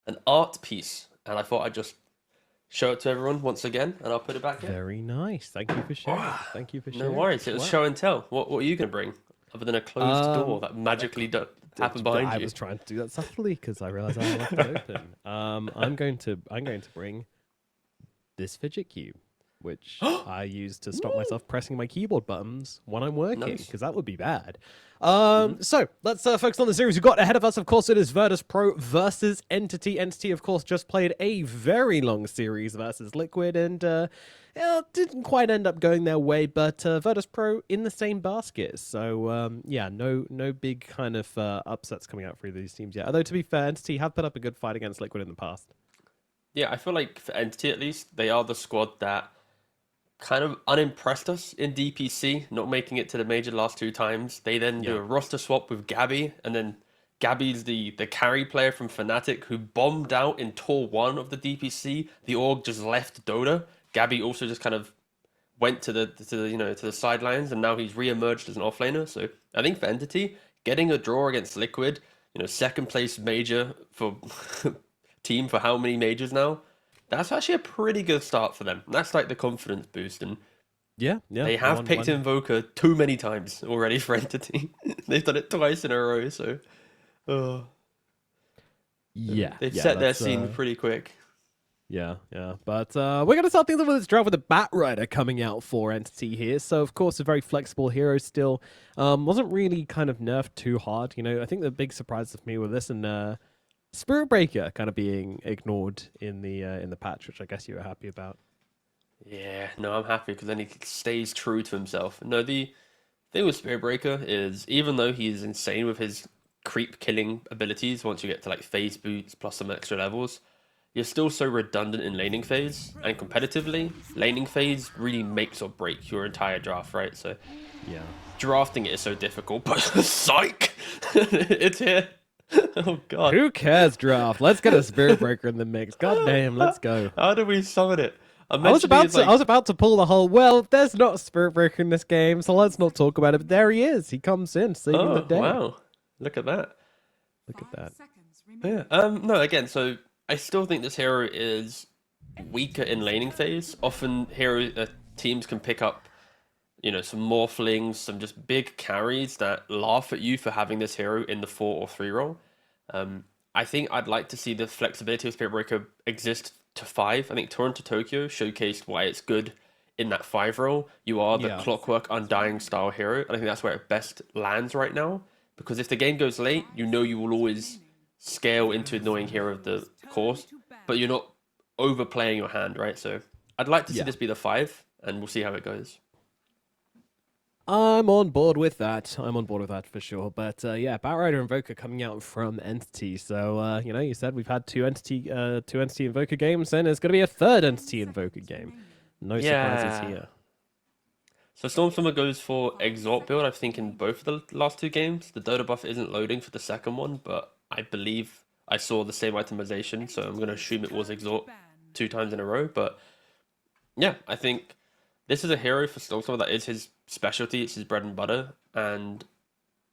an art piece, and I thought I'd just show it to everyone once again, and I'll put it back here. Very nice. Thank you for sharing. Thank you for No sharing. worries. It was Wow. show and tell. What are you gonna bring, other than a closed door that magically happened behind I you? was trying to do that subtly because I realized I left it open. I'm going to bring this fidget cube, which I use to stop myself pressing my keyboard buttons when I'm working, Nice. because that would be bad. Mhm. So let's focus on the series we've got ahead of us. Of course, it is Virtus.pro versus Entity. Entity, of course, just played a very long series versus Liquid, and didn't quite end up going their way, but Virtus.pro in the same basket. So yeah, no big kind of upsets coming out for either of these teams yet. Although to be fair, Entity have put up a good fight against Liquid in the past. Yeah, I feel like for Entity at least, they are the squad that kind of unimpressed us in DPC, not making it to the major last two times. They then do Yeah. a roster swap with Gabby, and then Gabby's the carry player from Fnatic who bombed out in Tour 1 of the DPC. The org just left Dota. Gabby also just kind of went to the sidelines, and now he's re-emerged as an offlaner. So I think for Entity, getting a draw against Liquid, second place major for team for how many majors now? That's actually a pretty good start for them. That's like the confidence boost, and Yeah, yeah. they have picked Invoker too many times already for Entity. They've done it twice in a row, so uh, Yeah, they've yeah, set their that's scene pretty quick. yeah, yeah. But we're gonna start things off with this draft with the Bat Rider coming out for Entity here. So of course a very flexible hero still. Wasn't really kind of nerfed too hard. I think the big surprise for me with this and Spirit Breaker kind of being ignored in the patch, which I guess you were happy about. Yeah, no, I'm happy because then he stays true to himself. No, the thing with Spirit Breaker is even though he is insane with his creep killing abilities, once you get to like phase boots plus some extra levels, you're still so redundant in laning phase, and competitively, laning phase really makes or breaks your entire draft, right? So Yeah. drafting it is so difficult, but psych, it's here. Oh god, Who cares, draft? Let's get a Spirit Breaker in the mix. God damn, let's go. how do we summon it? I'm I was mentioning about it's to I like, was about to pull the whole, well, there's not a Spirit Breaker in this game, so let's not talk about it. But there he is. He comes in, saving the oh day. wow, look at that. Look at that. Yeah. No, again, so I still think this hero is weaker in laning phase. Often teams can pick up, some morphlings, some just big carries that laugh at you for having this hero in the 4 or 3 role. I think I'd like to see the flexibility of Spirit Breaker exist to 5. I think Toronto Tokyo showcased why it's good in that 5 role. You are the Yeah. Clockwork Undying style hero, and I think that's where it best lands right now. Because if the game goes late, you will always scale into annoying hero of the course, but you're not overplaying your hand, right? So I'd like to see Yeah. this be the 5, and we'll see how it goes. I'm on board with that. I'm on board with that for sure. But yeah, Batrider Invoker coming out from Entity. So you said we've had two Entity Invoker games, and there's going to be a third Entity Invoker game. No surprises Yeah. here. So Stormstormer goes for Exalt build, I think, in both of the last 2 games. The Dodo buff isn't loading for the second one, but I believe I saw the same itemization, so I'm going to assume it was Exalt 2 times in a row. But yeah, I think this is a hero for Stormstormer that is his specialty, it's his bread and butter, and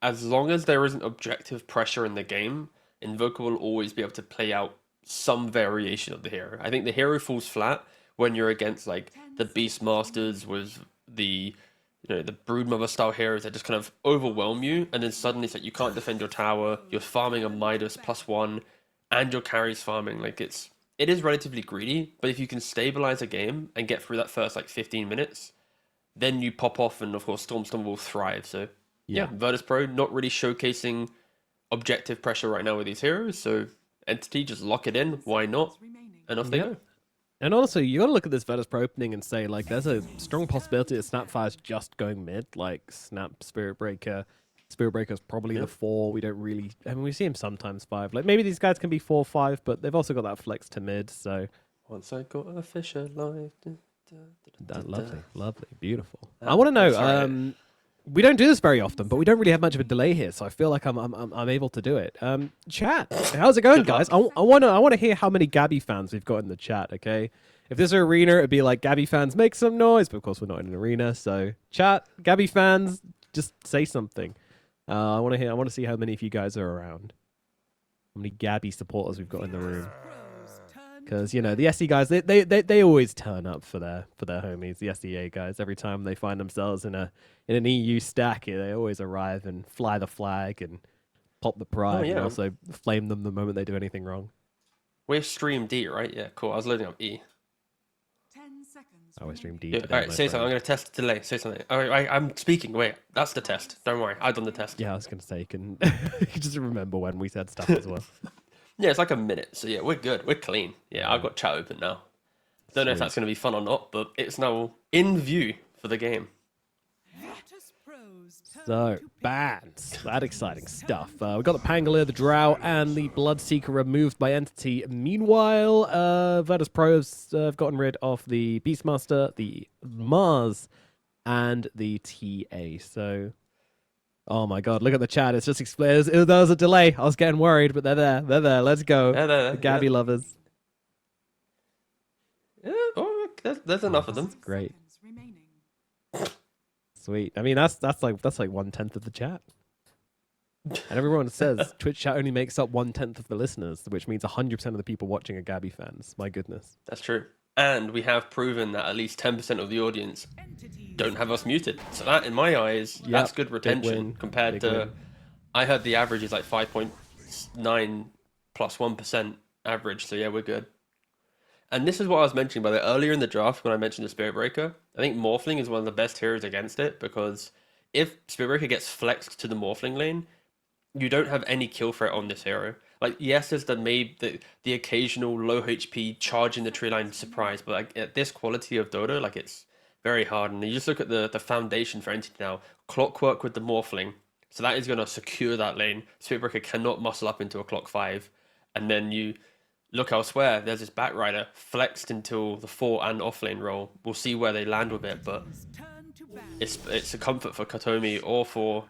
as long as there isn't objective pressure in the game, Invoker will always be able to play out some variation of the hero. I think the hero falls flat when you're against like the Beastmasters with the Broodmother style heroes that just kind of overwhelm you, and then suddenly it's like you can't defend your tower, you're farming a Midas +1, and your carry's farming. Like it is relatively greedy, but if you can stabilize a game and get through that first like 15 minutes, then you pop off, and of course Stormstorm will thrive. So yeah, Yeah. Virtus.pro not really showcasing objective pressure right now with these heroes. So Entity just lock it in. Why not? And off they Yep. go. And also, you got to look at this Virtus.pro opening and say, like, there's a strong possibility that Snapfire's just going mid. Like, Snap, Spirit Breaker. Spirit Breaker's probably the 4. We don't really... I mean, we see him sometimes 5. Like, maybe these guys can be 4-5, but they've also got that flex to mid, so... Once I got a fish alive. Lovely, lovely, beautiful. I want to know... we don't do this very often, but we don't really have much of a delay here, so I feel like I'm able to do it. Chat, how's it going, guys? I want to hear how many Gabby fans we've got in the chat. Okay, if this were arena, it'd be like Gabby fans make some noise, but of course we're not in an arena. So chat, Gabby fans, just say something. I want to see how many of you guys are around. How many Gabby supporters we've got in the room. Because the SE guys, they always turn up for their homies. The SEA guys, every time they find themselves in an EU stack, they always arrive and fly the flag and pop the pride, Oh and yeah, also flame them the moment they do anything wrong. we're stream D, right? Yeah, cool. I was loading up E. 10 seconds. I always stream D Yeah, today, all right, my say something. I'm friend. gonna test the delay. Say something. All right, I'm speaking. Wait, that's the test. Don't worry, I've done the test. Yeah, I was gonna say, can you just remember when we said stuff as well? Yeah, it's like a minute. So yeah, we're good. We're clean. Yeah, I've got chat open now. Don't know if Sweet. that's gonna be fun or not, but it's now in view for the game. Virtus.pro's turn So, to pick. bans. That exciting stuff. We've got the Pangolier, the Drow, and the Bloodseeker removed by Entity. Meanwhile, Virtus.pro's have gotten rid of the Beastmaster, the Mars, and the TA. So, oh my god, look at the chat. It's just explained. There was a delay. I was getting worried, but they're there. They're there. Let's go. Yeah, The Gabby lovers. Yeah, oh, there's enough of them. Great. Seconds remaining. Sweet. I mean, that's like 1/10 of the chat. And everyone says Twitch chat only makes up 1/10 of the listeners, which means 100% of the people watching are Gabby fans. My goodness. That's true. And we have proven that at least 10% of the audience Entities. don't have us muted. So that, in my eyes, that's good retention win, compared big to. win. I heard the average is like 5.9 plus 1% average. So yeah, we're good. And this is what I was mentioning by the earlier in the draft when I mentioned the Spirit Breaker. I think Morphling is one of the best heroes against it because if Spirit Breaker gets flexed to the Morphling lane, you don't have any kill threat on this hero. Like, yes, there's the occasional low HP charge in the tree line surprise, but like at this quality of Dota, like it's very hard. And you just look at the foundation for Entity now, Clockwork with the Morphling. So that is going to secure that lane. Spirit Breaker cannot muscle up into a Clock 5. And then you look elsewhere, there's this Batrider flexed until the 4 and off lane role. We'll see where they land with it, but Turn to ban. it's a comfort for Katomi or for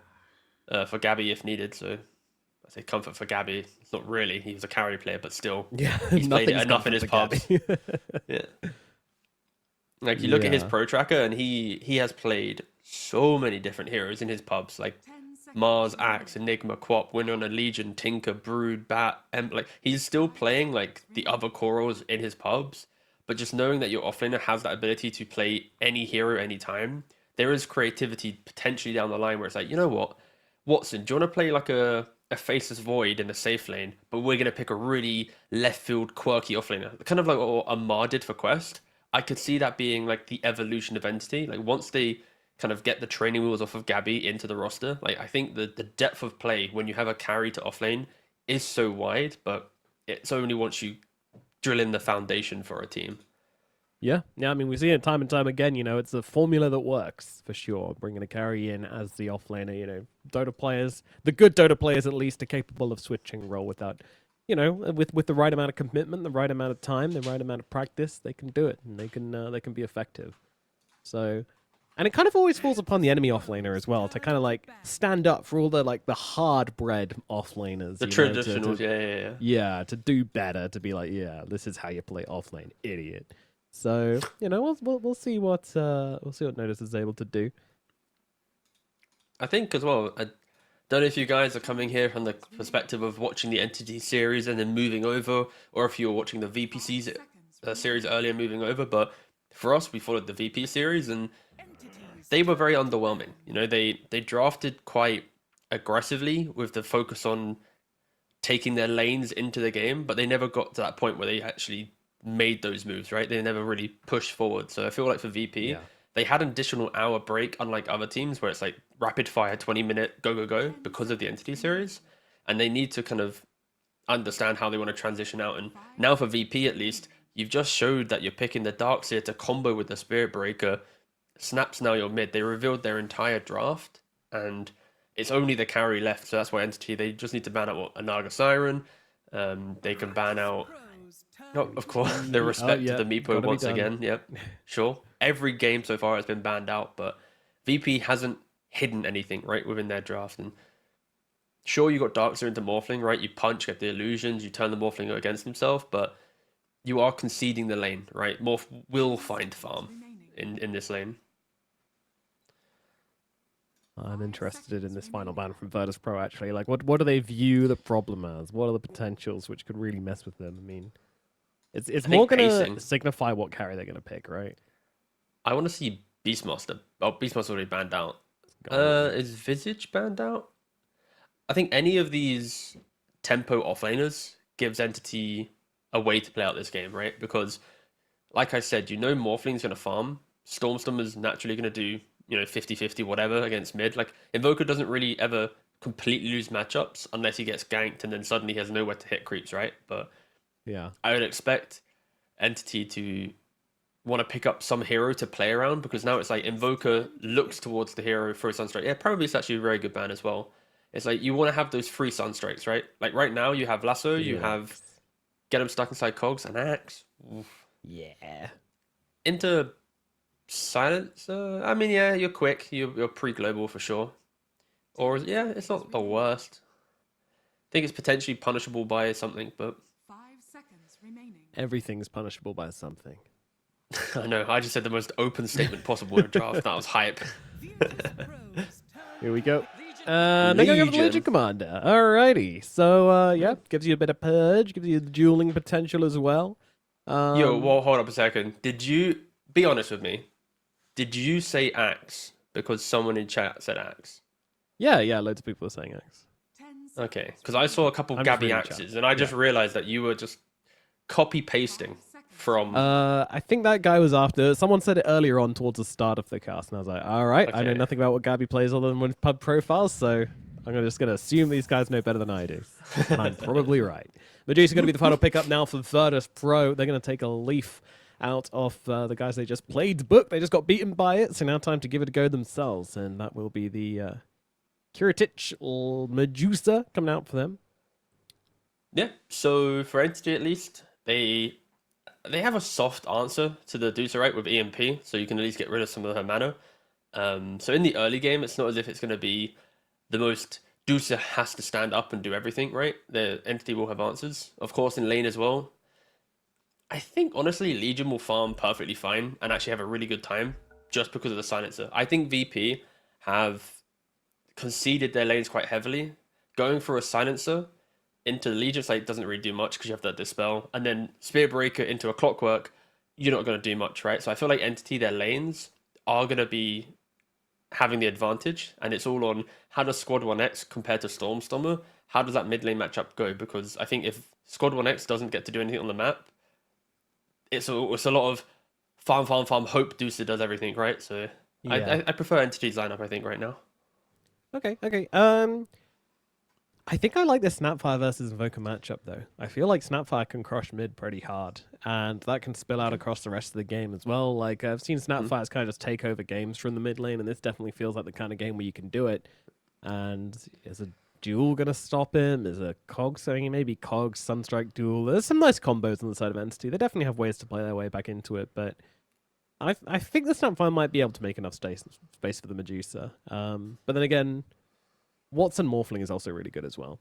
Gabby if needed. So I say comfort for Gabby. It's not really. He was a carry player, but still, Yeah, he's played it nothing's enough in his comfort pubs. for Gabby. Yeah. Like you look at his Yeah. pro tracker, and he has played so many different heroes in his pubs, like 10 seconds. Mars, Axe, Enigma, Quap, Winner on a Legion, Tinker, Brood, Bat, and like he's still playing like the other core roles in his pubs. But just knowing that your offlaner has that ability to play any hero anytime, there is creativity potentially down the line where it's like, you know what, Watson, do you want to play like a Faceless Void in the safe lane, but we're going to pick a really left field quirky offlaner, kind of like what Amar did for Quest. I could see that being like the evolution of Entity. Like once they kind of get the training wheels off of Gabby into the roster, like I think the depth of play when you have a carry to offlane is so wide, but it's only once you drill in the foundation for a team. Yeah, I mean, we see it time and time again, it's a formula that works, for sure, bringing a carry in as the offlaner, Dota players, the good Dota players at least, are capable of switching role without, with the right amount of commitment, the right amount of time, the right amount of practice, they can do it, and they can be effective. So, and it kind of always falls upon the enemy offlaner as well, to kind of, like, stand up for all the, like, the hard-bred offlaners. The traditionals, yeah. Yeah, to do better, to be like, yeah, this is how you play offlane, idiot. So we'll see what Notice is able to do. I think as well. I don't know if you guys are coming here from the perspective of watching the Entity series and then moving over, or if you're watching the VP series earlier, moving over. But for us, we followed the VP series, and they were very underwhelming. They drafted quite aggressively with the focus on taking their lanes into the game, but they never got to that point where they actually made those moves, right? They never really pushed forward. So I feel like for VP, they had an additional hour break, unlike other teams where it's like rapid fire 20-minute go because of the Entity series. And they need to kind of understand how they want to transition out. And now for VP at least, you've just showed that you're picking the Darkseer to combo with the Spirit Breaker. Snaps now your mid. They revealed their entire draft and it's only the carry left. So that's why Entity, they just need to ban out a Naga Siren. They can ban out, of course, the respect to the Meepo once again. Yep, sure. Every game so far has been banned out, but VP hasn't hidden anything, right, within their draft. And sure, you got Darkseer into Morphling, right? You punch, get the illusions, you turn the Morphling against himself, but you are conceding the lane, right? Morph will find farm in this lane. I'm interested in this final ban from Virtus.pro, actually. Like, what do they view the problem as? What are the potentials which could really mess with them? I mean, It's I more think gonna pacing. signify what carry they're gonna pick, right? I want to see Beastmaster. Oh, Beastmaster's already banned out. Gone. Is Visage banned out? I think any of these tempo offlaners gives Entity a way to play out this game, right? Because, like I said, Morphling's going to farm. Stormstormer's naturally going to do, 50-50 whatever against mid. Like, Invoker doesn't really ever completely lose matchups unless he gets ganked and then suddenly he has nowhere to hit creeps, right? But Yeah. I would expect Entity to want to pick up some hero to play around because now it's like Invoker looks towards the hero for a Sunstrike. Yeah, probably it's actually a very good ban as well. It's like you want to have those free Sunstrikes, right? Like right now you have Lasso, you have Get him stuck inside cogs and Axe. Oof. Yeah. Into Silencer. I mean, yeah, you're quick. You're pre-global for sure. Or yeah, it's not the worst. I think it's potentially punishable by something, but 5 seconds remaining. Everything's punishable by something. I know. I just said the most open statement possible in a draft. That was hype. Virtus.pro's Here we go. They're going over the Legion. Legion Commander. Alrighty. So, yeah, gives you a bit of purge, gives you the dueling potential as well. Yo, well, hold up a second. Did you be honest with me? Did you say Axe because someone in chat said Axe? Yeah, loads of people are saying X. 10 Okay, seconds because I saw a couple I'm just Gabby reading chat. Axes, and I just realized that you were just copy pasting from. I think that guy was after. Someone said it earlier on towards the start of the cast, and I was like, all right, I know Okay. nothing about what Gabby plays other than with pub profiles, so just going to assume these guys know better than I do. And I'm probably right. Medusa going to be the final pickup now for Virtus.pro. They're going to take a leaf out of the guys they just played book. They just got beaten by it, so now time to give it a go themselves, and that will be the Kiritich or Medusa coming out for them. Yeah, so for Entity at least, they have a soft answer to the Dusa, right, with EMP, so you can at least get rid of some of her mana. So in the early game, it's not as if it's going to be the most Dusa has to stand up and do everything, right? The Entity will have answers. Of course, in lane as well. I think, honestly, Legion will farm perfectly fine and actually have a really good time just because of the Silencer. I think VP have conceded their lanes quite heavily. Going for a Silencer into the Legion site doesn't really do much because you have that Dispel. And then Spear Breaker into a Clockwork, you're not going to do much, right? So I feel like Entity, their lanes are going to be having the advantage. And it's all on how does Squad 1X compare to Stormstormer? How does that mid lane matchup go? Because I think if Squad 1X doesn't get to do anything on the map, it's a lot of farm, hope Deucer does everything, right? So Yeah. I prefer Entity's lineup, I think, right now. Okay. I think I like the Snapfire versus Invoker matchup, though. I feel like Snapfire can crush mid pretty hard, and that can spill out across the rest of the game as well. Like, I've seen Snapfires kind of just take over games from the mid lane, and this definitely feels like the kind of game where you can do it. And is a duel going to stop him? Is a Cog saying maybe Cog, Sunstrike duel? There's some nice combos on the side of Entity. They definitely have ways to play their way back into it, but I think the Snapfire might be able to make enough space for the Medusa. But then again, Watson Morphling is also really good as well.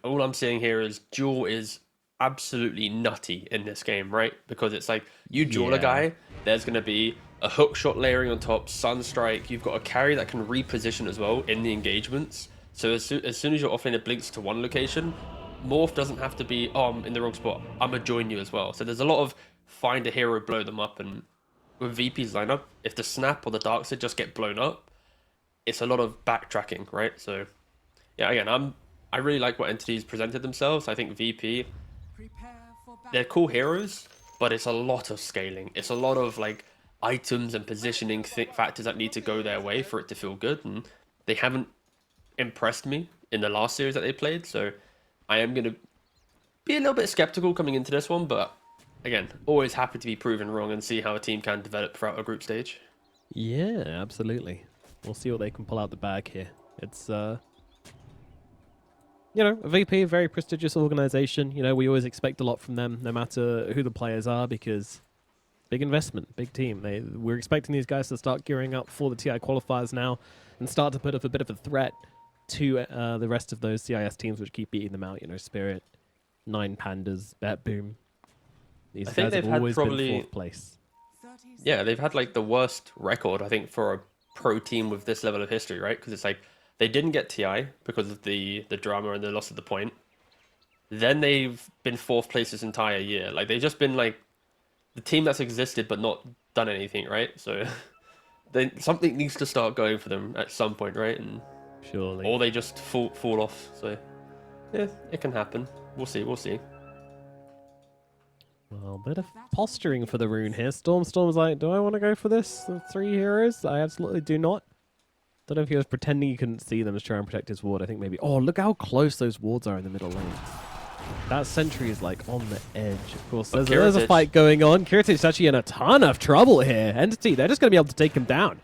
All I'm seeing here is Duel is absolutely nutty in this game, right? Because it's like you duel a guy, there's going to be a hook shot layering on top, Sunstrike. You've got a carry that can reposition as well in the engagements. So as soon as your offlaner blinks to one location, Morph doesn't have to be, oh, I'm in the wrong spot. I'm going to join you as well. So there's a lot of find a hero, blow them up. And with VP's lineup, if the Snap or the Darkseid just get blown up, it's a lot of backtracking, right? So yeah, again, I really like what Entities presented themselves. I think VP, prepare for they're battle. cool heroes, but it's a lot of scaling. It's a lot of like items and positioning factors that need to go their way for it to feel good. And they haven't impressed me in the last series that they played. So I am going to be a little bit skeptical coming into this one. But again, always happy to be proven wrong and see how a team can develop throughout a group stage. Yeah, absolutely. We'll see what they can pull out the bag here. It's, VP, a very prestigious organization. We always expect a lot from them, no matter who the players are, because big investment, big team. We're expecting these guys to start gearing up for the TI qualifiers now and start to put up a bit of a threat to the rest of those CIS teams which keep beating them out. Spirit, Nine Pandas, Bet Boom. These I think guys have they've had always probably- been fourth place. 30 Yeah, they've had like the worst record, I think, for a pro team with this level of history, right? Because it's like they didn't get TI because of the drama and the loss of the point. then they've been fourth place this entire year. Like they've just been like the team that's existed but not done anything, right? So something needs to start going for them at some point, right? And Surely. or they just fall off. So yeah, it can happen. We'll see. We'll see. Well, a bit of posturing for the rune here. Storm's like, do I want to go for this? The 3 heroes? I absolutely do not. Don't know if he was pretending he couldn't see them to try and protect his ward. I think maybe. Oh, look how close those wards are in the middle lane. That sentry is like on the edge. Of course, there's a fight going on. Kiritic's actually in a ton of trouble here. Entity, they're just going to be able to take him down.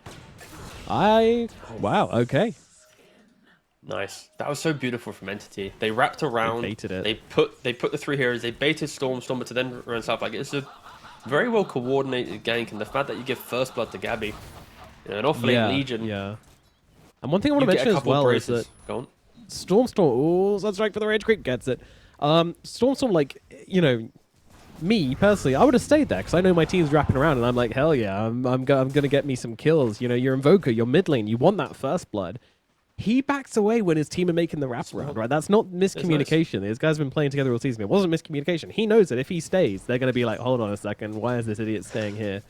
Wow, okay. Nice. That was so beautiful from Entity. They wrapped around. They baited it. They put the 3 heroes. They baited Storm to then run south. Like it's a very well coordinated gank, and the fact that you give first blood to Gabby, you know, an off-lane Legion. Yeah. And one thing I want to You get mention a as couple of well is braces. that Go on. Storm, ooh, Sunstrike for the Rage Creep gets it. Storm, like, you know, me personally, I would have stayed there because I know my team's wrapping around, and I'm like, hell yeah, I'm gonna get me some kills. You know, you're Invoker, you're mid lane, you want that first blood. He backs away when his team are making the wraparound, right? That's not miscommunication. These guys have been playing together all season. It wasn't miscommunication. He knows that if he stays, they're going to be like, hold on a second, why is this idiot staying here?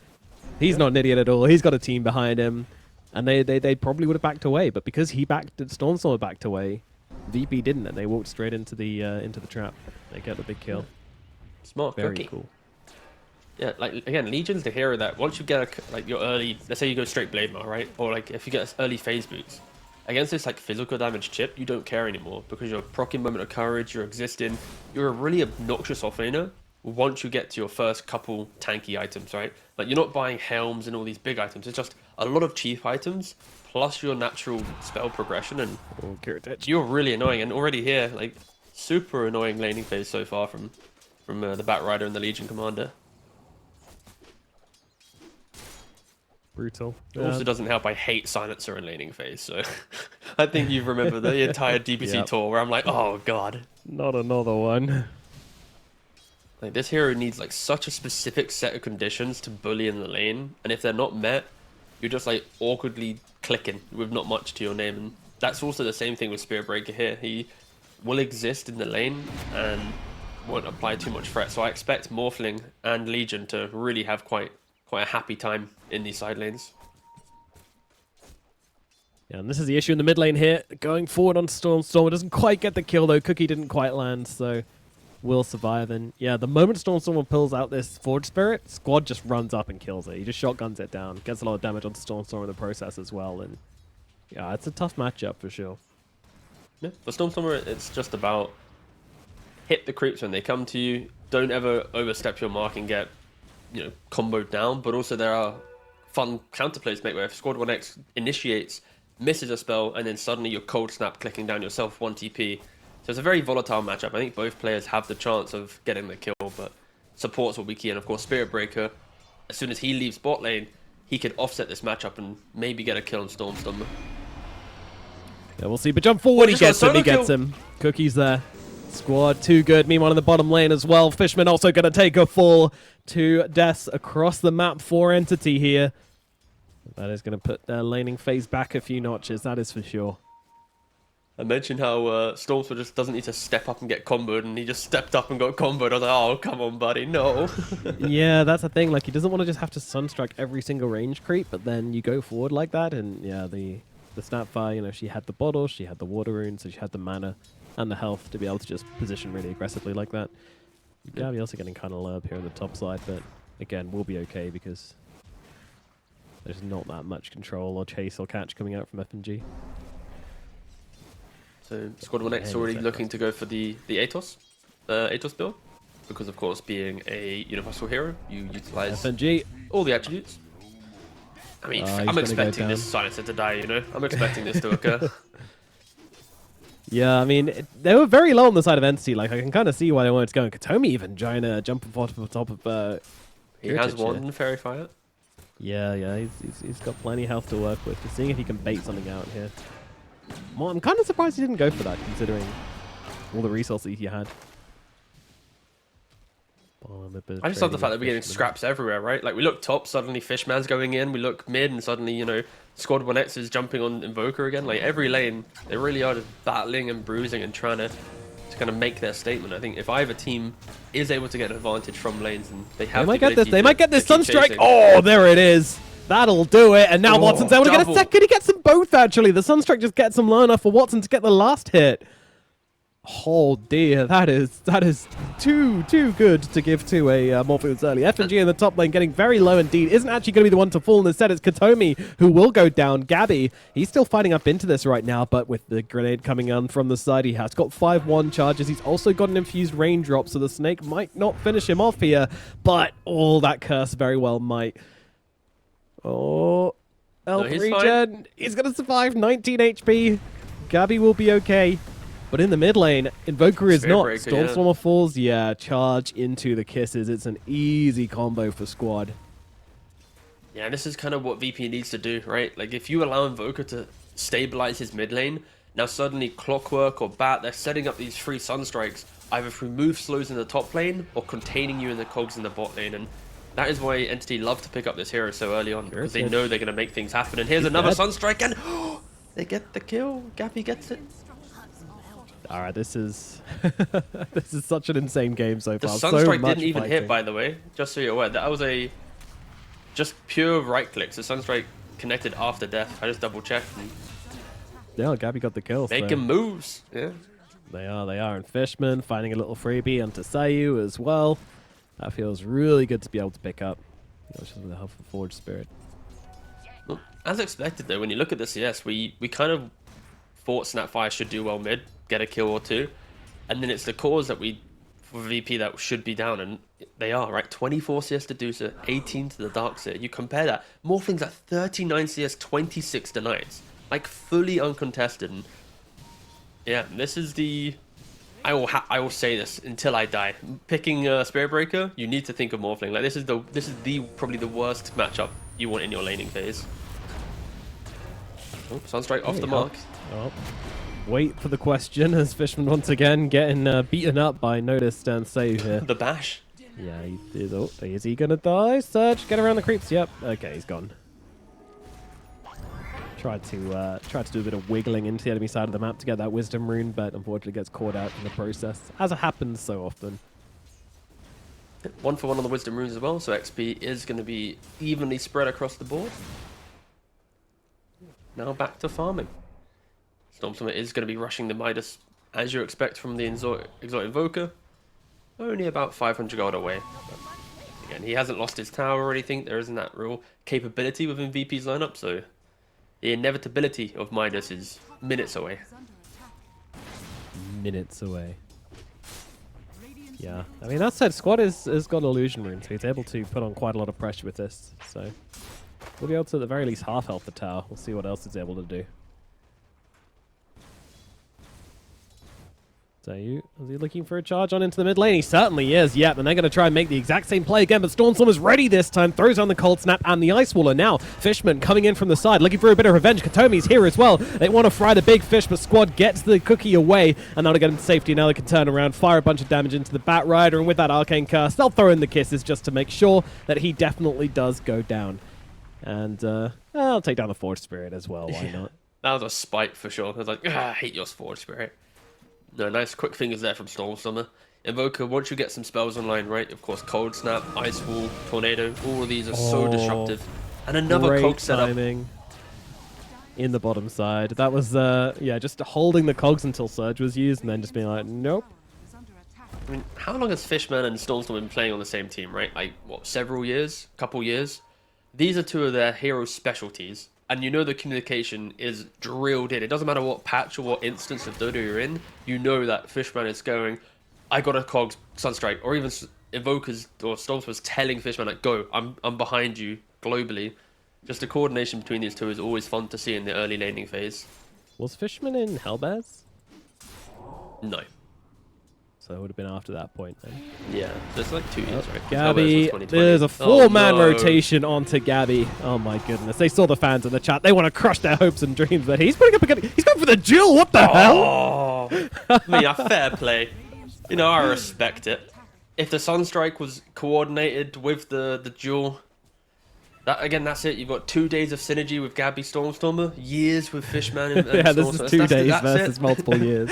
He's not an idiot at all. He's got a team behind him. And they probably would have backed away. But because he Stormstorm backed away, VP didn't, and they walked straight into the trap. They get the big kill. Smart. Very cookie. cool. Yeah, like again, Legion's the hero that once you get like your early, let's say you go straight Blade Mail, right? Or like if you get early phase boots, against this like physical damage chip, you don't care anymore because you're proccing Moment of Courage, you're existing, you're a really obnoxious offlaner once you get to your first couple tanky items, right? Like you're not buying helms and all these big items, it's just a lot of cheap items plus your natural spell progression, and you're really annoying. And already here, like super annoying laning phase so far from the Batrider and the Legion Commander. Brutal. It also doesn't help. I hate Silencer and laning phase, so I think you remember the entire DPC tour where I'm like, oh god, not another one. Like this hero needs like such a specific set of conditions to bully in the lane, and if they're not met, you're just like awkwardly clicking with not much to your name. And that's also the same thing with Spirit Breaker here. He will exist in the lane and won't apply too much threat. So I expect Morphling and Legion to really have quite a happy time in these side lanes. Yeah, and this is the issue in the mid lane here. Going forward on Storm. It doesn't quite get the kill though. Cookie didn't quite land, so will survive. And yeah, the moment Storm pulls out this Forge Spirit, Squad just runs up and kills it. He just shotguns it down. Gets a lot of damage on Storm in the process as well. And yeah, it's a tough matchup for sure. Yeah, for Stormstormer, it's just about hit the creeps when they come to you. Don't ever overstep your mark and get, you know, comboed down. But also there are fun counterplays made where if Squad 1X initiates, misses a spell, and then suddenly you're cold snap clicking down yourself 1 TP. So it's a very volatile matchup. I think both players have the chance of getting the kill, but supports will be key. And of course, Spirit Breaker, as soon as he leaves bot lane, he could offset this matchup and maybe get a kill on Stormstormer. Yeah, we'll see. But jump forward, he gets him. Cookie's there. Squad too good. Meanwhile, in the bottom lane as well, Fishman also going to take a fall. 2 deaths across the map for Entity here. That is going to put their laning phase back a few notches, that is for sure. I mentioned how Stormstormer just doesn't need to step up and get comboed, and he just stepped up and got comboed. I was like, oh, come on, buddy, no. Yeah, that's the thing. Like, he doesn't want to just have to Sunstrike every single range creep, but then you go forward like that, and yeah, the Snapfire, you know, she had the bottle, she had the water rune, so she had the mana and the health to be able to just position really aggressively like that. Gabby also getting kind of low up here on the top side, but again, we'll be okay because there's not that much control or chase or catch coming out from FNG. So Squad 1X already looking to go for the Atos build, because of course being a universal hero, you utilize FNG all the attributes. I mean, I'm expecting this Silencer to die, you know? I'm expecting this to occur. Yeah, I mean, they were very low on the side of Entity. Like, I can kind of see why they wanted to go. And Katomi even trying to jump off the top of he has one Fairy Fire. Yeah, he's got plenty of health to work with. Just seeing if he can bait something out here. Well, I'm kind of surprised he didn't go for that, considering all the resources he had. I just love the fact that we're getting scraps everywhere, right? Like, we look top, suddenly Fishman's going in. We look mid, and suddenly, you know, Squad 1X is jumping on Invoker again. Like, every lane, they really are just battling and bruising and trying to kind of make their statement. I think if either team is able to get an advantage from lanes, and they They have might the get this. ability They might get this to keep Sunstrike. chasing. Oh, there it is. That'll do it. And now Oh, Watson's able to get a double. second. He gets them both, actually. The Sunstrike just gets them low enough for Watson to get the last hit. Oh, dear. That is too good to give to a Morpheus early. FNG in the top lane getting very low indeed. Isn't actually going to be the one to fall. Instead, it's Katomi who will go down. Gabby, he's still fighting up into this right now, but with the grenade coming on from the side, he has got 5-1 charges. He's also got an infused raindrop, so the snake might not finish him off here, but that curse very well might. Oh, No, he's regen. He's going to survive. 19 HP. Gabby will be okay. But in the mid lane, Invoker is Spirit not. Breaker, yeah. Stormstormer falls, charge into the kisses. It's an easy combo for squad. Yeah, and this is kind of what VP needs to do, right? Like, if you allow Invoker to stabilize his mid lane, now suddenly Clockwork or Bat, they're setting up these free Sunstrikes, either through move slows in the top lane or containing you in the cogs in the bot lane. And that is why Entity love to pick up this hero so early on, because they know they're going to make things happen. And here's another dead. Sunstrike, and they get the kill. Gappy gets it. All right, this is this is such an insane game so The far. Sunstrike so much didn't even fighting. hit, by the way, just so you're aware. That was a just pure right clicks. The Sunstrike connected after death. I just double checked. And Yeah, Gabby got the kill. so making moves. Yeah. They are. And Fishman finding a little freebie onto Sayu as well. That feels really good to be able to pick up. Just with the help of Forge Spirit. Well, as expected, though, when you look at the CS, we kind of thought Snapfire should do well mid, get a kill or two, and then it's the cores that for VP that should be down, and they are, right? 24 CS to Dusa, 18 to the Darkseer. You compare that, more things at 39 CS, 26 denies, like fully uncontested. And yeah, this is the... I will say this until I die. Picking Spirit Breaker, you need to think of Morphling. Like, this is the probably the worst matchup you want in your laning phase. Oh, Sunstrike off the mark. Oh. Wait for the question as Fishman once again getting beaten up by Noticed and Sayu here. The bash. Yeah, he is. Oh, is he gonna die? Surge, get around the creeps. Yep. Okay, he's gone. Tried to do a bit of wiggling into the enemy side of the map to get that wisdom rune, but unfortunately gets caught out in the process, as it happens so often. 1 for 1 on the wisdom runes as well, so XP is going to be evenly spread across the board. Now back to farming. Stormstormer is going to be rushing the Midas, as you expect from the Exotic Invoker. Only about 500 gold away. But again, he hasn't lost his tower or anything. There isn't that real capability within VP's lineup, so the inevitability of Midas is minutes away. Minutes away. Yeah, I mean, that said, squad has got illusion rune, so he's able to put on quite a lot of pressure with this. So we'll be able to, at the very least, half health the tower. We'll see what else it's able to do. So is he looking for a charge on into the mid lane? He certainly is. Yep, and they're going to try and make the exact same play again, but Stormstormer's ready this time. Throws on the Cold Snap and the Ice Waller. Now, Fishman coming in from the side, looking for a bit of revenge. Katomi's here as well. They want to fry the big fish, but Squad gets the cookie away, and now to get him to safety. Now they can turn around, fire a bunch of damage into the Bat Rider, and with that Arcane Curse, they'll throw in the kisses just to make sure that he definitely does go down. And I'll take down the Forge Spirit as well. Why not? That was a spite for sure. I was like, I hate your Forge Spirit. No, nice quick fingers there from Stormstormer. Invoker, once you get some spells online, right? Of course, Cold Snap, Ice Wall, Tornado, all of these are so disruptive. And another Great cog setup. timing in the bottom side. That was, just holding the cogs until Surge was used and then just being like, nope. I mean, how long has Fishman and Stormstorm been playing on the same team, right? Like, what, several years? Couple years? These are two of their heroes' specialties. And you know the communication is drilled in. It doesn't matter what patch or what instance of Dodo you're in. You know that Fishman is going, I got a Cogs Sunstrike. Or even Invokers or Storms was telling Fishman, like, go, I'm behind you globally. Just the coordination between these two is always fun to see in the early laning phase. Was Fishman in Hellbears? No. So it would have been after that point then. Yeah, so it's like 2 years, right? Gabby, Hellbears was 2020. there's a four-man no. rotation onto Gabby. Oh my goodness. They saw the fans in the chat. They want to crush their hopes and dreams, but he's putting up a good... He's going for the duel! What the hell? Oh, I mean, a fair play. You know, I respect it. If the Sunstrike was coordinated with the duel, that's it. You've got 2 days of synergy with Gabby Stormstormer, years with Fishman and Yeah, this is Stormstormer. 2 days That's versus it. multiple years.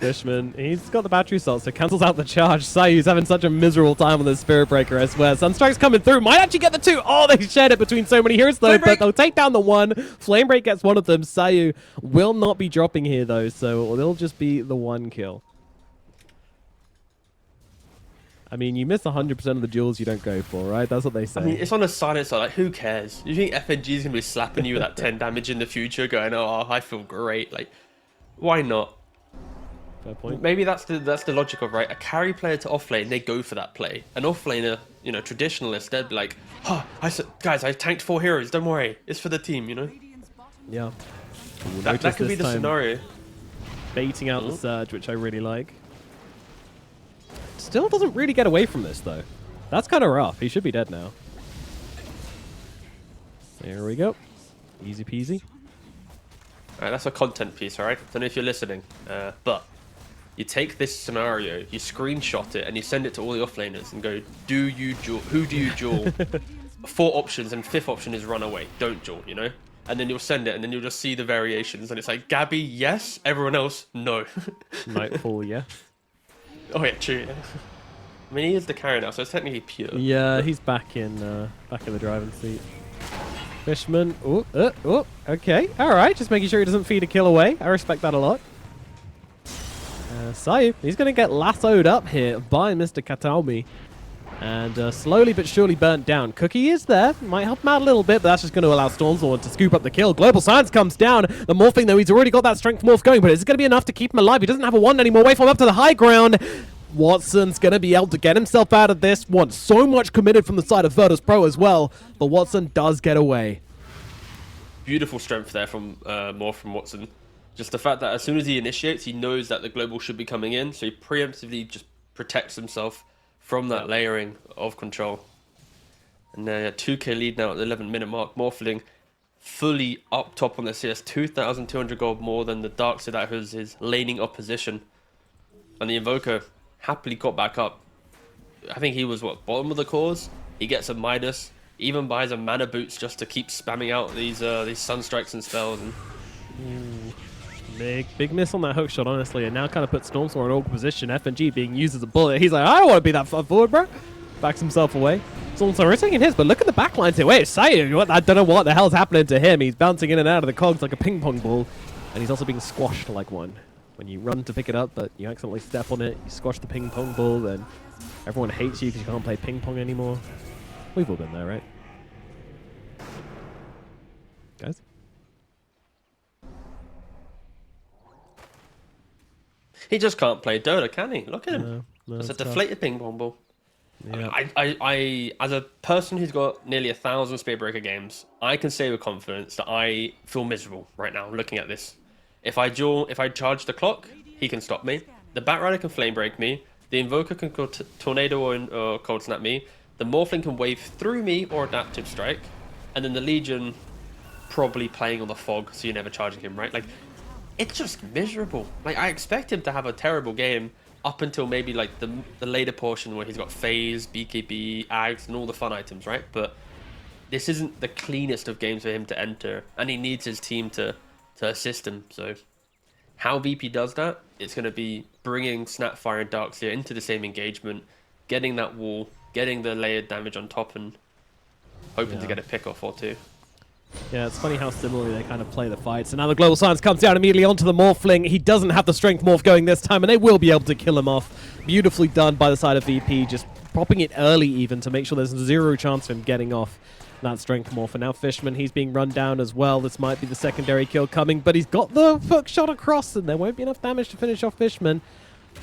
Fishman, he's got the battery salt, so cancels out the charge. Sayu's having such a miserable time on the Spirit Breaker, I swear. Sunstrike's coming through, might actually get the 2. Oh, they shared it between so many heroes, though, but they'll take down the 1. Flame Break gets one of them. Sayu will not be dropping here, though, so it'll just be the 1 kill. I mean, you miss 100% of the duels you don't go for, right? That's what they say. I mean, it's on a silent side. Like, who cares? You think FNG is going to be slapping you with that 10 damage in the future, going, oh, I feel great. Like, why not? Fair point. Maybe that's the logic of, right, a carry player to offlane, they go for that play. An offlaner, you know, traditionalist, they'd be like, oh, guys, I tanked 4 heroes. Don't worry. It's for the team, you know? Yeah. That could be the scenario. Baiting out the surge, which I really like. Still doesn't really get away from this, though. That's kind of rough. He should be dead now. There we go. Easy peasy. Alright, that's a content piece, alright? Don't know if you're listening, but you take this scenario, you screenshot it, and you send it to all the offlaners and go, do you duel? Who do you duel? 4 options, and 5th option is run away. Don't duel, you know? And then you'll send it, and then you'll just see the variations, and it's like, Gabby, yes. Everyone else, no. Nightfall, yeah. Oh yeah, true. I mean, he is the carry now, so it's technically pure. Yeah, he's back in the driving seat. Fishman. Okay. All right. Just making sure he doesn't feed a kill away. I respect that a lot. Sayu, he's going to get lassoed up here by Mr. Kataomi. And slowly but surely burnt down. Cookie is there. Might help him out a little bit, but that's just going to allow Stormstorm to scoop up the kill. Global Science comes down. The morphing, though, he's already got that strength morph going, but is it going to be enough to keep him alive? He doesn't have a wand anymore. Wait for him up to the high ground. Watson's going to be able to get himself out of this one. So much committed from the side of Virtus.pro as well, but Watson does get away. Beautiful strength there from more from Watson. Just the fact that as soon as he initiates, he knows that the global should be coming in, so he preemptively just protects himself from that layering of control. And 2k lead now at the 11-minute mark. Morphling fully up top on the CS, 2,200 gold more than the Darkseid that was his laning opposition. And the Invoker happily got back up. I think he was, what, bottom of the cores? He gets a Midas, even buys a mana boots just to keep spamming out these Sunstrikes and spells. And Big miss on that hook shot, honestly, and now kind of puts Stormstorm in an awkward position. FNG being used as a bullet. He's like, I don't want to be that far forward, bro. Backs himself away. Stormstorm is taking his, but look at the backlines here. Wait, Sayu, I don't know what the hell's happening to him. He's bouncing in and out of the cogs like a ping pong ball, and he's also being squashed like one. When you run to pick it up, but you accidentally step on it, you squash the ping pong ball, then everyone hates you because you can't play ping pong anymore. We've all been there, right? Guys? he just can't play Dota, can he? Look at him. No, it's a it's tough. deflated ping pong ball. Yeah. I, as a person who's got nearly 1,000 Spearbreaker games, I can say with confidence that I feel miserable right now looking at this. If I charge the clock, he can stop me. The Batrider can flame break me. The Invoker can tornado or cold snap me. The Morphling can wave through me or adaptive strike. And then the Legion probably playing on the fog, so you're never charging him, right? Like, it's just miserable. Like, I expect him to have a terrible game up until maybe like the later portion where he's got phase, BKB, Ags, and all the fun items, right? But this isn't the cleanest of games for him to enter, and he needs his team to assist him. So how VP does that, it's going to be bringing Snapfire and Darkseid into the same engagement, getting that wall, getting the layered damage on top, and hoping to get a pick off or two. Yeah, it's funny how similarly they kind of play the fight. So now the Global Science comes down immediately onto the Morphling. He doesn't have the Strength Morph going this time, and they will be able to kill him off. Beautifully done by the side of VP, just popping it early even to make sure there's zero chance of him getting off that Strength Morph. And now Fishman, he's being run down as well. This might be the secondary kill coming, but he's got the hook shot across, and there won't be enough damage to finish off Fishman.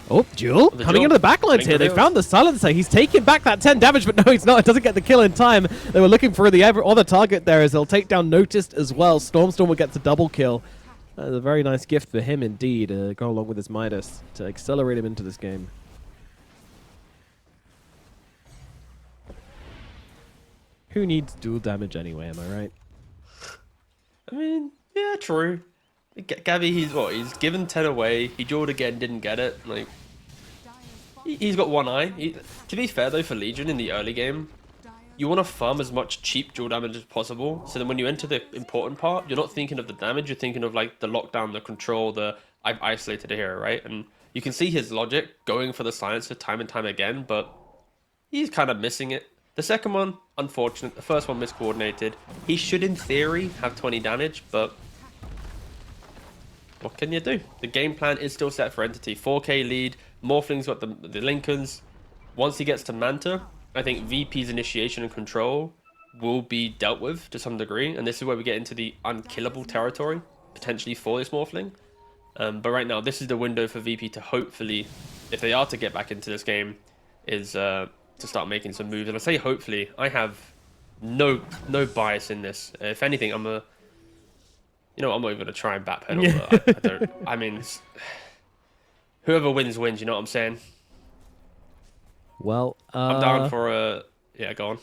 Oh, Jewel coming into the backlines here. They found the silencer. He's taking back that 10 damage, but no, he's not. It doesn't get the kill in time. They were looking for the other target there as they'll take down Noticed as well. Stormstorm will get the double kill. That is a very nice gift for him indeed. Go along with his Midas to accelerate him into this game. Who needs dual damage anyway, am I right? I mean, yeah, true. Gabby, he's given 10 away. He dueled again, didn't get it. Like, he's got one eye. To be fair though, for Legion in the early game, you want to farm as much cheap dual damage as possible. So then when you enter the important part, you're not thinking of the damage. You're thinking of like the lockdown, the control, I've isolated a hero, right? And You can see his logic going for the silencer time and time again, but he's kind of missing it. The second one, unfortunate. The first one, miscoordinated. He should, in theory, have 20 damage, but what can you do? The game plan is still set for Entity. 4k lead. Morphling's got the Lincolns. Once he gets to Manta, I think VP's initiation and control will be dealt with to some degree, and this is where we get into the unkillable territory, potentially for this Morphling. But right now, this is the window for VP to hopefully, if they are to get back into this game, is to start making some moves. And I say hopefully, I have no bias in this. If anything, I'm not even going to try and backpedal, but I don't. I mean, whoever wins, you know what I'm saying? Well, I'm down for a... Yeah, go on.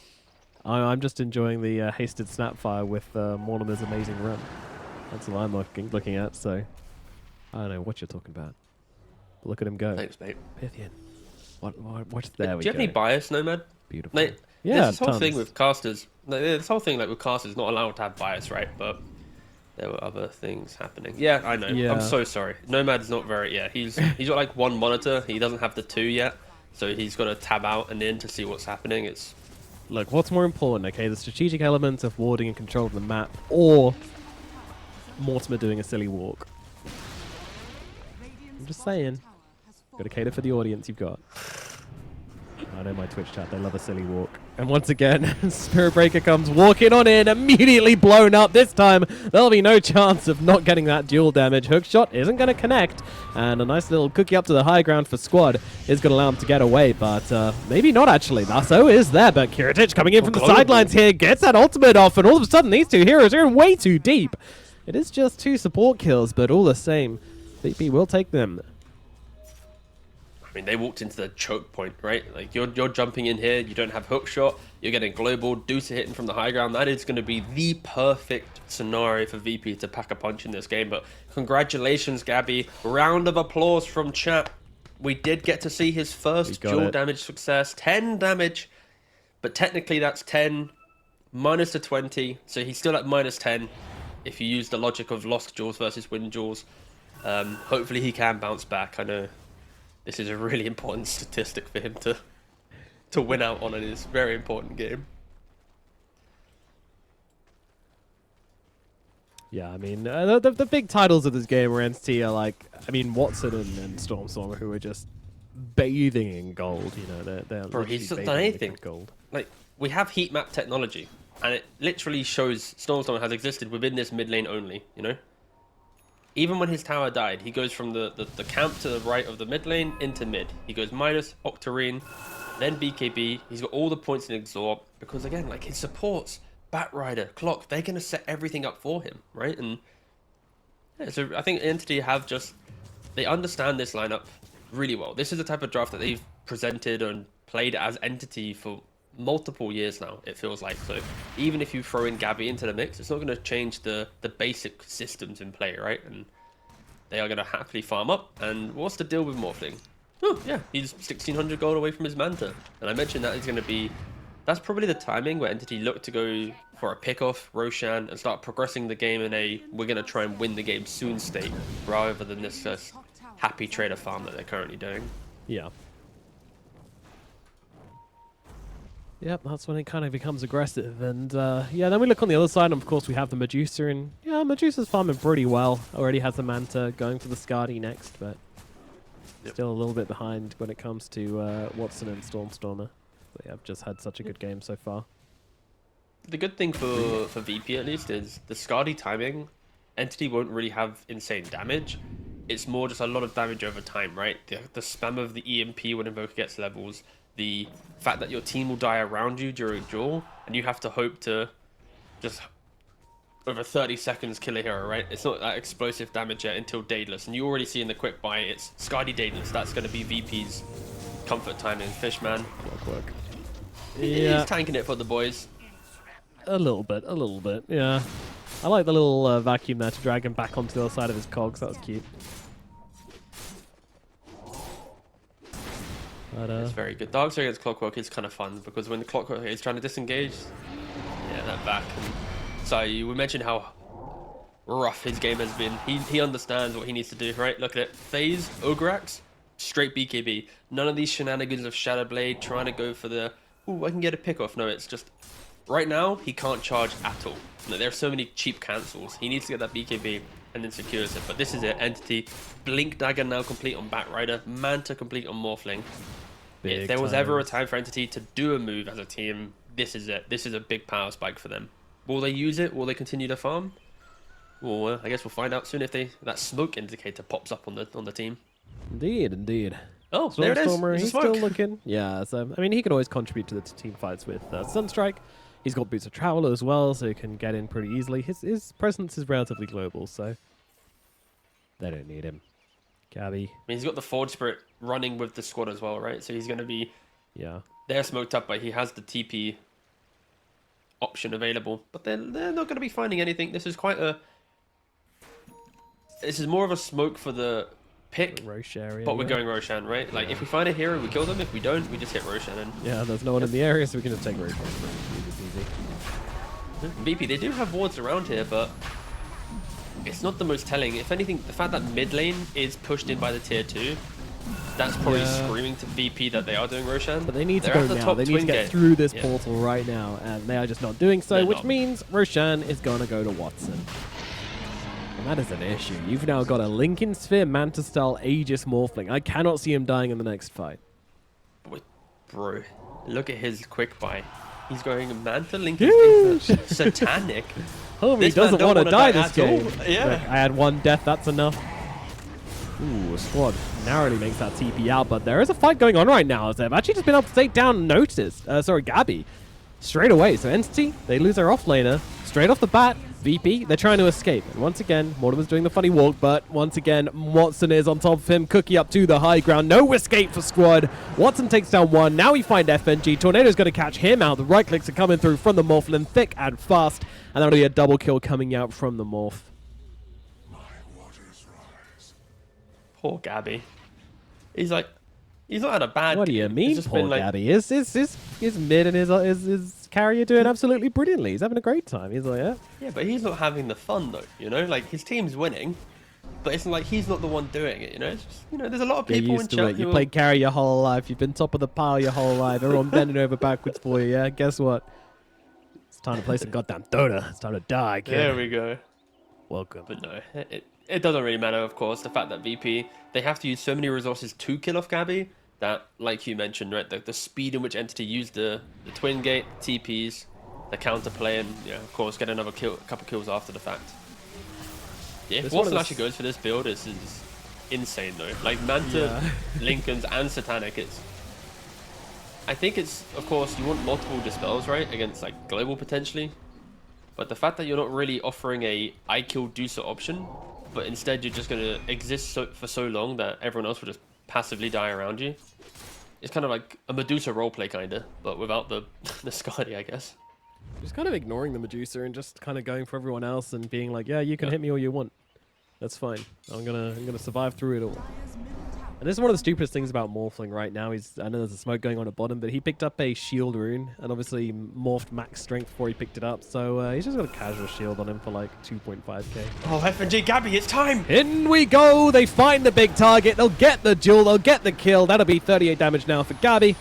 I'm just enjoying the hasted snapfire with Mortimer's amazing run. That's what I'm looking at, so I don't know what you're talking about. But look at him go. Thanks, mate. Pythian. What's there? Do you have any bias, Nomad? Beautiful. Like, yeah, this whole thing with casters. This whole thing, like with casters, not allowed to have bias, right? But there were other things happening. Yeah, I know. Yeah. I'm so sorry. Nomad's not very. Yeah, he's got like one monitor. He doesn't have the two yet, so he's got to tab out and in to see what's happening. It's Look, what's more important, okay? The strategic elements of warding and control of the map, or Mortimer doing a silly walk. I'm just saying. Got to cater for the audience you've got. I know my Twitch chat, they love a silly walk. And once again, Spirit Breaker comes walking on in, immediately blown up. This time, there'll be no chance of not getting that dual damage. Hookshot isn't going to connect, and a nice little cookie up to the high ground for Squad is going to allow him to get away, but maybe not actually. Lasso is there, but Kiritich coming in from the sidelines here, gets that ultimate off, and all of a sudden these two heroes are in way too deep. It is just 2 support kills, but all the same, VP will take them. I mean, they walked into the choke point, right? Like, you're jumping in here, you don't have hook shot, you're getting global, Deuce hitting from the high ground. That is going to be the perfect scenario for VP to pack a punch in this game. But congratulations, Gabby. Round of applause from chat. We did get to see his first dual damage success. 10 damage, but technically that's 10 minus the 20, so he's still at minus 10 if you use the logic of lost jewels versus win jewels. Hopefully he can bounce back. I know this is a really important statistic for him to win out on in this very important game. Yeah, I mean, the big titles of this game are Entity are like, I mean, Watson and Stormstormer, who are just bathing in gold. You know, they're Bro, he's not done anything. Gold. Like, we have heat map technology, and it literally shows Stormstormer has existed within this mid lane only, you know? Even when his tower died, he goes from the camp to the right of the mid lane into mid. He goes minus, Octarine, then BKB. He's got all the points in Exort, because again, like his supports, Batrider, Clock, they're going to set everything up for him, right? And yeah, so I think Entity have they understand this lineup really well. This is the type of draft that they've presented and played as Entity for multiple years now, it feels like. So even if you throw in Gabby into the mix, it's not going to change the basic systems in play, right? And they are going to happily farm up. And what's the deal with Morphling? Oh yeah, he's 1600 gold away from his Manta, and I mentioned that is going to be, that's probably the timing where Entity look to go for a pick off Roshan and start progressing the game in a we're going to try and win the game soon state, rather than this happy trader farm that they're currently doing. Yeah. Yep, that's when it kind of becomes aggressive. And yeah, then we look on the other side, and of course we have the Medusa, and yeah, Medusa's farming pretty well. Already has the Manta, going for the Skadi next, but still a little bit behind when it comes to Watson and Stormstormer. They have just had such a good game so far. The good thing for VP at least is the Skadi timing. Entity won't really have insane damage. It's more just a lot of damage over time, right? The spam of the EMP when Invoker gets levels, the fact that your team will die around you during duel, and you have to hope to just over 30 seconds kill a hero, right? It's not that explosive damage yet until Daedalus, and you already see in the quick buy it's Skadi Daedalus. That's going to be VP's comfort time in Fishman. Clockwork. Yeah. He's tanking it for the boys. A little bit, yeah. I like the little vacuum there to drag him back onto the other side of his cogs. That was cute. But, it's very good. Darkseid against Clockwork is kind of fun, because when the Clockwork is trying to disengage, yeah, that back. And so we mentioned how rough his game has been. He understands what he needs to do, right? Look at it. Phase, Ograx, straight BKB. None of these shenanigans of Shadow Blade trying to go for the, ooh, I can get a pick off. No, it's just, right now, he can't charge at all. No, there are so many cheap cancels. He needs to get that BKB and then secures it. But this is it. Entity, Blink Dagger now complete on Batrider, Manta complete on Morphling. If there was ever a time for Entity to do a move as a team, this is it. This is a big power spike for them. Will they use it? Will they continue to farm? Well, I guess we'll find out soon if that smoke indicator pops up on the team. Indeed, indeed. Oh, there it is. Stormer, he's smoke. still looking. Yeah, so I mean, he can always contribute to the team fights with Sunstrike. He's got Boots of Travel as well, so he can get in pretty easily. His presence is relatively global, so they don't need him. Gabby. I mean, he's got the Forge Spirit running with the squad as well, right? So he's going to be... Yeah. They're smoked up, but he has the TP option available. But they're not going to be finding anything. This is quite a... This is more of a smoke for the pick, Roche area, but we're going Roshan, right? Like, if we find a hero, we kill them. If we don't, we just hit Roshan. And yeah, there's no one in the area, so we can just take Roshan. It's easy. VP, they do have wards around here, but it's not the most telling. If anything, the fact that mid lane is pushed in by the tier 2, that's probably screaming to VP that they are doing Roshan. But they need to They're go at the now. top They need to get gate. through this portal right now, and they are just not doing so, They're which not. means Roshan is going to go to Watson. And that is an issue. You've now got a Lincoln Sphere, Manta-style Aegis Morphling. I cannot see him dying in the next fight. Bro, look at his quick buy. He's going Manta Lincoln into Satanic. Homie This doesn't man want to don't die wanna this die at game. all. Yeah. Look, I had one death, that's enough. Ooh, squad narrowly makes that TP out, but there is a fight going on right now as they've actually just been able to take down Gabby straight away. So Entity, they lose their offlaner straight off the bat. VP, they're trying to escape. And once again, Mortimer's doing the funny walk, but once again, Watson is on top of him. Cookie up to the high ground. No escape for squad. Watson takes down one. Now we find FNG. Tornado's going to catch him out. The right clicks are coming through from the Morphlin thick and fast. And that'll be a double kill coming out from the Morph. Poor Gabby. He's like, he's not had a bad What do you game. mean, He's just poor been like, Gabby? His mid and his carrier doing absolutely brilliantly. He's having a great time. He's like, yeah. Yeah, but he's not having the fun though, you know? Like, his team's winning, but it's like he's not the one doing it, you know? It's just, you know, there's a lot of Get people in used to chat it. You who played carry your whole life. You've been top of the pile your whole life. Everyone bending over backwards for you, yeah? Guess what? It's time to play some goddamn Dota. It's time to die, kid. There we go. Welcome. But no, it doesn't really matter, of course. The fact that VP, they have to use so many resources to kill off Gabby that, like you mentioned, right, the speed in which Entity used the Twin Gate, TPs, the counterplay, and, yeah, of course, get another couple kills after the fact. Yeah, if Watson actually goes for this build, this is insane, though. Like, Manta, Lincolns, and Satanic, I think it's, of course, you want multiple dispels, right, against, like, global, potentially. But the fact that you're not really offering a I kill Deucer option, but instead you're just going to exist for so long that everyone else will just passively die around you. It's kind of like a Medusa roleplay, kind of, but without the Skadi, I guess. Just kind of ignoring the Medusa and just kind of going for everyone else and being like, yeah, you can hit me all you want. That's fine. I'm gonna survive through it all. And this is one of the stupidest things about Morphling right now. I know there's a smoke going on at bottom, but he picked up a shield rune and obviously morphed max strength before he picked it up. So he's just got a casual shield on him for like 2.5k. Oh, FNG Gabby, it's time! In we go! They find the big target. They'll get the duel. They'll get the kill. That'll be 38 damage now for Gabby.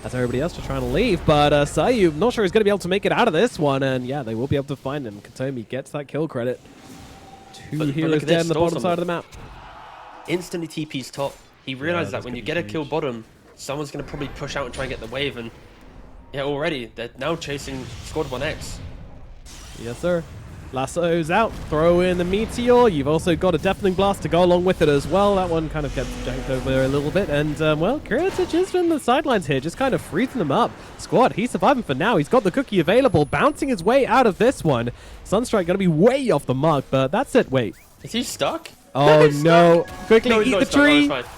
That's everybody else just trying to leave. But Sayu, not sure he's going to be able to make it out of this one. And yeah, they will be able to find him. Katomi gets that kill credit. Two heroes dead on the bottom side of the map. Instantly TP's top. He realizes that when you get a kill bottom, someone's going to probably push out and try and get the wave. And yeah, already, they're now chasing Squad 1X. Yes, sir. Lasso's out. Throw in the Meteor. You've also got a Deafening Blast to go along with it as well. That one kind of gets janked over there a little bit. And, well, Kiritich is on the sidelines here, just kind of freezing them up. Squad, he's surviving for now. He's got the cookie available, bouncing his way out of this one. Sunstrike going to be way off the mark, but that's it. Wait. Is he stuck? Oh, He's no. stuck. Quickly No, he's eat not the stuck. tree. Oh, it's fine.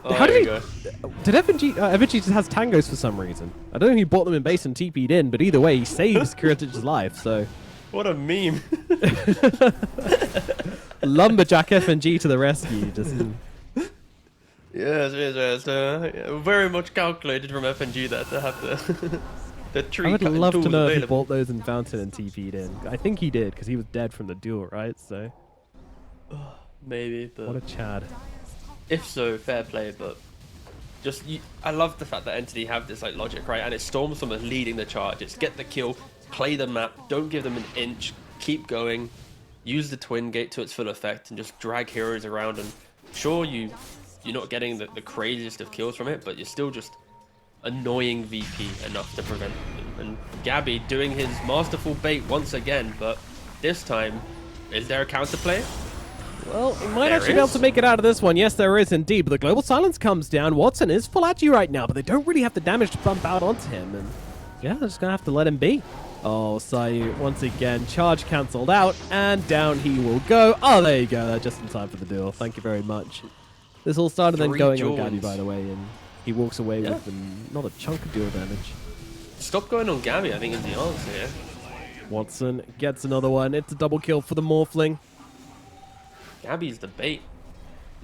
Oh, How there did you he... go. Did FNG just has tangos for some reason. I don't know if he bought them in base and TP'd in, but either way, he saves Kiritich's life, so... What a meme. Lumberjack FNG to the rescue. Just... Yes. Very much calculated from FNG there to have the tree. I would cutting love to tools know if he available. bought those in Fountain and TP'd in. I think he did, because he was dead from the duel, right? So... Maybe, What a but Chad. if so, fair play. But I love the fact that Entity have this like logic, right? And it's Stormstormer leading the charge. It's get the kill, play the map, don't give them an inch, keep going, use the twin gate to its full effect, and just drag heroes around. And sure, you're not getting the craziest of kills from it, but you're still just annoying VP enough to prevent them. And Gabby doing his masterful bait once again, but this time, is there a counterplay? Well, he might There actually be able is. to make it out of this one. Yes, there is indeed. But the global silence comes down. Watson is full at you right now, but they don't really have the damage to bump out onto him. And yeah, they're just going to have to let him be. Oh, Sayu, once again, charge cancelled out, and down he will go. Oh, there you go. Just in time for the duel. Thank you very much. This all started then 3 going on Jawns. Gabby, by the way, and he walks away Yeah. with not a chunk of duel damage. Stop going on Gabby, I think is the answer here. Watson gets another one. It's a double kill for the Morphling. Gabby's the bait.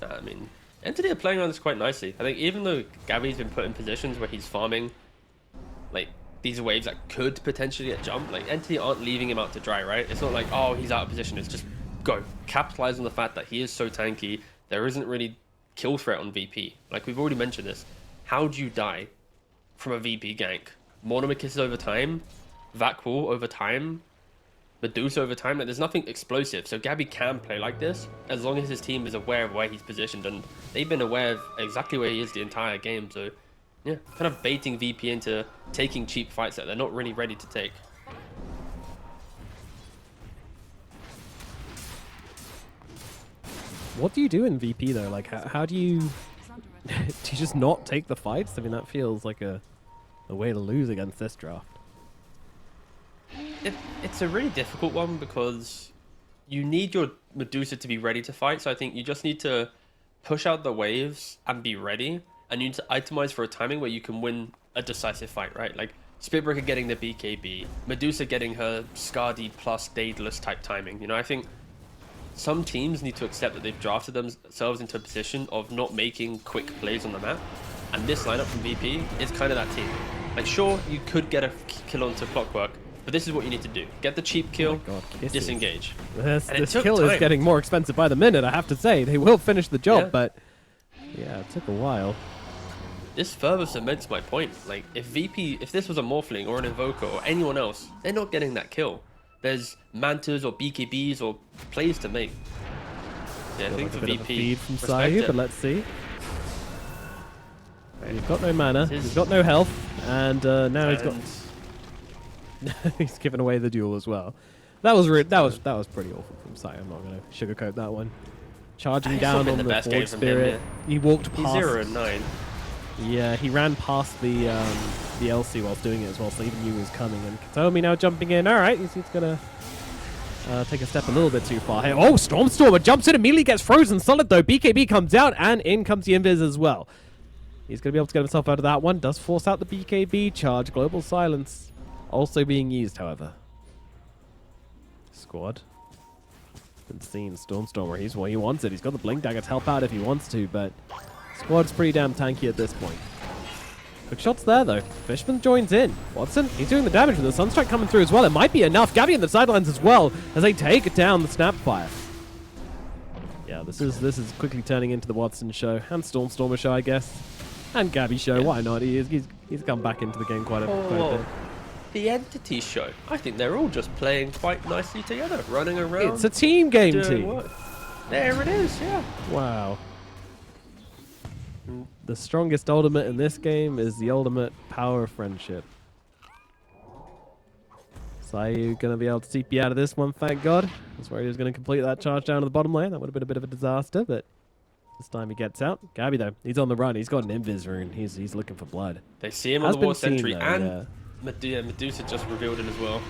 Nah, I mean, Entity are playing on this quite nicely. I think even though Gabby's been put in positions where he's farming, like, these waves that could potentially get jumped, like, Entity aren't leaving him out to dry, right? It's not like, oh, he's out of position. It's just go. Capitalize on the fact that he is so tanky. There isn't really kill threat on VP. Like, we've already mentioned this. How do you die from a VP gank? Monomachus over time, Vakul over time, Medusa over time. Like, there's nothing explosive, so Gabby can play like this as long as his team is aware of where he's positioned, and they've been aware of exactly where he is the entire game. So yeah, kind of baiting VP into taking cheap fights that they're not really ready to take. What do you do in VP though? Like, how do you Is under attack. do you just not take the fights? I mean, that feels like a way to lose against this draft. It's a really difficult one because you need your Medusa to be ready to fight. So I think you just need to push out the waves and be ready. And you need to itemize for a timing where you can win a decisive fight, right? Like Spitbreaker getting the BKB, Medusa getting her Skadi plus Daedalus type timing. You know, I think some teams need to accept that they've drafted themselves into a position of not making quick plays on the map. And this lineup from VP is kind of that team. Like, sure, you could get a kill onto Clockwork, but this is what you need to do. Get the cheap kill, God, kisses. disengage. This And it took kill is time. getting more expensive by the minute, I have to say. They will finish the job, Yeah. but yeah, it took a while. This further cements my point. Like, if this was a Morphling or an Invoker or anyone else, they're not getting that kill. There's Mantas or BKBs or plays to make. Yeah, I think Like for a bit of a VP, feed from respect Sayu, it. but let's see. He's got no mana, he's got no health, and now he's got he's given away the duel as well. That was pretty awful from Sayu. I'm not going to sugarcoat that one. Charging It's not down been on the the best game Forge from him, Spirit. He walked He's past. 0-9. Yeah, he ran past the LC whilst doing it as well, so even knew he was coming. And Katomi now jumping in. All right, he's gonna take a step a little bit too far here. Oh, Stormstormer jumps in, immediately gets frozen solid though. BKB comes out, and in comes the Invis as well. He's gonna be able to get himself out of that one. Does force out the BKB charge. Global Silence also being used, however. Squad. Been seen. Stormstormer, he's what he wants it. He's got the Blink Dagger to help out if he wants to, but Squad's pretty damn tanky at this point. Quick shots there, though. Fishman joins in. Watson, he's doing the damage with the Sunstrike coming through as well. It might be enough. Gabby in the sidelines as well as they take down the Snapfire. Yeah, this is quickly turning into the Watson show and Stormstormer show, I guess. And Gabby show. Yeah. Why not? He's come back into the game quite a bit. The Entity show. I think they're all just playing quite nicely together, running around. It's a team game, doing team. work. There it is, yeah. Wow. The strongest ultimate in this game is the ultimate power of friendship. Sayu going to be able to TP out of this one, thank God. That's where he was going to complete that charge down to the bottom lane. That would have been a bit of a disaster, but this time he gets out. Gabby, though, he's on the run. He's got an Invis rune. He's looking for blood. They see him on Has the been War seen, Sentry, though, and yeah. Medusa just revealed it as well.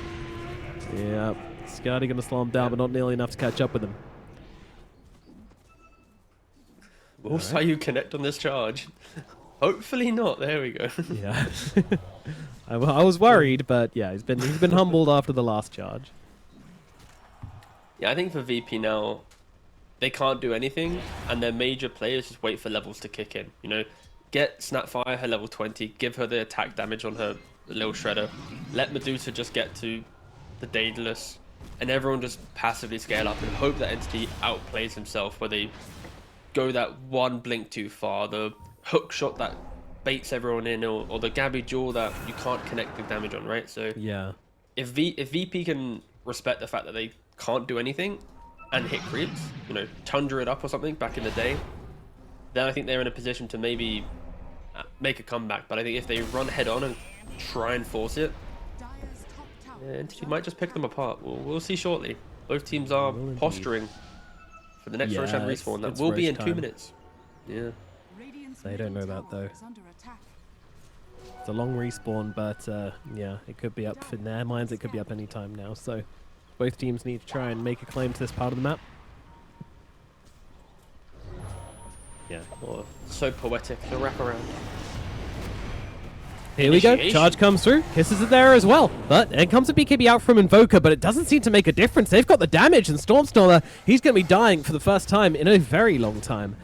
Yeah, Skadi going to slow him down, but not nearly enough to catch up with him. Will Sayu connect on this charge? Hopefully not. There we go. Yeah. I was worried, but yeah, he's been humbled after the last charge. Yeah, I think for VP now, they can't do anything, and their major players just wait for levels to kick in. You know, get Snapfire her level 20, give her the attack damage on her little shredder, let Medusa just get to the Daedalus, and everyone just passively scale up and hope that Entity outplays himself, where they go that one blink too far, the hook shot that baits everyone in, or the Gabby duel that you can't connect the damage on, right? So Yeah. if VP can respect the fact that they can't do anything and hit creeps, you know, Tundra it up or something back in the day, then I think they're in a position to maybe make a comeback. But I think if they run head on and try and force it, Dire's top tower yeah, is Entity under might just pick them attack. apart. We'll see shortly. Both teams are Will indeed. posturing for the next Yeah, Roshan it's- respawn. That it's will be Rosh in 2 time. minutes. Yeah. Radiant's They don't middle know that, tower though. is under attack. It's a long respawn, but yeah, it could be up in their minds. It could be up any time now. So both teams need to try and make a claim to this part of the map. Yeah. Or so poetic. The wraparound. Here we go. Initiation. Charge comes through. Kisses it there as well. But it comes a BKB out from Invoker, but it doesn't seem to make a difference. They've got the damage, and Stormstormer, he's going to be dying for the first time in a very long time.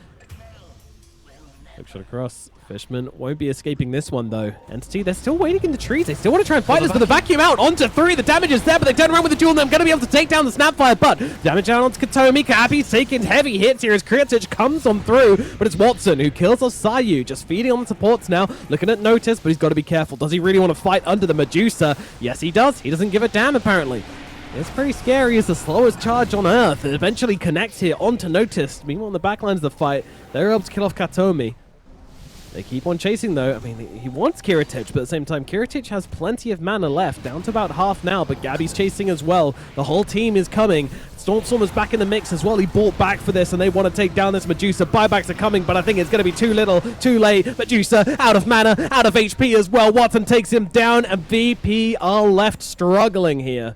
Hook shot across. Fishman won't be escaping this one, though. Entity, they're still waiting in the trees. They still want to try and fight this, but the vacuum out onto 3. The damage is there, but they turn around with the duel, and they're going to be able to take down the Snapfire. But damage out onto Katomi. Kappy's taking heavy hits here as Kritic comes on through, but it's Watson who kills Osayu. Just feeding on the supports now, looking at Notice, but he's got to be careful. Does he really want to fight under the Medusa? Yes, he does. He doesn't give a damn, apparently. It's pretty scary as the slowest charge on Earth eventually connects here onto Notice. Meanwhile, on the backlines of the fight, they're able to kill off Katomi. They keep on chasing, though. I mean, he wants Kiritich, but at the same time, Kiritich has plenty of mana left, down to about half now, but Gabby's chasing as well. The whole team is coming. Stormstormer's back in the mix as well. He bought back for this, and they want to take down this Medusa. Buybacks are coming, but I think it's going to be too little, too late. Medusa out of mana, out of HP as well. Watson takes him down, and VP are left struggling here.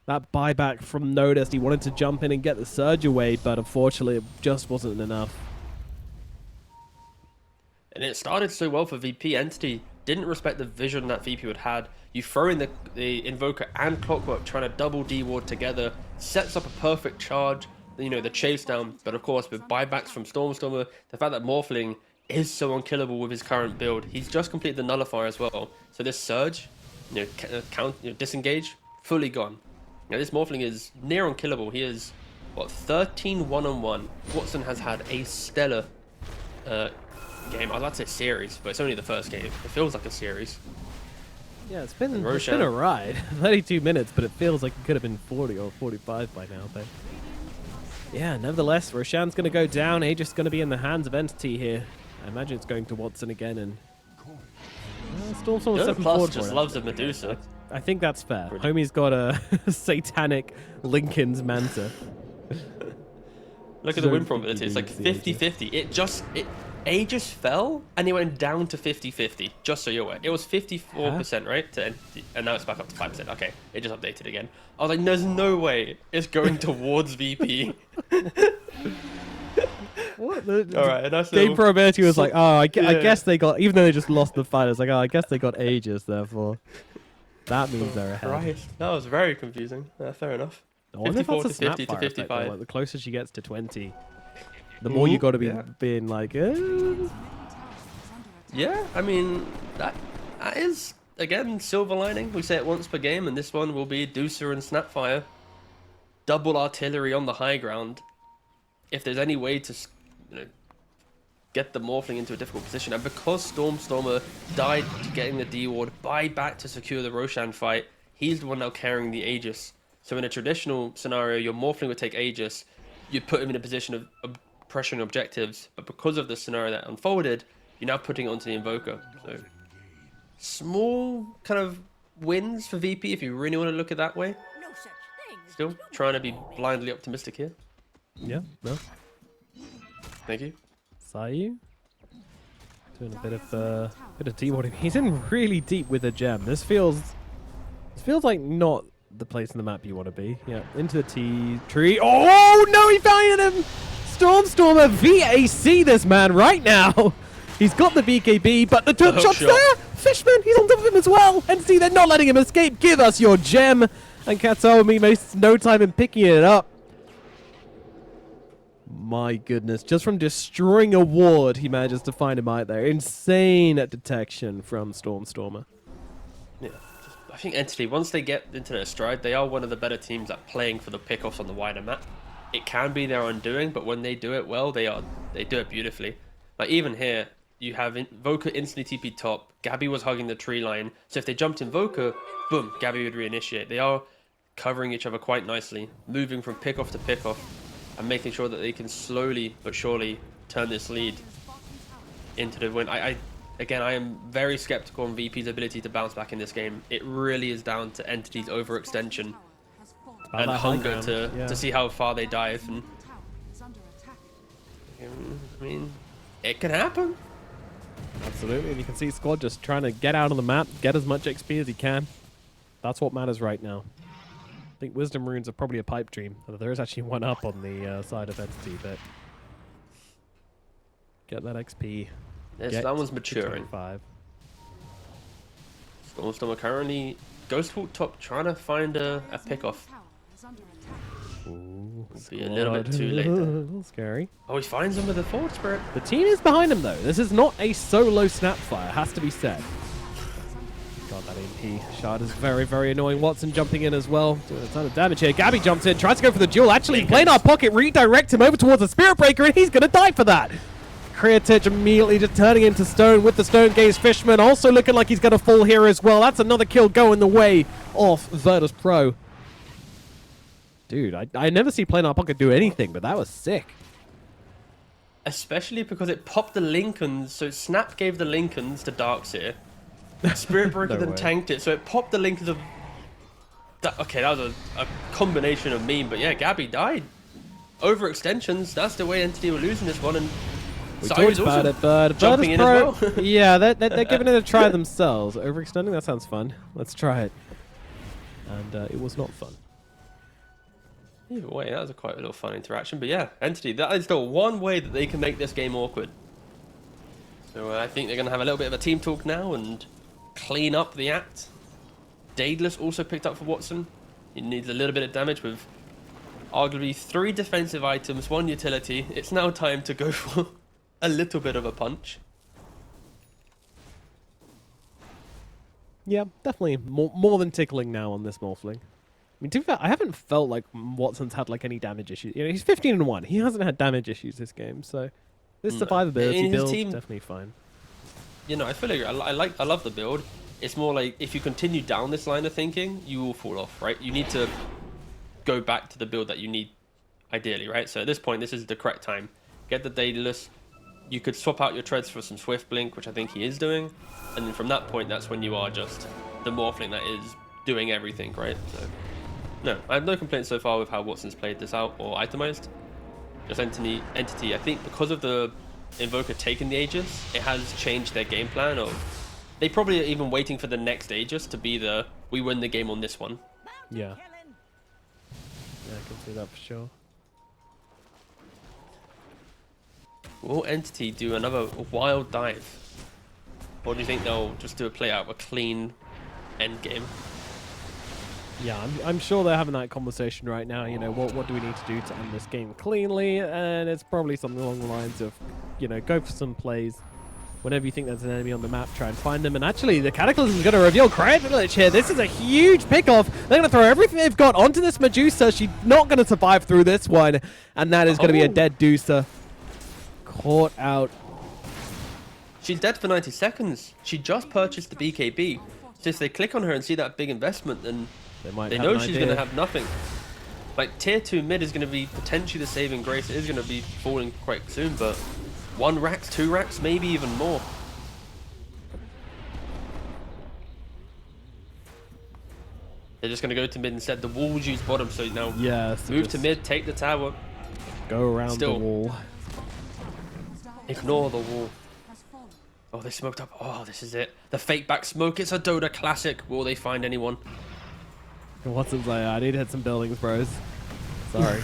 That buyback from Notice, he wanted to jump in and get the surge away, but unfortunately, it just wasn't enough. And it started so well for VP. Entity didn't respect the vision that VP had had. You throw in the Invoker and Clockwork trying to double D-Ward together, sets up a perfect charge, you know, the chase down. But of course, with buybacks from Stormstormer, the fact that Morphling is so unkillable with his current build, he's just completed the Nullifier as well. So this Surge, disengage, fully gone. Now this Morphling is near unkillable. He is, what, 13 1-on-1. Watson has had a stellar game. I'd like to say series, but it's only the first game. It feels like a series. Yeah, it's been Roshan. a ride. 32 minutes, but it feels like it could have been 40 or 45 by now. But yeah, nevertheless, Roshan's going to go down. Aegis is going to be in the hands of Entity here. I imagine it's going to Watson again, and Stormstorm Dota 7 Plus forward just for it. loves a Medusa. I think that's fair. Homie's got a satanic Lincoln's Manta. Look at So the win probability. It's like the 50-50. Aegis fell and it went down to 50-50. Just so you're aware, it was 54%, right? To Entity, and now it's back up to 5%. Okay, it just updated again. I was like, there's no way it's going towards VP. What? All right, nice Game little- probability was like, oh, I Yeah. guess they got, even though they just lost the fight, it's like, oh, I guess they got Aegis, therefore. That means they're ahead. Christ, that was very confusing. Fair enough. I wonder if 54 that's to a 50 to Snapfire effect, though, 55. like, the closer she gets to 20, the more you got to be yeah. being like, Middle tower is under attack. Yeah, I mean, that is, again, silver lining. We say it once per game, and this one will be Deucer and Snapfire. Double artillery on the high ground. If there's any way to, you know, get the Morphling into a difficult position, and because Stormstormer died to getting the D-Ward, buy back to secure the Roshan fight, he's the one now carrying the Aegis. So in a traditional scenario, your Morphling would take Aegis, you'd put him in a position of pressuring objectives, but because of the scenario that unfolded, you're now putting it onto the Invoker. So small kind of wins for VP if you really want to look at it that way. No such thing. as Still trying to be blindly optimistic here. yeah, no. Thank you. Sayu doing a bit of D-warding. He's in really deep with a gem. This feels like not the place in the map you want to be. Yeah, into the T tree. Oh no, he found him! Stormstormer VAC this man right now. He's got the BKB, but the hook hook shot's shot. there. Fishman, he's on top of him as well. And see, they're not letting him escape. Give us your gem. And Katomi wastes no time in picking it up. My goodness, just from destroying a ward, he manages to find him out there. Insane at detection from Stormstormer. Yeah, I think Entity, once they get into their stride, they are one of the better teams at playing for the pickoffs on the wider map. It can be their undoing, but when they do it well, they do it beautifully. Like even here, you have Invoker instantly TP top. Gabby was hugging the tree line. So if they jumped Invoker, boom, Gabby would reinitiate. They are covering each other quite nicely, moving from pick-off to pick-off, and making sure that they can slowly but surely turn this lead into the win. Again, I am very skeptical on VP's ability to bounce back in this game. It really is down to Entity's overextension and hunger to see how far they dive. And I mean, it can happen. Absolutely, and you can see Squad just trying to get out on the map, get as much XP as he can. That's what matters right now. I think Wisdom Runes are probably a pipe dream. There is actually one up on the side of Entity, but get that XP. That one's maturing. Storm are currently Ghost Walk top, trying to find a pick-off. Ooh, be a little bit too late. A little scary. Oh, he finds him with a forward spirit. The team is behind him though. This is not a solo Snapfire, has to be said. God, that EMP shard is very, very annoying. Watson jumping in as well, doing a ton of damage here. Gabby jumps in, tries to go for the duel. Actually, playing our pocket, redirect him over towards the Spirit Breaker, and he's going to die for that. Creatich immediately just turning into stone with the Stone Gaze Fishman. Also looking like he's going to fall here as well. That's another kill going the way of Virtus.pro. Dude, I never see playing our pocket do anything, but that was sick. Especially because it popped the Lincolns, so Snap gave the Lincolns to Darkseer. Spirit Breaker then tanked it, so it popped the Lincolns of... Okay, that was a combination of meme, but yeah, Gabby died. Overextensions, that's the way Entity were losing this one, and we talked about it, but jumping in as well. Yeah, they're giving it a try themselves. Overextending, that sounds fun. Let's try it. And it was not fun. Either way, that was quite a little fun interaction. But yeah, Entity, that is the one way that they can make this game awkward. So I think they're going to have a little bit of a team talk now and clean up the act. Daedalus also picked up for Watson. He needs a little bit of damage with arguably 3 defensive items, 1 utility. It's now time to go for a little bit of a punch. Yeah, definitely more than tickling now on this Morphling. I mean, to be fair, I haven't felt like Watson's had like any damage issues. You know, he's 15-1. He hasn't had damage issues this game, so this survivability build is definitely fine. You know, I feel like I love the build. It's more like if you continue down this line of thinking, you will fall off, right? You need to go back to the build that you need, ideally, right? So at this point, this is the correct time. Get the Daedalus. You could swap out your treads for some Swift Blink, which I think he is doing, and then from that point, that's when you are just the Morphling that is doing everything, right? So. No, I have no complaints so far with how Watson's played this out or itemized. Just Entity, I think because of the Invoker taking the Aegis, it has changed their game plan of... They probably are even waiting for the next Aegis to be the, we win the game on this one. Yeah. Yeah, I can see that for sure. Will Entity do another wild dive? Or do you think they'll just do a play out a clean end game? Yeah, I'm sure they're having that conversation right now. You know, what do we need to do to end this game cleanly? And it's probably something along the lines of, you know, go for some plays. Whenever you think there's an enemy on the map, try and find them. And actually, the Cataclysm is going to reveal Creatich here. This is a huge pick-off. They're going to throw everything they've got onto this Medusa. She's not going to survive through this one. And that is going to be a dead Deucer. Caught out. She's dead for 90 seconds. She just purchased the BKB. So if they click on her and see that big investment, then they know she's going to have nothing. Like, tier 2 mid is going to be potentially the saving grace. It is going to be falling quite soon, but 1 racks, 2 racks, maybe even more. They're just going to go to mid instead. The walls use bottom, so now move to mid, take the tower. Go around the wall. Ignore the wall. Oh, they smoked up. Oh, this is it. The fake back smoke. It's a Dota classic. Will they find anyone? Watson's like, I need to hit some buildings, bros. Sorry.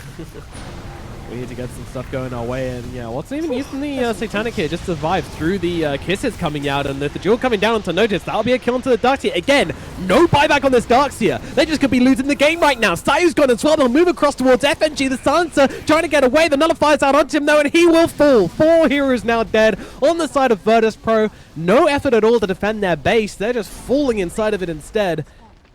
We need to get some stuff going our way, and yeah, Watson even using the Satanic here just to survive through the kisses coming out, and the duel coming down onto Notice. That'll be a kill onto the Darkseer. Again, no buyback on this Darkseer. They just could be losing the game right now. Sayu's gone as well. They'll move across towards FNG. The Sansa trying to get away. The Nullifier's out onto him though, and he will fall. 4 heroes now dead on the side of Virtus.pro. No effort at all to defend their base. They're just falling inside of it instead.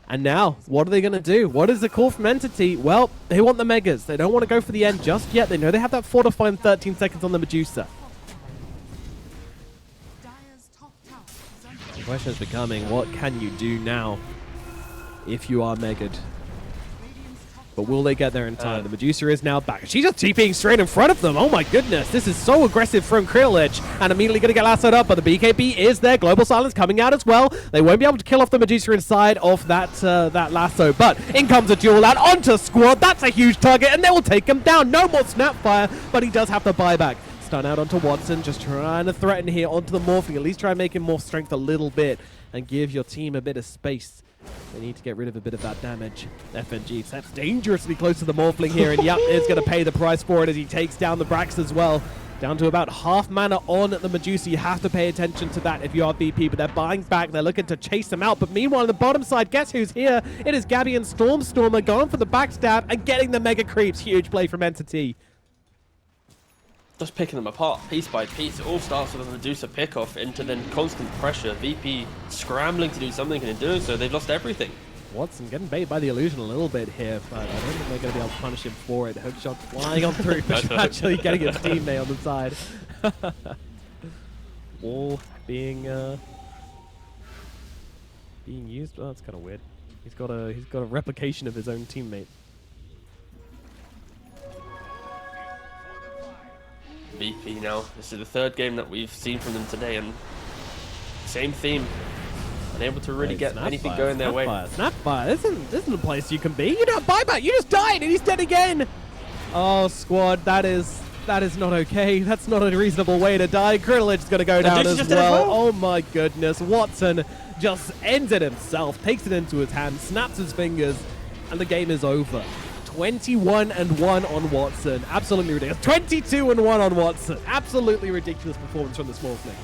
And now, what are they going to do? What is the call from Entity? Well, they want the Megas. They don't want to go for the end just yet. They know they have that fortify in 13 seconds on the Medusa. The question is becoming, what can you do now if you are Megad? But will they get there in time? The Medusa is now back. She's just TPing straight in front of them. Oh my goodness, this is so aggressive from Krilich. And immediately going to get lassoed up, but the BKB is there. Global Silence coming out as well. They won't be able to kill off the Medusa inside of that lasso. But in comes a duel out onto Squad. That's a huge target, and they will take him down. No more Snapfire, but he does have the buyback. Stun out onto Watson, just trying to threaten here onto the Morphling. At least try and make him more strength a little bit and give your team a bit of space. They need to get rid of a bit of that damage. FNG steps dangerously close to the Morphling here, and yep, is going to pay the price for it as he takes down the Brax as well. Down to about half mana on the Medusa. You have to pay attention to that if you are VP, but they're buying back. They're looking to chase them out. But meanwhile, on the bottom side, guess who's here? It is Gabby and Stormstormer going for the backstab and getting the Mega Creeps. Huge play from Entity. Just picking them apart piece by piece. It all starts with a Medusa pickoff into then constant pressure. VP scrambling to do something, and in doing so, they've lost everything. Watson getting baited by the illusion a little bit here, but I don't think they're going to be able to punish him for it. Hookshot flying on through, but actually getting his teammate on the side. Wall being used. Oh, that's kind of weird. He's got a replication of his own teammate. VP now. This is the third game that we've seen from them today, and same theme. Unable to really get anything going their way. Snapfire. This isn't a place you can be. You don't buyback. You just died, and he's dead again. Oh, Squad, that is not okay. That's not a reasonable way to die. Krilich is going to go down as well. Oh my goodness. Watson just ends it himself, takes it into his hand, snaps his fingers, and the game is over. 21-1 on Watson. Absolutely ridiculous. 22-1 on Watson. Absolutely ridiculous performance from the small thing.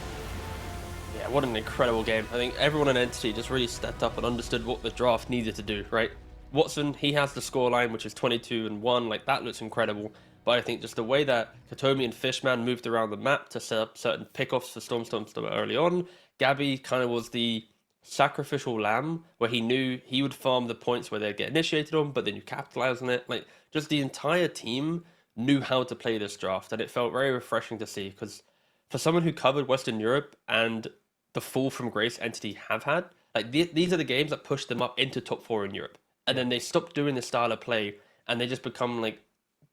Yeah, what an incredible game. I think everyone in Entity just really stepped up and understood what the draft needed to do, right? Watson, he has the scoreline, which is 22-1. Like, that looks incredible. But I think just the way that Katomi and Fishman moved around the map to set up certain pickoffs for Stormstorm early on. Gabby kind of was the sacrificial lamb where he knew he would farm the points where they'd get initiated on, but then you capitalize on it. Like, just the entire team knew how to play this draft, and it felt very refreshing to see, because for someone who covered Western Europe and the fall from grace Entity have had, like, these are the games that pushed them up into top 4 in Europe, and then they stopped doing this style of play and they just become like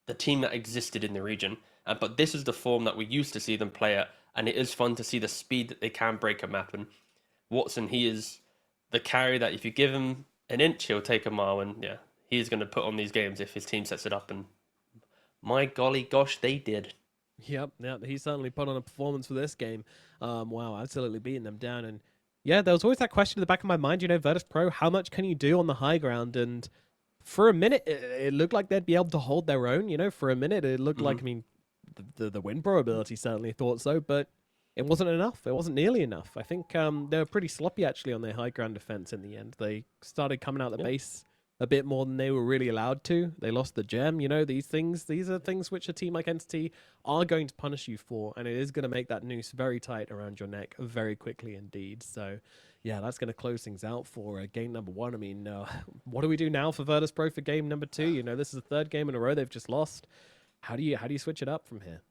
the team that existed in the region. But this is the form that we used to see them play at, and it is fun to see the speed that they can break a map. And Watson, he is the carry that if you give him an inch, he'll take a mile, and yeah, he's going to put on these games if his team sets it up, and my golly gosh, they did. Yep, he certainly put on a performance for this game. Wow, absolutely beating them down. And yeah, there was always that question in the back of my mind, you know, Virtus.pro, how much can you do on the high ground? And for a minute, it looked like they'd be able to hold their own, you know, for a minute. It looked like, I mean, the win probability certainly thought so, but it wasn't enough. It wasn't nearly enough. I think they were pretty sloppy, actually, on their high ground defense in the end. They started coming out the base a bit more than they were really allowed to. They lost the gem. You know, these are things which a team like Entity are going to punish you for, and it is going to make that noose very tight around your neck very quickly indeed. So, yeah, that's going to close things out for game number 1. I mean, what do we do now for Virtus.pro for game number 2? You know, this is the third game in a row they've just lost. How do you switch it up from here?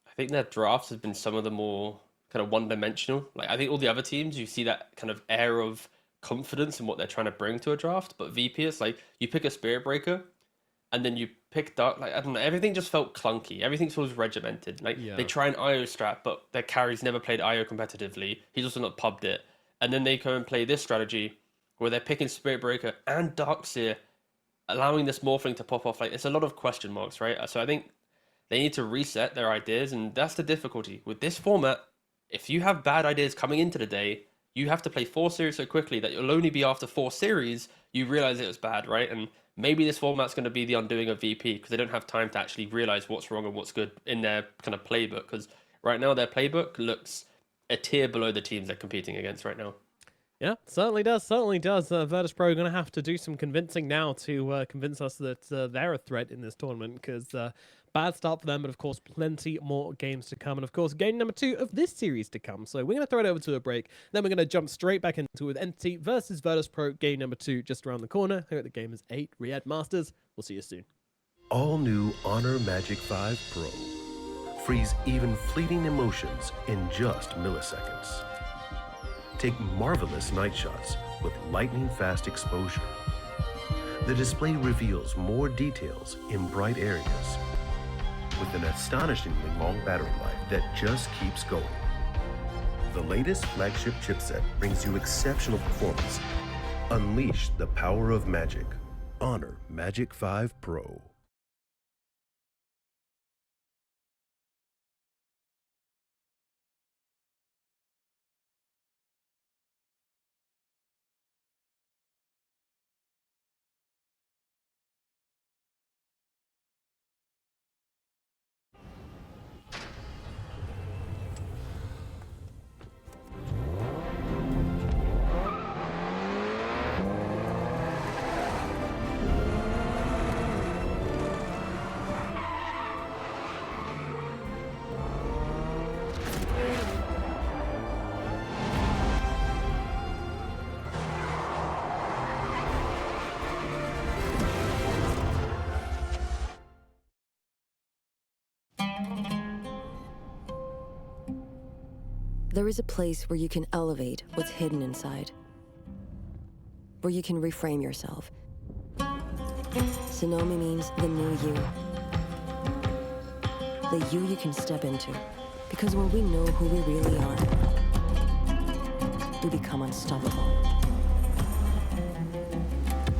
I think their drafts have been some of the more kind of one-dimensional. Like, I think all the other teams, you see that kind of air of confidence in what they're trying to bring to a draft. But VP, it's like you pick a Spirit Breaker, and then you pick Dark. Like, I don't know, everything just felt clunky. Everything feels regimented. Like, they try an IO strat, but their carries never played IO competitively. He's also not pubbed it. And then they go and play this strategy where they're picking Spirit Breaker and Darkseer, allowing this Morphling to pop off. Like, it's a lot of question marks, right? So I think they need to reset their ideas, and that's the difficulty. With this format, if you have bad ideas coming into the day, you have to play 4 series so quickly that you'll only be after 4 series, you realize it was bad, right? And maybe this format's going to be the undoing of VP, because they don't have time to actually realize what's wrong and what's good in their kind of playbook, because right now their playbook looks a tier below the teams they're competing against right now. Yeah, certainly does. Virtus.pro are going to have to do some convincing now to convince us that they're a threat in this tournament, because bad start for them, but of course plenty more games to come, and of course game number 2 of this series to come. So we're going to throw it over to a break, then we're going to jump straight back into it with Entity versus Virtus.pro, game number 2 just around the corner. Here at the Game is 8 Riyadh Masters. We'll see you soon. All new Honor Magic 5 Pro. Freeze even fleeting emotions in just milliseconds. take marvelous night shots with lightning-fast exposure. The display reveals more details in bright areas with an astonishingly long battery life that just keeps going. The latest flagship chipset brings you exceptional performance. Unleash the power of magic. Honor Magic 5 Pro. There is a place where you can elevate what's hidden inside, where you can reframe yourself. Sonomi means the new you. The you can step into. Because when we know who we really are, we become unstoppable.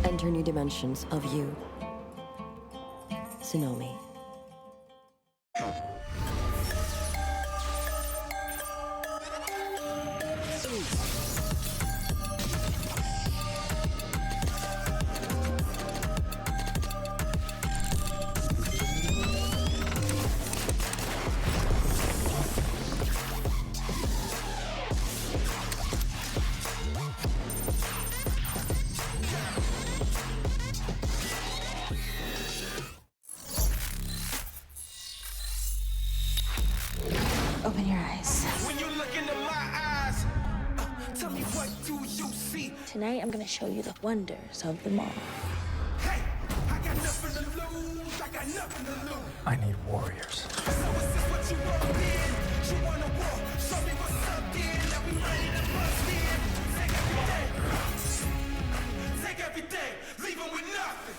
Enter new dimensions of you. Sonomi. Open your eyes. When you look into my eyes, tell me what do you see? Tonight, I'm gonna show you the wonders of the mall. Hey, I got nothing to lose. I got nothing to lose. I need warriors. So is this what you want in? You wanna war? Show me what's up then. Now we ready to bust in. Take everything. Take everything. Leave 'em with nothing.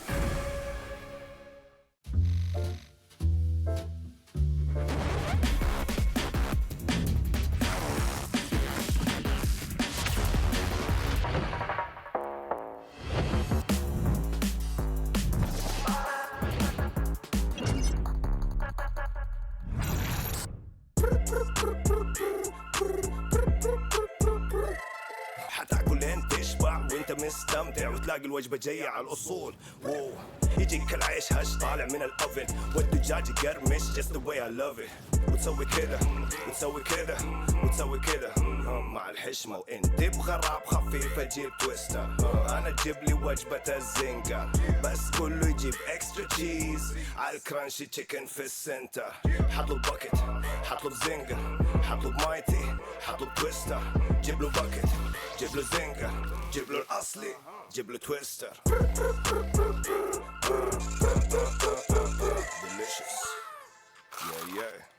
حتاكل انت تشبع وانت مستمتع وتلاقي الوجبه جايه على الاصول. واو يجيك العيش هش طالع من الاوفن والدجاج يقرمش just the way I love it. وتسوي كده وتسوي كده وتسوي كده مع الحشمه وانت تبغى راب خفيف اجيب تويستر. انا اجيب لي وجبه الزنجر بس كله يجيب اكسترا تشيز على الكرانشي تشيكن في السنتر. حطلب باكيت حطلب زنجر حطلب مايتي حطلب تويستر. جيب له باكيت جيب له زنجر جيب له الاصلي جيب له تويستر. Delicious. Yeah, yeah.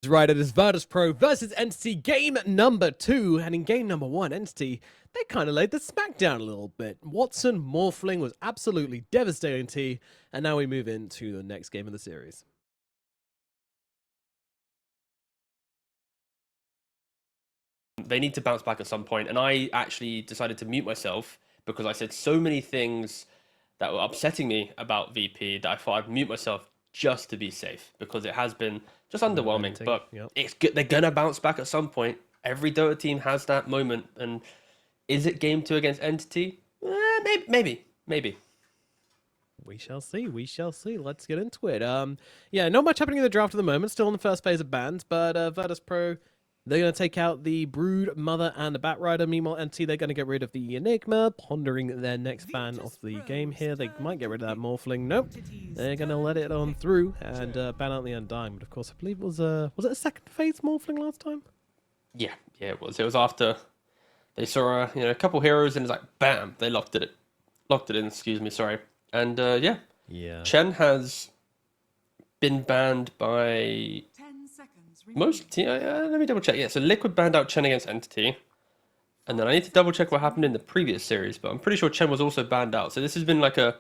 right. It is Virtus.pro versus Entity game number 2. And in game number 1, Entity, they kind of laid the smack down a little bit. Watson Morphling was absolutely devastating T. And now we move into the next game of the series. They need to bounce back at some point, and I actually decided to mute myself because I said so many things that were upsetting me about VP that I thought I'd mute myself just to be safe, because it has been just underwhelming. But it's good. They're gonna bounce back at some point. Every Dota team has that moment, and is it game 2 against Entity? Maybe. We shall see. We shall see. Let's get into it. Yeah, not much happening in the draft at the moment. Still in the first phase of bans, but Virtus.pro, they're going to take out the Brood, Mother, and the Bat Rider. Meanwhile, Entity, they're going to get rid of the Enigma, pondering their next ban of the game here. They might get rid of that Morphling. Nope. They're going to let it on through and ban out the Undying. But of course, I believe it was it a second phase Morphling last time? Yeah, it was. It was after they saw a couple heroes, and it's like bam, they locked it in. Excuse me, sorry. And yeah. Chen has been banned by 10 seconds most. Let me double check. Yeah, so Liquid banned out Chen against Entity, and then I need to double check what happened in the previous series. But I'm pretty sure Chen was also banned out. So this has been like a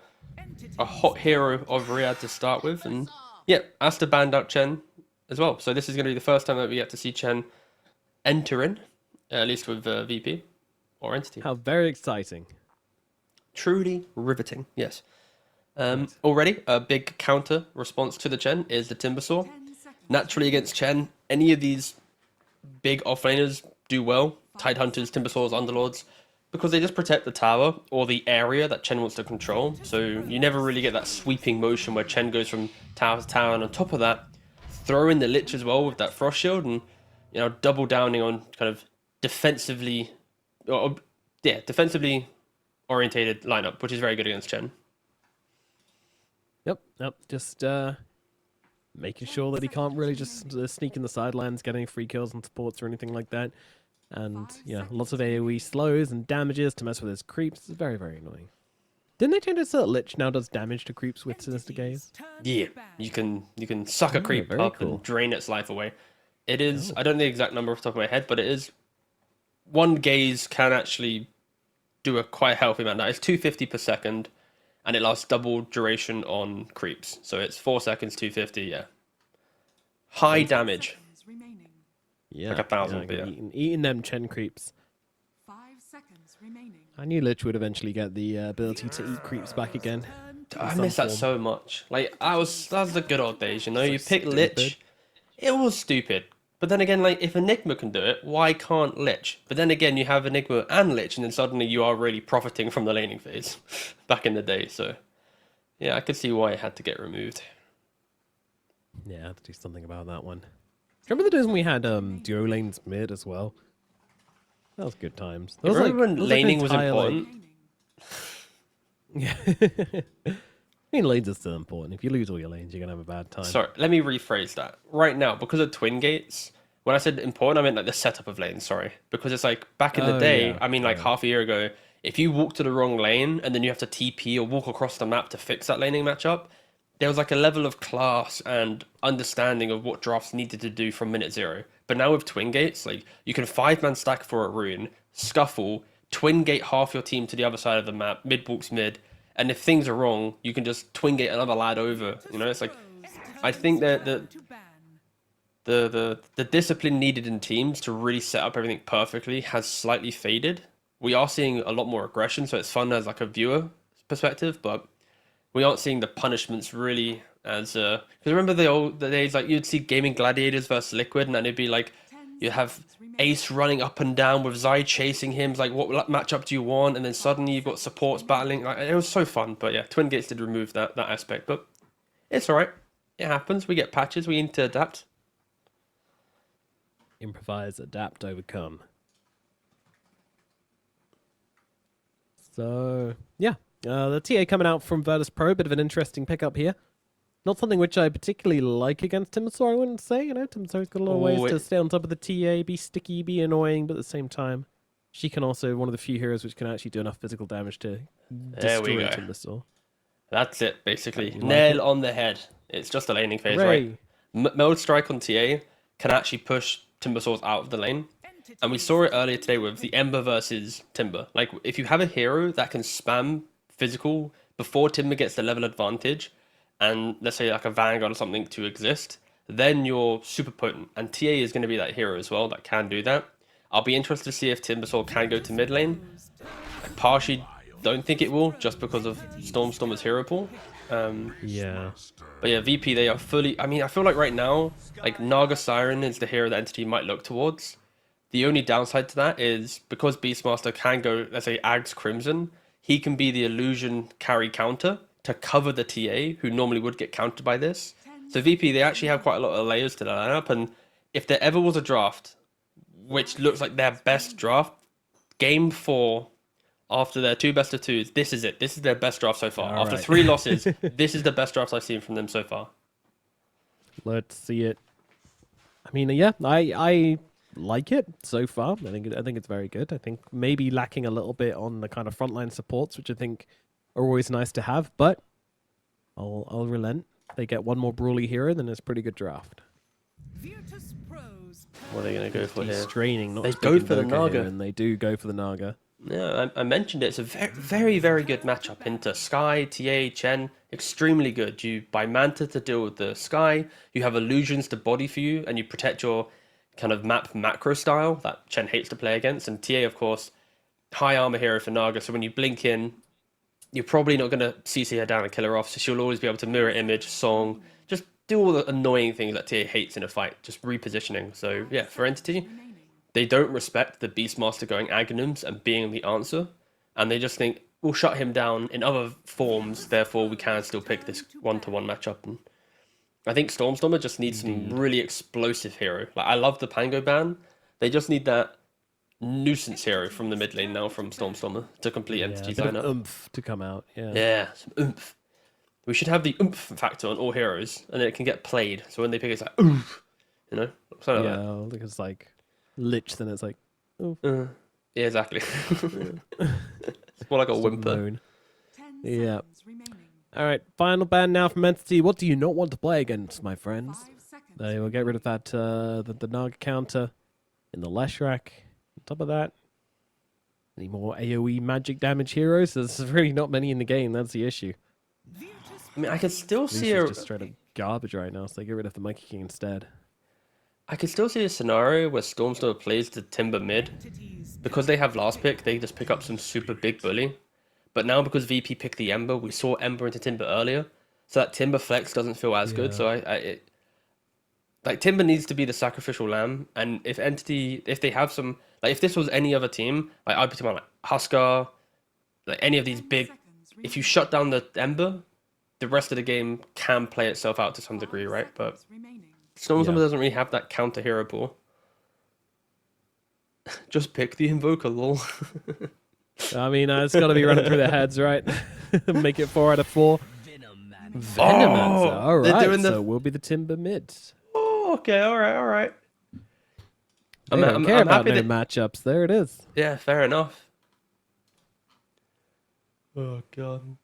hot hero of Riyadh to start with, and yeah, Asta banned out Chen as well. So this is going to be the first time that we get to see Chen enter in, at least with VP or Entity. How very exciting. Truly riveting, yes. Already, a big counter response to the Chen is the Timbersaw. Naturally, against Chen, any of these big offlaners do well. Tidehunters, Timbersaws, Underlords, because they just protect the tower or the area that Chen wants to control. So you never really get that sweeping motion where Chen goes from tower to tower. And on top of that, throw in the Lich as well with that Frost Shield, and double downing on kind of defensively orientated lineup, which is very good against Chen. Yep. Just making sure that he can't really just sneak in the sidelines, get any free kills and supports or anything like that. And lots of AoE slows and damages to mess with his creeps. It's very, very annoying. Didn't they change it so that Lich now does damage to creeps with Sinister Gaze? Yeah, you can suck a creep up and drain its life away. It is, I don't know the exact number off the top of my head, but it is, one gaze can actually do a quite healthy amount. Now it's 250 per second, and it lasts double duration on creeps. So it's 4 seconds, 250, yeah. High damage. Yeah. Like 1,000, yeah. Eating them Chen creeps. 5 seconds remaining. I knew Lich would eventually get the ability to eat creeps back again. I miss that so much. Like, that was the good old days, you pick Lich. It was stupid. But then again, like, if Enigma can do it, why can't Lich? But then again, you have Enigma and Lich, and then suddenly you are really profiting from the laning phase back in the day. So, yeah, I could see why it had to get removed. Yeah, I have to do something about that one. Remember the days when we had duo lanes mid as well? That was good times. That was Remember when laning was important? Remaining. Yeah. I mean, lanes are still important. If you lose all your lanes, you're going to have a bad time. Sorry, let me rephrase that. Right now, because of Twin Gates, when I said important, I meant like the setup of lanes, sorry. Because it's like, back in the day, yeah. I mean like half a year ago, if you walk to the wrong lane and then you have to TP or walk across the map to fix that laning matchup, there was like a level of class and understanding of what drafts needed to do from minute 0. But now with Twin Gates, like, you can 5-man stack for a rune, scuffle, Twin Gate half your team to the other side of the map, mid walks mid, and if things are wrong, you can just Twin Gate another lad over. It's like, I think that the discipline needed in teams to really set up everything perfectly has slightly faded. We are seeing a lot more aggression, so it's fun as like a viewer perspective, but we aren't seeing the punishments really as because remember the days, like, you'd see gaming gladiators versus Liquid, and then it'd be like you have Ace running up and down with Zai chasing him. It's like, what matchup do you want? And then suddenly you've got supports battling. Like, it was so fun. But yeah, Twin Gates did remove that aspect, but it's all right. It happens. We get patches. We need to adapt. Improvise, adapt, overcome. So yeah, the TA coming out from Virtus.pro, bit of an interesting pickup here. Not something which I particularly like against Timbersaw, I wouldn't say. Timbersaw got a lot of ways to stay on top of the TA, be sticky, be annoying, but at the same time, she can also one of the few heroes which can actually do enough physical damage to destroy Timbersaw. That's it, basically. Nail on the head. It's just a laning phase, right? Mode strike on TA. can actually push Timbersaws out of the lane. And we saw it earlier today with the Ember versus Timber. Like, if you have a hero that can spam physical before Timber gets the level advantage, and let's say like a Vanguard or something to exist, then you're super potent. And TA is going to be that hero as well that can do that. I'll be interested to see if Timbersaw can go to mid lane. I partially don't think it will, just because of Storm's hero pool. Yeah. But yeah, VP, they are fully... I mean, I feel like right now, like, Naga Siren is the hero that Entity might look towards. The only downside to that is, because Beastmaster can go, let's say, Ags Crimson, he can be the illusion carry counter to cover the TA, who normally would get countered by this. So VP, they actually have quite a lot of layers to their lineup, and if there ever was a draft, which looks like their best draft, Game 4, after their 2 best of 2s, this is it. This is their best draft so far. All After right. 3 losses, this is the best draft I've seen from them so far. Let's see it. I mean, yeah, I like it so far. I think it's very good. I think maybe lacking a little bit on the kind of frontline supports, which I think are always nice to have, but I'll relent. They get one more brawly hero, then it's a pretty good draft. Virtus.pro's What are they going to go for here? Straining, not They just go picking for the Boca here, Naga. and they do go for the Naga. Yeah, I mentioned it. It's a very, very good matchup into Sky, TA, Chen. Extremely good. You buy Manta to deal with the Sky. You have illusions to body for you, and you protect your kind of map macro style that Chen hates to play against. And TA, of course, high armor hero for Naga. So when you blink in, you're probably not going to CC her down and kill her off. So she'll always be able to mirror image, song, just do all the annoying things that TA hates in a fight, just repositioning. So yeah, for Entity, they don't respect the Beastmaster going Aghanims and being the answer, and they just think, we'll shut him down in other forms, therefore we can still pick this one-to-one matchup. And I think Stormstormer just needs some really explosive hero. Like, I love the Pango ban. They just need that nuisance hero from the mid lane now from Stormstormer to complete Yeah, a Entity bit of lineup. oomph to come out. Yeah. Yeah, some oomph. We should have the oomph factor on all heroes, and then it can get played. So when they pick, it's like oomph, you know, something like Yeah, look, it's like Lich, then it's like, oh, that. Yeah, exactly. It's more like a whimper. moan. 10 Yeah. seconds remaining. All right, final ban now from Entity. What do you not want to play against, my friends? 5 seconds. They will get rid of that the Naga counter in the Leshrac. On top of that, any more AoE magic damage heroes? There's really not many in the game. That's the issue. I mean, I could still This see is just straight up garbage right now, so they get rid of the Monkey King instead. I could still see a scenario where Stormstormer plays the Timber mid. Because they have last pick, they just pick up some super big bully. But now because VP picked the Ember, we saw Ember into Timber earlier. So that Timber flex doesn't feel as good. So like Timber needs to be the sacrificial lamb. And if Entity, if they have some, like if this was any other team, like I'd be talking about like Huskar, like any of these big, if you shut down the Ember, the rest of the game can play itself out to some degree, right? But Stormstormer doesn't really have that counter hero pool. Just pick the Invoker, lol. I mean, it's got to be running through their heads, right? Make it 4 out of 4. Venomancer. All they're right, doing the- so we'll be the Timber mid. Oh, okay, all right. They don't care about happy no that... matchups. There it is. Yeah, fair enough. Oh god.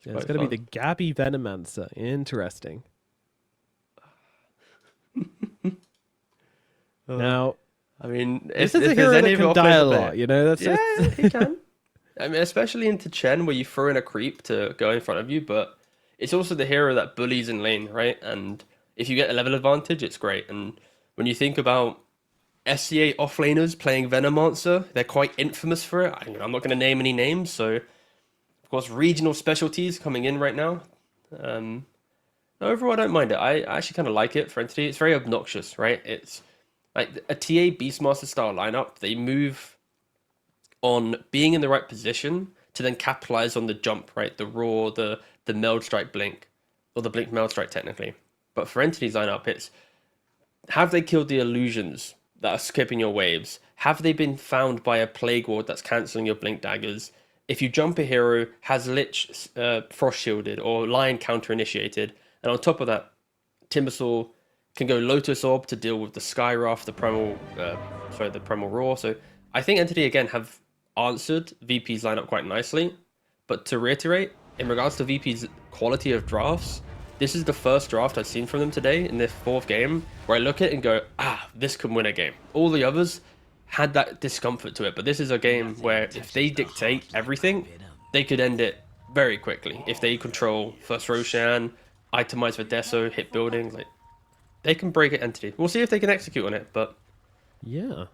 Yeah, it's quite going to be fun. the Gabby Venomancer. Interesting. Now, I mean, this if is a there's hero any that of can your die a players lot, you know? That's Yeah, he can. I mean, especially into Chen, where you throw in a creep to go in front of you, but it's also the hero that bullies in lane, right? And if you get a level advantage, it's great. And when you think about SCA offlaners playing Venomancer, they're quite infamous for it. I'm not going to name any names, so of course, regional specialties coming in right now. Overall, I don't mind it. I actually kind of like it for Entity. It's very obnoxious, right? It's like a TA Beastmaster style lineup. They move on being in the right position to then capitalize on the jump, right? The roar, the meld strike blink, or the blink meld strike technically. But for Entity's lineup, it's have they killed the illusions that are skipping your waves? Have they been found by a plague ward that's cancelling your blink daggers? If you jump a hero, has Lich frost shielded or Lion counter initiated, and on top of that, Timbersaw can go Lotus Orb to deal with the Skyruff, the Primal Roar. So I think Entity again have answered VP's lineup quite nicely. But to reiterate, in regards to VP's quality of drafts, this is the first draft I've seen from them today in their 4th game where I look at it and go, this can win a game. All the others had that discomfort to it, but this is a game where if they dictate everything, they could end it very quickly. If they control first Roshan, itemize for Deso, hit buildings, like they can break it entity. We'll see if they can execute on it, but Yeah.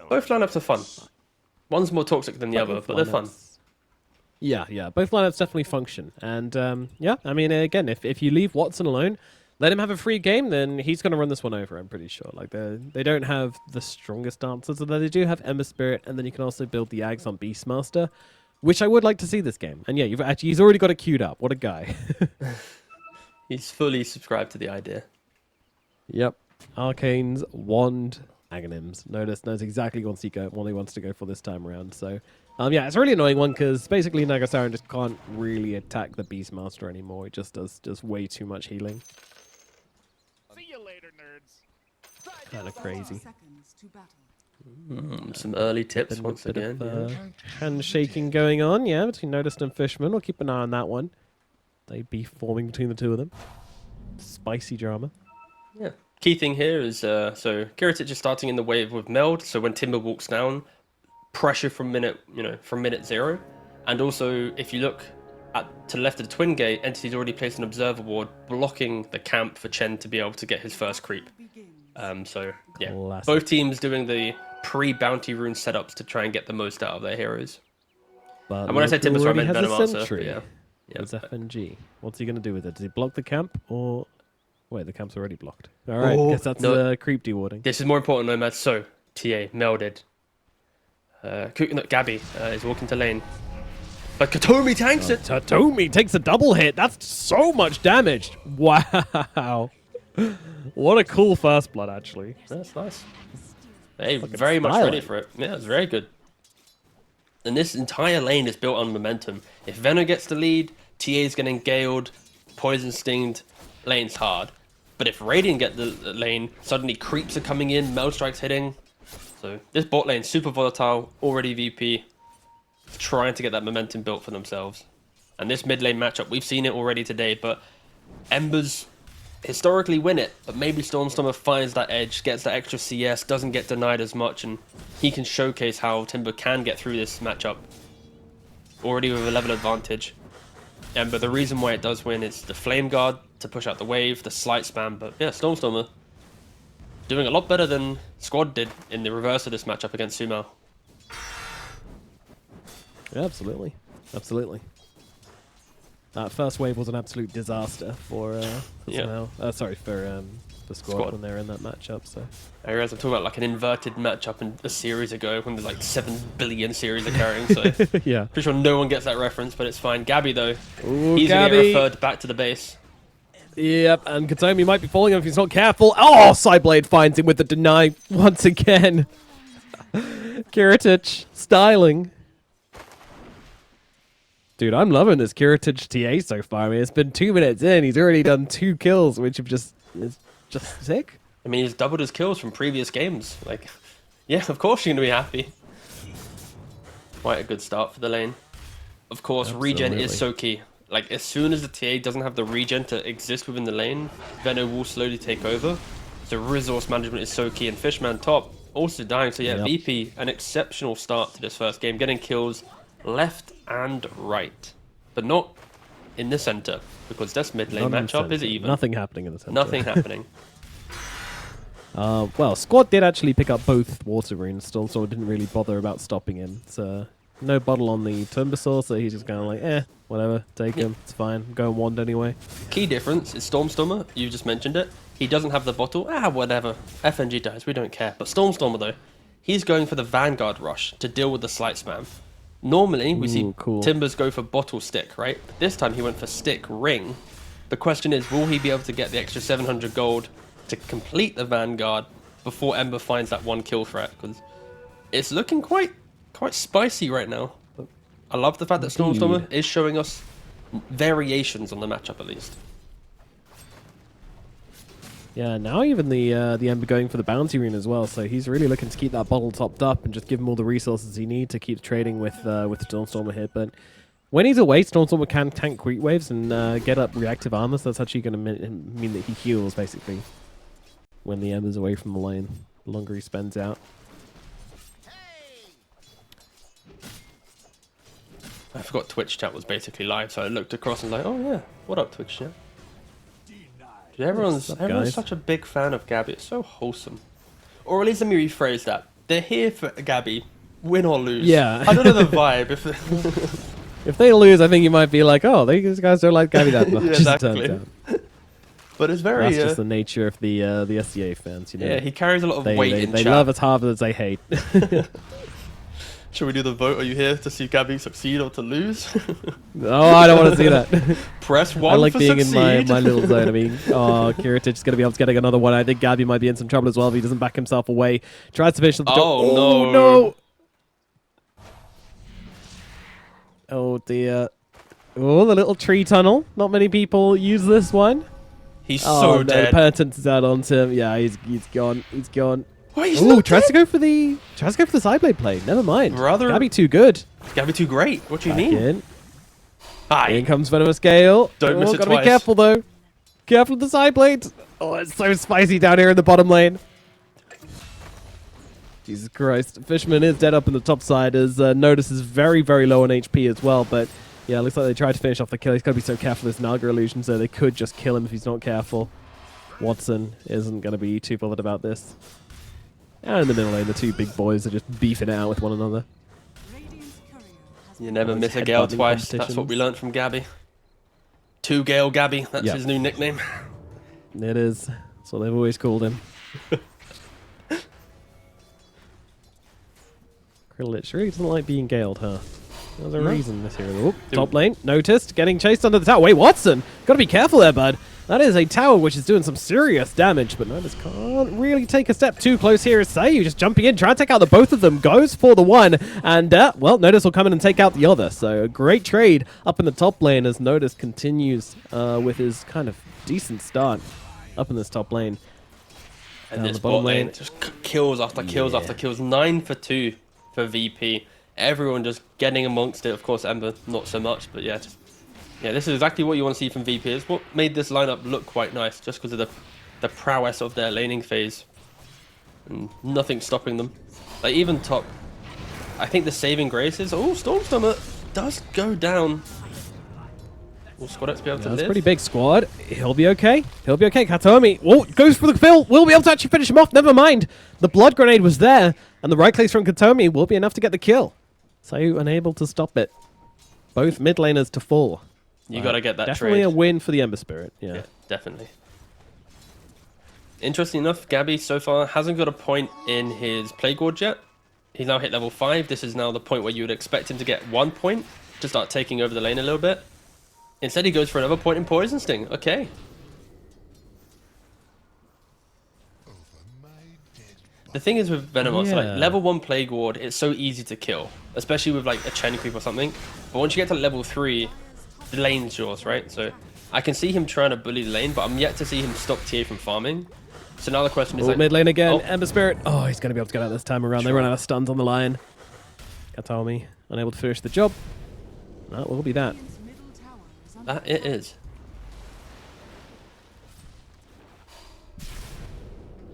both lineups are fun. One's more toxic than the other, but they're fun. Yeah. Both lineups definitely function. And yeah, I mean, again, if you leave Watson alone, let him have a free game, then he's going to run this one over, I'm pretty sure. Like, they don't have the strongest answers, although they do have Ember Spirit, and then you can also build the Ags on Beastmaster, which I would like to see this game. And yeah, he's already got it queued up. What a guy. He's fully subscribed to the idea. Yep. Arcane's Wand Aghanims. Knows exactly what he wants to go for this time around. So, yeah, it's a really annoying one because basically Nagasaran just can't really attack the Beastmaster anymore. He just does way too much healing. See you later, nerds. Kind of crazy. Seconds to battle. Some early tips Bit once of, again. handshaking going on, yeah, between Noticed and Fishman. We'll keep an eye on that one. They be forming between the two of them. Spicy drama. Yeah. Key thing here is so Kiritich is starting in the wave with Meld. So when Timber walks down, pressure from minute 0, and also if you look to the left of the Twin Gate, Entity's already placed an observer ward blocking the camp for Chen to be able to get his first creep. So yeah, Classic. both teams doing the pre-bounty rune setups to try and get the most out of their heroes. But And when I say Timber, I meant has a Venomancer. sentry. Yeah. It's FNG. What's he going to do with it? Does he block the camp or... Wait, the camp's already blocked. All right, guess that's no. creep dewarding. This is more important, Nomad. So, TA, melded. Gabby is walking to lane. But Katomi tanks it! Tatomi takes a double hit. That's so much damage. Wow. What a cool first blood, actually. That's nice. They very much styling. ready for it. Yeah, it's very good. And this entire lane is built on momentum. If Venom gets the lead, TA's getting galed, poison stinged, lane's hard. But if Radiant get the lane, suddenly creeps are coming in, Meld Strike's hitting. So this bot lane super volatile, already VP, trying to get that momentum built for themselves. And this mid lane matchup, we've seen it already today, but Embers historically win it, but maybe Stormstormer finds that edge, gets that extra CS, doesn't get denied as much, and he can showcase how Timber can get through this matchup. Already with a level advantage. But the reason why it does win is the Flame Guard to push out the wave, the slight spam, but yeah, Stormstormer doing a lot better than Squad did in the reverse of this matchup against Sumo. Yeah, absolutely. Absolutely. That first wave was an absolute disaster for Squad when they were in that matchup. So I realize I'm talking about like an inverted matchup in a series ago when there's like 7 billion series occurring. So yeah, pretty sure no one gets that reference, but it's fine. Gabby though, Ooh, he's gonna get referred back to the base. Yep, and Katomi might be falling if he's not careful. Oh, Psyblade finds him with the deny once again. Kiritich styling. Dude, I'm loving this Kiritich TA so far. I mean, it's been 2 minutes in. He's already done 2 kills, which is just sick. I mean, he's doubled his kills from previous games. Like, yeah, of course you're going to be happy. Quite a good start for the lane. Of course, regen is so key. Like, as soon as the TA doesn't have the regen to exist within the lane, Veno will slowly take over. So resource management is so key. And Fishman top also dying. So yeah, VP, an exceptional start to this first game. Getting kills left and right. But not in the center. Because this mid lane matchup is even. Nothing happening in the center. Nothing happening. Well, Squad did actually pick up both water runes. Stormstormer didn't really bother about stopping him. So no bottle on the Tumbasaur, so he's just kind of like, whatever, take him, it's fine, go and wand anyway. Key difference is Stormstormer, you just mentioned it, he doesn't have the bottle, whatever, FNG dies, we don't care. But Stormstormer though, he's going for the Vanguard rush to deal with the slight spam. Normally, we see Timbers go for bottle stick, right? But this time he went for stick ring. The question is, will he be able to get the extra 700 gold to complete the Vanguard before Ember finds that 1 kill threat? Because it's looking quite spicy right now. I love the fact that Stormstormer is showing us variations on the matchup at least. Yeah, now even the Ember going for the bounty rune as well, so he's really looking to keep that bottle topped up and just give him all the resources he needs to keep trading with the Stormstormer here. But When he's away, Stormstormer can tank creep waves and get up reactive armor, so that's actually going to mean that he heals, basically, when the Ember's away from the lane. The longer he spends out. I forgot Twitch chat was basically live, so I looked across and was like, oh yeah, what up Twitch chat? Dude, everyone's guys? such a big fan of Gabby. It's so wholesome. Or at least let me rephrase that. They're here for Gabby, win or lose. Yeah. I don't know the vibe. If If they lose, I think you might be like, oh, these guys don't like Gabby that much. Yeah, It exactly. turns out. But it's very... That's just the nature of the SDA fans, you know. yeah, he carries a lot of they weight they, in they chat. love as hard as they hate. Should we do the vote? Are you here to see Gabby succeed or to lose? Oh, I don't want to see that. Press 1 I like for being succeed. in my little zone. I mean, oh, Kiritich is going to be able to get another one. I think Gabby might be in some trouble as well if he doesn't back himself away. Tries to finish the job. Oh, no. No. Oh, dear. Oh, the little tree tunnel. Not many people use this one. He's Oh, so no, dead. Penitence is out onto him. Yeah, he's gone. He's gone. Wait, he's Ooh, not tries dead? to go for the sideblade play. Never mind. Rather- Gabby too good. Gabby too great. What do you Back mean? in. Aye. In comes Venomous Gale. Don't miss it Gotta twice. be careful though. Careful with the side blades. Oh, it's so spicy down here in the bottom lane. Jesus Christ. Fishman is dead up in the top side as Nodus is very, very low on HP as well. But yeah, it looks like they tried to finish off the kill. He's got to be so careful with this Naga illusion, so they could just kill him if he's not careful. Watson isn't going to be too bothered about this. And in the middle lane, the two big boys are just beefing it out with one another. Radiant's courier has You never Oh, miss a it's Gale headbutting twice. That's what we competitions. learned from Gabby. 2 Gale Gabby. That's Yep. his new nickname. It is. That's what they've always called him. Krilich really doesn't like being galed, huh? There's a No. reason this here. Oh, top lane, noticed, getting chased under the tower. Wait, Watson! Gotta be careful there, bud. That is a tower which is doing some serious damage, but Nodus can't really take a step too close here. Is Sayu just jumping in, trying to take out the both of them, goes for the one, and, well, Nodus will come in and take out the other. So a great trade up in the top lane as Nodus continues with his kind of decent start up in this top lane. And Down this the bottom bot lane lane. just kills after kills after kills. 9 for 2 for VP. Everyone just getting amongst it. Of course, Ember not so much, but yeah. Yeah, this is exactly what you want to see from VP. It's what made this lineup look quite nice, just because of the prowess of their laning phase. And nothing stopping them. Like, even top, I think the saving grace is... Oh, Stormstormer does go down. Will Squadex be able to That's a live? pretty big squad. He'll be okay. He'll be okay. Katomi, oh, goes for the kill. Will be able to actually finish him off. Never mind. The blood grenade was there, and the right clicks from Katomi will be enough to get the kill. Sayu unable to stop it. Both mid laners to fall. You got to get that Definitely trade. a win for the Ember Spirit. Yeah. Yeah, definitely. Interesting enough, Gabby so far hasn't got a point in his Plague Ward yet. He's now hit level 5. This is now the point where you would expect him to get 1 point to start taking over the lane a little bit. Instead, he goes for another point in Poison Sting. Okay. The thing is with Venomous, Yeah. like level 1 Plague Ward, it's so easy to kill, especially with like a chain creep or something. But once you get to level 3, the lane's yours, right? So I can see him trying to bully the lane, but I'm yet to see him stop TA from farming. So now the question is Oh, like, mid lane again. oh. Ember Spirit. Oh, he's going to be able to get out this time around. They run out of stuns on the line. Katomi unable to finish the job. That will be that. Radiant's middle tower is under that it is.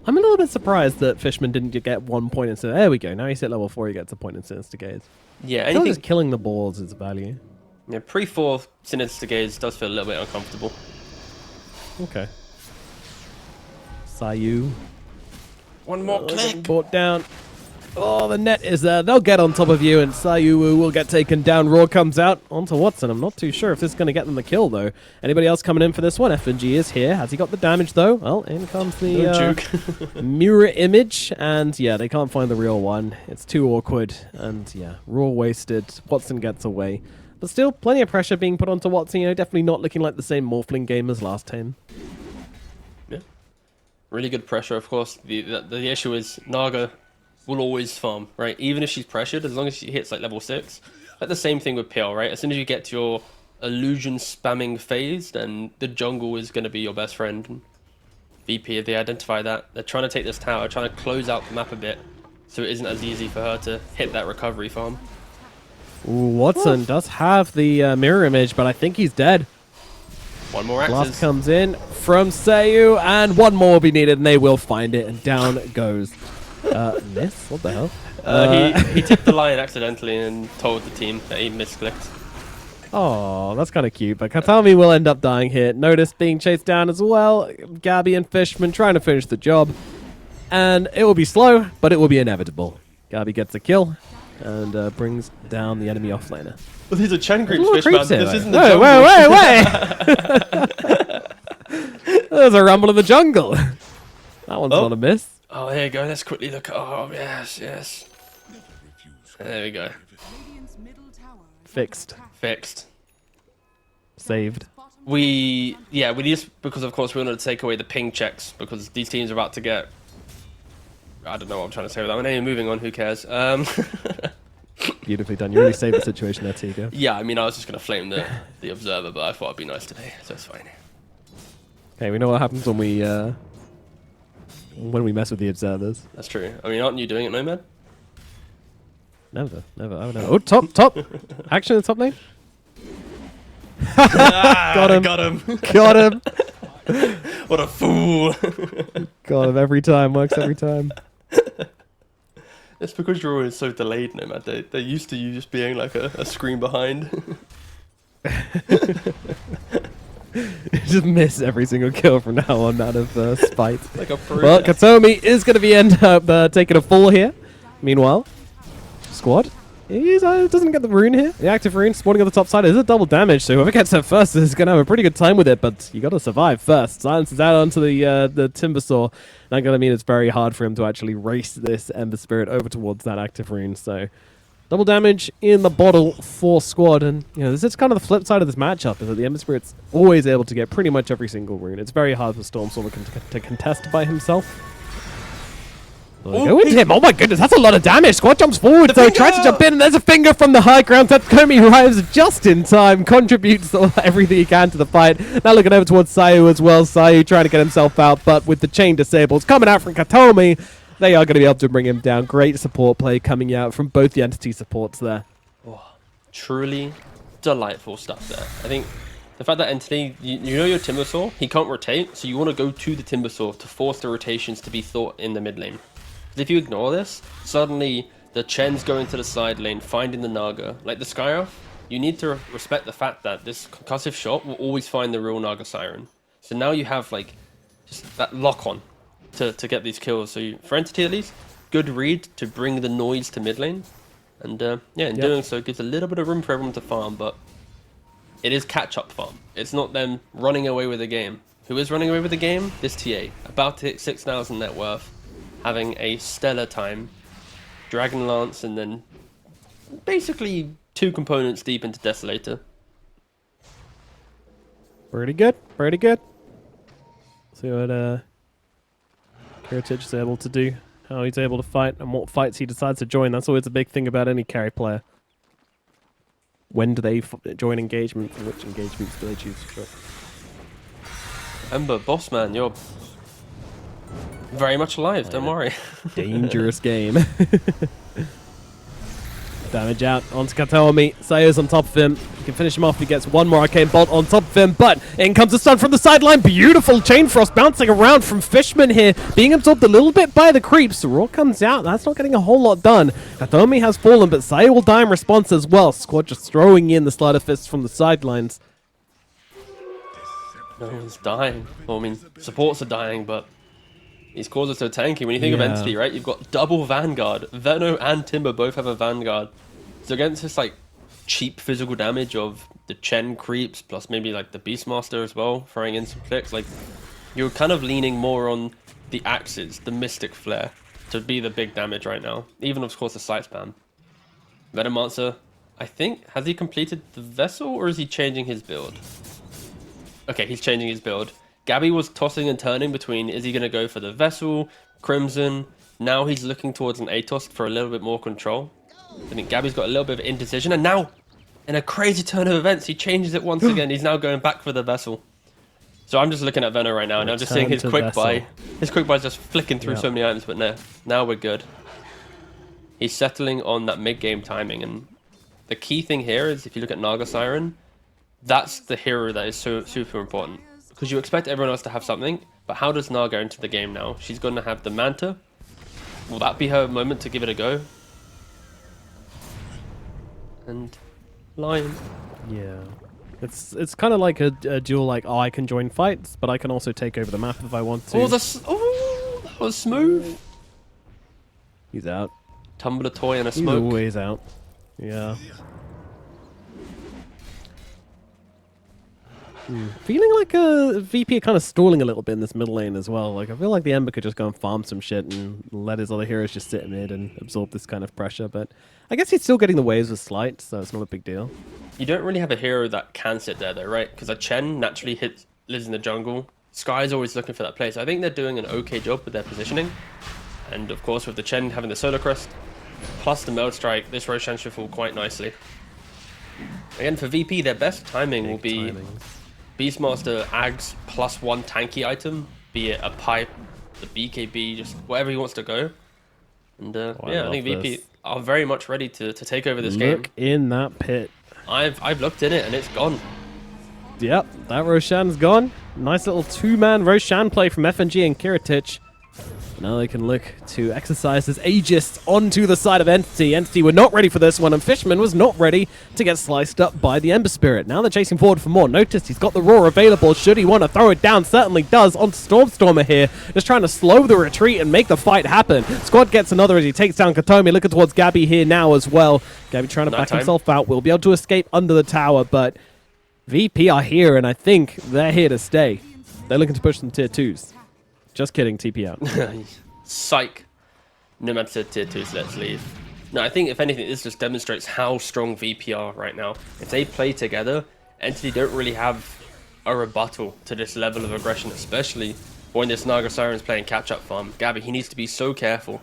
I'm a little bit surprised that Fishman didn't get 1 point instead. There we go. Now he's at level 4. He gets a point in Sinister Gaze. Yeah, I feel like anything. just killing the balls is value. Yeah, pre-4 Sinister Gaze does feel a little bit uncomfortable. Okay. Sayu. One more Getting click. brought down. Oh, the net is there. They'll get on top of you, and Sayu will get taken down. Raw comes out onto Watson. I'm not too sure if this is going to get them the kill, though. Anybody else coming in for this one? FNG is here. Has he got the damage, though? Well, in comes the No juke. mirror image, and yeah, they can't find the real one. It's too awkward, and yeah, Raw wasted. Watson gets away. But still, plenty of pressure being put onto Watson. You know, definitely not looking like the same Morphling game as last time. Yeah. Really good pressure, of course. The issue is Naga will always farm, right? Even if she's pressured, as long as she hits like level 6. Like the same thing with PL, right? As soon as you get to your illusion spamming phase, then the jungle is going to be your best friend. And VP, they identify that. They're trying to take this tower, trying to close out the map a bit, so it isn't as easy for her to hit that recovery farm. Watson does have the mirror image, but I think he's dead. One more Blast axes. comes in from Sayu, and one more will be needed, and they will find it, and down goes. Miss? What the hell? He tipped the line accidentally and told the team that he misclicked. Oh, that's kind of cute, but Katami will end up dying here. Notice being chased down as well. Gabby and Fishman trying to finish the job. And it will be slow, but it will be inevitable. Gabby gets a kill and brings down the enemy offlaner. Well, these are Chen creeps, There's a lot of Fishman. creeps here, This though. isn't the jungle. Wait! There's a rumble in the jungle. That one's not a miss. Oh, there you go. Let's quickly look. Oh, yes, yes. There we go. Radiant's middle tower is Fixed. Fixed. Saved. We just, because of course we wanted to take away the ping checks because these teams are about to get, I don't know what I'm trying to say with that one. Anyway, moving on, who cares? Beautifully done. You really saved the situation there, Tigo. Yeah, I mean, I was just going to flame the observer, but I thought it'd be nice today, so it's fine. Okay, we know what happens when we mess with the observers. That's true. I mean, aren't you doing it, Nomad? Never. I would never. Oh, top. Action in the top lane. Got him. Got him. What a fool. Got him every time. Works every time. It's because you're always so delayed, Nomad. They're used to you just being like a screen behind. Just miss every single kill from now on out of spite. Like a pro. Well, Katomi is going to be end up taking a fall here. Meanwhile, squad. He doesn't get the rune here. The active rune spawning on the top side is a double damage, so whoever gets there first is going to have a pretty good time with it, but you got to survive first. Silence is out onto the Timber Saw. That going to mean it's very hard for him to actually race this Ember Spirit over towards that active rune, so double damage in the bottle for squad, and you know this is kind of the flip side of this matchup, is that the Ember Spirit's always able to get pretty much every single rune. It's very hard for Stormstormer to contest by himself. Go into him. Oh my goodness, that's a lot of damage. Squad jumps forward, so tries to jump in, and there's a finger from the high ground. Tatsukomi arrives just in time, contributes everything he can to the fight. Now looking over towards Sayu as well. Sayu trying to get himself out, but with the chain disabled, coming out from Katomi, they are going to be able to bring him down. Great support play coming out from both the entity supports there. Oh, truly delightful stuff there. I think the fact that Entity, you know your Timbersaw, he can't rotate, so you want to go to the Timbersaw to force the rotations to be thought in the mid lane. Because if you ignore this, suddenly the Chen's going to the side lane, finding the Naga. Like the Skyra, you need to respect the fact that this concussive shot will always find the real Naga Siren. So now you have like just that lock on to get these kills. So for Entity at least, good read to bring the noise to mid lane. And yeah, in doing so, it gives a little bit of room for everyone to farm, but it is catch-up farm. It's not them running away with the game. Who is running away with the game? This TA. About to hit 6,000 net worth, having a stellar time. Dragon Lance, and then basically 2 components deep into Desolator. Pretty good. Pretty good. See what Kiritich is able to do. How he's able to fight and what fights he decides to join. That's always a big thing about any carry player. When do they join engagement, and which engagements do they choose to join? Ember, boss man, you're very much alive, don't worry. Dangerous game. Damage out onto Kataomi. Sayu's on top of him. He can finish him off. He gets one more Arcane Bolt on top of him, but in comes the stun from the sideline. Beautiful Chain Frost bouncing around from Fishman here, being absorbed a little bit by the creeps. The Raw comes out. That's not getting a whole lot done. Kataomi has fallen, but Sayu will die in response as well. Squad just throwing in the Slider Fists from the sidelines. No one's dying. Well, I mean, supports are dying, but these cores are so tanky. When you think of Entity, right, you've got double Vanguard. Veno and Timber both have a Vanguard. So against this, like, cheap physical damage of the Chen creeps, plus maybe, like, the Beastmaster as well, throwing in some clicks, like, you're kind of leaning more on the axes, the Mystic Flare, to be the big damage right now. Even, of course, the Sight Spam. Venomancer, I think, has he completed the Vessel, or is he changing his build? Okay, he's changing his build. Gabby was tossing and turning between, is he going to go for the Vessel, Crimson? Now he's looking towards an Atos for a little bit more control. I think Gabby's got a little bit of indecision, and now, in a crazy turn of events, he changes it once again. He's now going back for the Vessel. So I'm just looking at Veno right now, and I'm just seeing his quick buy. His quick buy's just flicking through so many items, but no, now we're good. He's settling on that mid-game timing, and the key thing here is if you look at Naga Siren, that's the hero that is so super important. Because you expect everyone else to have something, but how does Naga enter the game now? She's going to have the Manta. Will that be her moment to give it a go? And Lion. Yeah. It's kind of like a duel, like, oh, I can join fights, but I can also take over the map if I want to. Oh, that was smooth. He's out. Tumble a toy and a He's smoke. always out. Yeah. Feeling like VP are kind of stalling a little bit in this middle lane as well. Like, I feel like the Ember could just go and farm some shit and let his other heroes just sit mid and absorb this kind of pressure. But I guess he's still getting the waves with Slight, so it's not a big deal. You don't really have a hero that can sit there though, right? Because a Chen naturally lives in the jungle. Sky's always looking for that place. I think they're doing an okay job with their positioning. And of course with the Chen having the Solar Crest, plus the Meld Strike, this Roshan should fall quite nicely. Again, for VP, their best timing will be Beastmaster Ags plus one tanky item, be it a pipe, the BKB, just wherever he wants to go. And yeah, I think VP are very much ready to take over this game. Look in that pit. I've looked in it and it's gone. Yep, that Roshan's gone. Nice little two-man Roshan play from FNG and Kiritich. Now they can look to exercise this Aegis onto the side of Entity. Entity were not ready for this one, and Fishman was not ready to get sliced up by the Ember Spirit. Now they're chasing forward for more. Notice he's got the Roar available. Should he want to throw it down? Certainly does. On Stormstormer here, just trying to slow the retreat and make the fight happen. Squad gets another as he takes down Katomi. Looking towards Gabby here now as well. Gabby trying to back himself out. Will be able to escape under the tower, but VP are here, and I think they're here to stay. They're looking to push some tier 2s. Just kidding, TP out. Psych. No matter tier 2s, let's leave. No, I think if anything, this just demonstrates how strong VP are right now. If they play together, Entity don't really have a rebuttal to this level of aggression, especially when this Naga Siren's playing catch-up farm. Gabby, he needs to be so careful.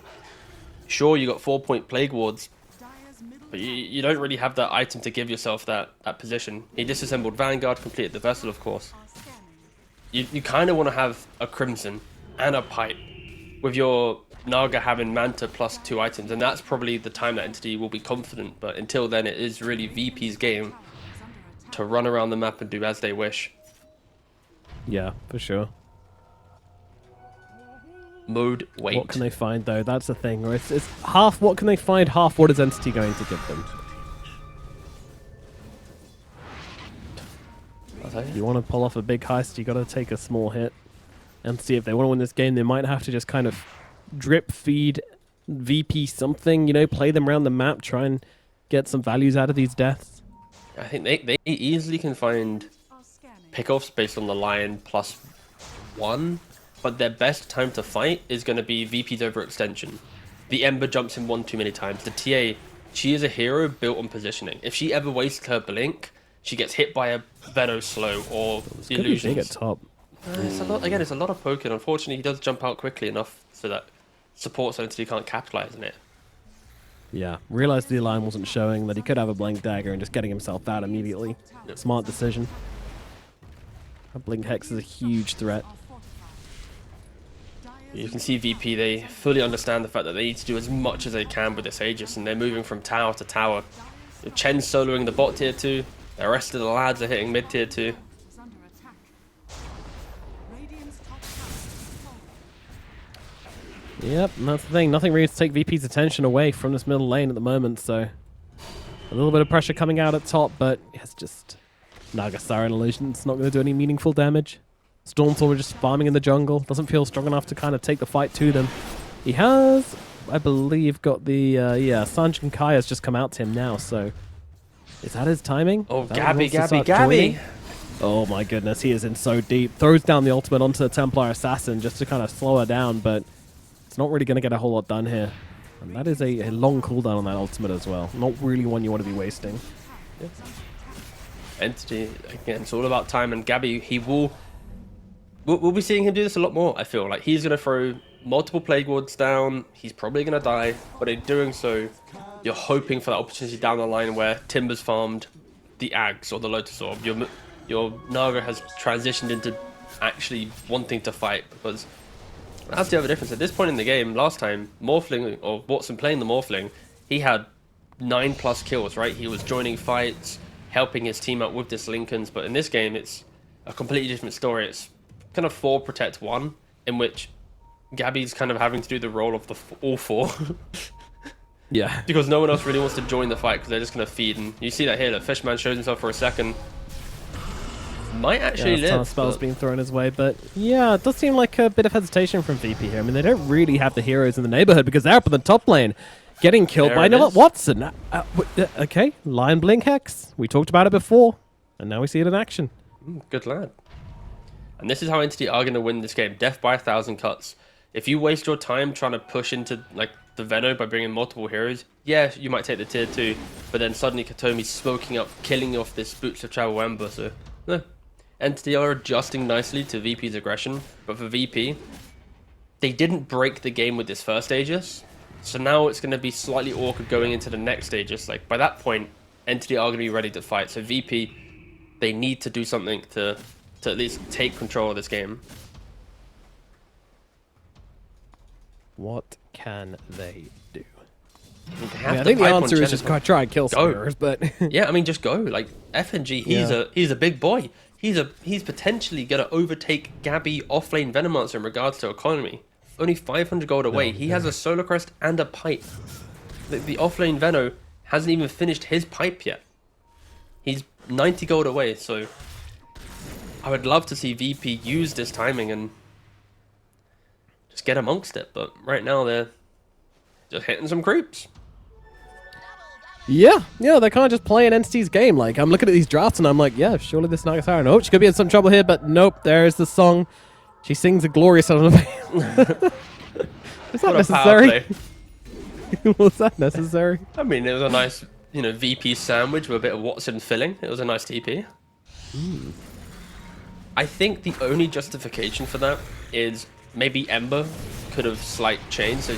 Sure, you got 4-point Plague Wards, but you don't really have that item to give yourself that position. He disassembled Vanguard, completed the Vessel, of course. You kind of want to have a Crimson and a Pipe, with your Naga having Manta plus 2 items, and that's probably the time that Entity will be confident, but until then it is really VP's game to run around the map and do as they wish. Yeah, for sure. Mode wait. What can they find though? That's the thing. It's half what can they find, half what is Entity going to give them. If you want to pull off a big heist, you got to take a small hit. Entity, if they want to win this game, they might have to just kind of drip feed VP something, you know, play them around the map, try and get some values out of these deaths. I think they easily can find pickoffs based on the Lion plus 1, but their best time to fight is going to be VP's overextension. The Ember jumps in one too many times. The TA, she is a hero built on positioning. If she ever wastes her blink, she gets hit by a Veto slow or illusions. Big at top. It's a lot. Again, it's a lot of poking. Unfortunately, he does jump out quickly enough so that support Entity can't capitalize on it. Yeah, realized the line wasn't showing, that he could have a Blink Dagger and just getting himself out immediately. Yep. Smart decision. A Blink Hex is a huge threat. You can see VP, they fully understand the fact that they need to do as much as they can with this Aegis, and they're moving from tower to tower. Chen's soloing the bot tier 2, the rest of the lads are hitting mid tier 2. Yep, and that's the thing. Nothing really to take VP's attention away from this middle lane at the moment, so a little bit of pressure coming out at top, but it's just Naga Siren Illusion. It's not going to do any meaningful damage. Stormstormer just farming in the jungle. Doesn't feel strong enough to kind of take the fight to them. He has, I believe, got the, yeah, Sanjin Kai has just come out to him now, so is that his timing? Oh, Gabby. Gabby. Oh my goodness, he is in so deep. Throws down the ultimate onto the Templar Assassin just to kind of slow her down, but it's not really going to get a whole lot done here. And that is a long cooldown on that ultimate as well. Not really one you want to be wasting. Yeah. Entity, again, it's all about time, and Gabby, we'll be seeing him do this a lot more, I feel. Like, he's going to throw multiple Plague Wards down, he's probably going to die, but in doing so, you're hoping for that opportunity down the line where Timber's farmed the Ags or the Lotus Orb. Your Naga has transitioned into actually wanting to fight, because that's the other difference. At this point in the game, last time, Morphling, or Watson playing the Morphling, he had 9+ kills, right? He was joining fights, helping his team out with this Lincolns, but in this game, it's a completely different story. It's kind of 4 protect 1, in which Gabby's kind of having to do the role of the all 4. Yeah. Because no one else really wants to join the fight because they're just going to feed. And you see that here, that Fishman shows himself for a second. Might actually yeah, live. Spells But... being thrown his way, but yeah, it does seem like a bit of hesitation from VP here. I mean, they don't really have the heroes in the neighborhood because they're up in the top lane, getting killed There by it Noah is. Watson. Okay, Lion Blink Hex. We talked about it before, and now we see it in action. Good lad. And this is how Entity are going to win this game. Death by 1,000 cuts. If you waste your time trying to push into like the Veno by bringing multiple heroes, yeah, you might take the tier 2, but then suddenly Katomi's smoking up, killing off this Boots of Travel Ember. So, no. Entity are adjusting nicely to VP's aggression, but for VP, they didn't break the game with this first Aegis, so now it's going to be slightly awkward going into the next Aegis. Like, by that point, Entity are going to be ready to fight, so VP, they need to do something to at least take control of this game. What can they do? They I, have mean, I to think the pipe on answer is just Chen. try and kill some Go. heroes, but Yeah, I mean, just go. Like, FNG, he's a big boy. He's potentially going to overtake Gabby offlane Venomancer in regards to economy. Only 500 gold away. He has a Solar Crest and a pipe. The offlane Veno hasn't even finished his pipe yet. He's 90 gold away, so I would love to see VP use this timing and just get amongst it. But right now they're just hitting some creeps. yeah, they're kind of just playing Entity's game. Like, I'm looking at these drafts and I'm like, yeah, surely this Nagasara. Oh, she could be in some trouble here, but nope, there's the song. She sings a glorious song. Is that What a power necessary? play. Was that necessary? I mean, it was a nice, VP sandwich with a bit of Watson filling. It was a nice TP. I think the only justification for that is maybe Ember could have slight changed, so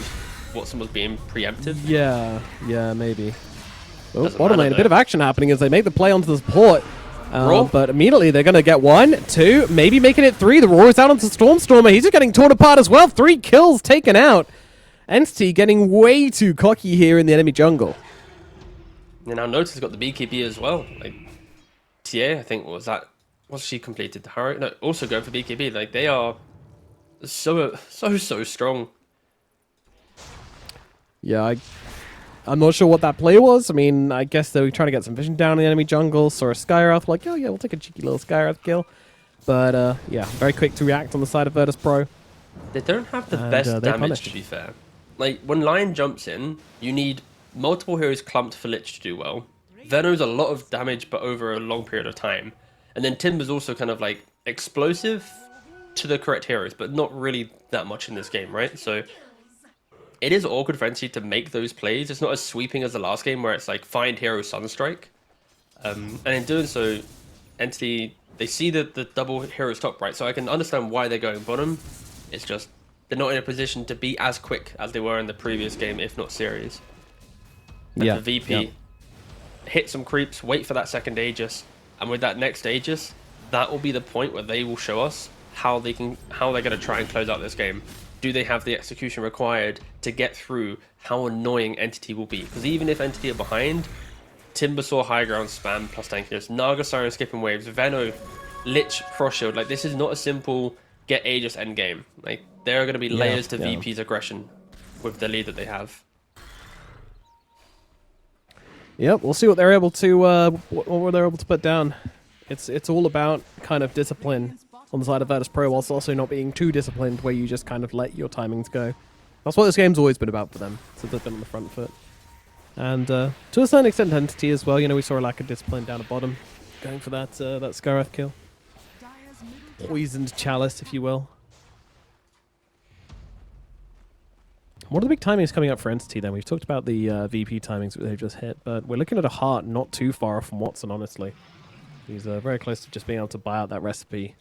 Watson was being preemptive. Yeah, maybe. Oh, Doesn't bottom matter, lane, a though. bit of action happening as they make the play onto the support. Roar? But immediately they're going to get 1, 2, maybe making it 3. The Roar is out onto Stormstormer. He's just getting torn apart as well. 3 kills taken out. Entity getting way too cocky here in the enemy jungle. And now Notice has got the BKB as well. Like, TA, I think, was she completed? Harrow? No, also going for BKB. Like, they are so strong. Yeah, I'm not sure what that play was. I mean, I guess they were trying to get some vision down in the enemy jungle. Saw a Skywrath, like, oh yeah, we'll take a cheeky little Skywrath kill. But yeah, very quick to react on the side of Virtus.pro. They don't have the And, best they damage, punish. to be fair. Like, when Lion jumps in, you need multiple heroes clumped for Lich to do well. Veno's a lot of damage, but over a long period of time. And then Timber's also kind of, like, explosive to the correct heroes, but not really that much in this game, right? So it is awkward for Entity to make those plays. It's not as sweeping as the last game, where it's like, find hero Sunstrike. And in doing so, Entity, they see the double heroes top, right? So I can understand why they're going bottom. It's just, they're not in a position to be as quick as they were in the previous game, if not series. And Yeah, for VP, hit some creeps, wait for that second Aegis, and with that next Aegis, that will be the point where they will show us how they're going to try and close out this game. Do they have the execution required to get through how annoying Entity will be? Because even if Entity are behind, Timber saw high ground spam plus tankiness, Naga Siren skipping waves, Veno, Lich, Frost Shield. Like, this is not a simple get Aegis end game. Like, there are going to be layers to VP's aggression with the lead that they have. Yep, we'll see what they're able to what they're able to put down. It's all about kind of discipline on the side of Virtus.pro, whilst also not being too disciplined, where you just kind of let your timings go. That's what this game's always been about for them, since they've been on the front foot. And to a certain extent, Entity as well. You know, we saw a lack of discipline down at bottom, going for that Skywrath kill, Dyer's middle poisoned chalice, if you will. What are the big timings coming up for Entity then? We've talked about the VP timings that they've just hit, but we're looking at a Heart not too far off from Watson, honestly. He's very close to just being able to buy out that recipe.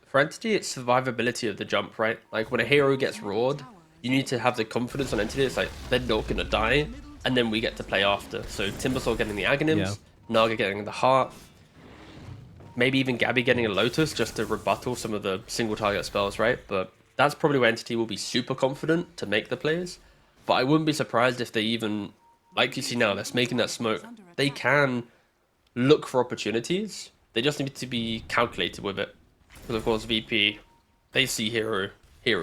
For Entity, it's survivability of the jump, right? Like, when a hero gets roared, you need to have the confidence on Entity. It's like, they're not going to die, and then we get to play after. So Timbersaw getting the Aghanims, Naga getting the Heart, maybe even Gabby getting a Lotus just to rebuttal some of the single target spells, right? But that's probably where Entity will be super confident to make the plays. But I wouldn't be surprised if they even like you see now, they're making that smoke. They can look for opportunities. They just need to be calculated with it. Because of course VP, they see hero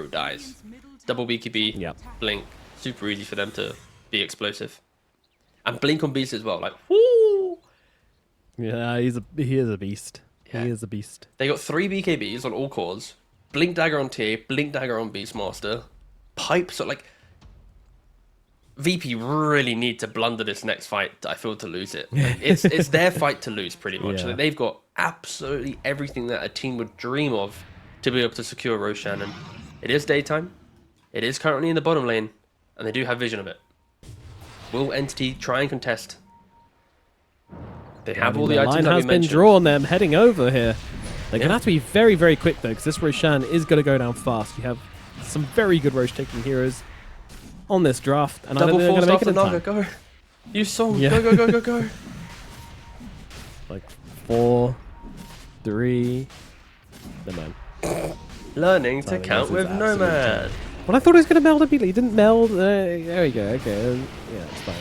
dies. Double BKB, Yep. blink, super easy for them to be explosive. And blink on beast as well, like whoo! Yeah, he is a beast. Yeah. He is a beast. They got 3 BKBs on all cores, blink dagger on TA, blink dagger on Beastmaster, pipes. So like VP really need to blunder this next fight. I feel to lose it. Like, it's their fight to lose pretty much. Yeah. Like, they've got absolutely everything that a team would dream of to be able to secure Roshan. And it is daytime. It is currently in the bottom lane, and they do have vision of it. Will Entity try and contest? They have all the items line that we has been mentioned. drawn. Them heading over here. They're gonna have to be very, very quick though, because this Roshan is gonna go down fast. You have some very good Rosh taking heroes on this draft, and I don't Double think they're force gonna make after it in Naga, time. go. You saw. Yeah. Go. Like 4, 3. Never mind. Learning to Something count else is with absolute Nomad. Well, I thought he was gonna meld immediately. He didn't meld. There we go. Okay. Yeah, it's fine.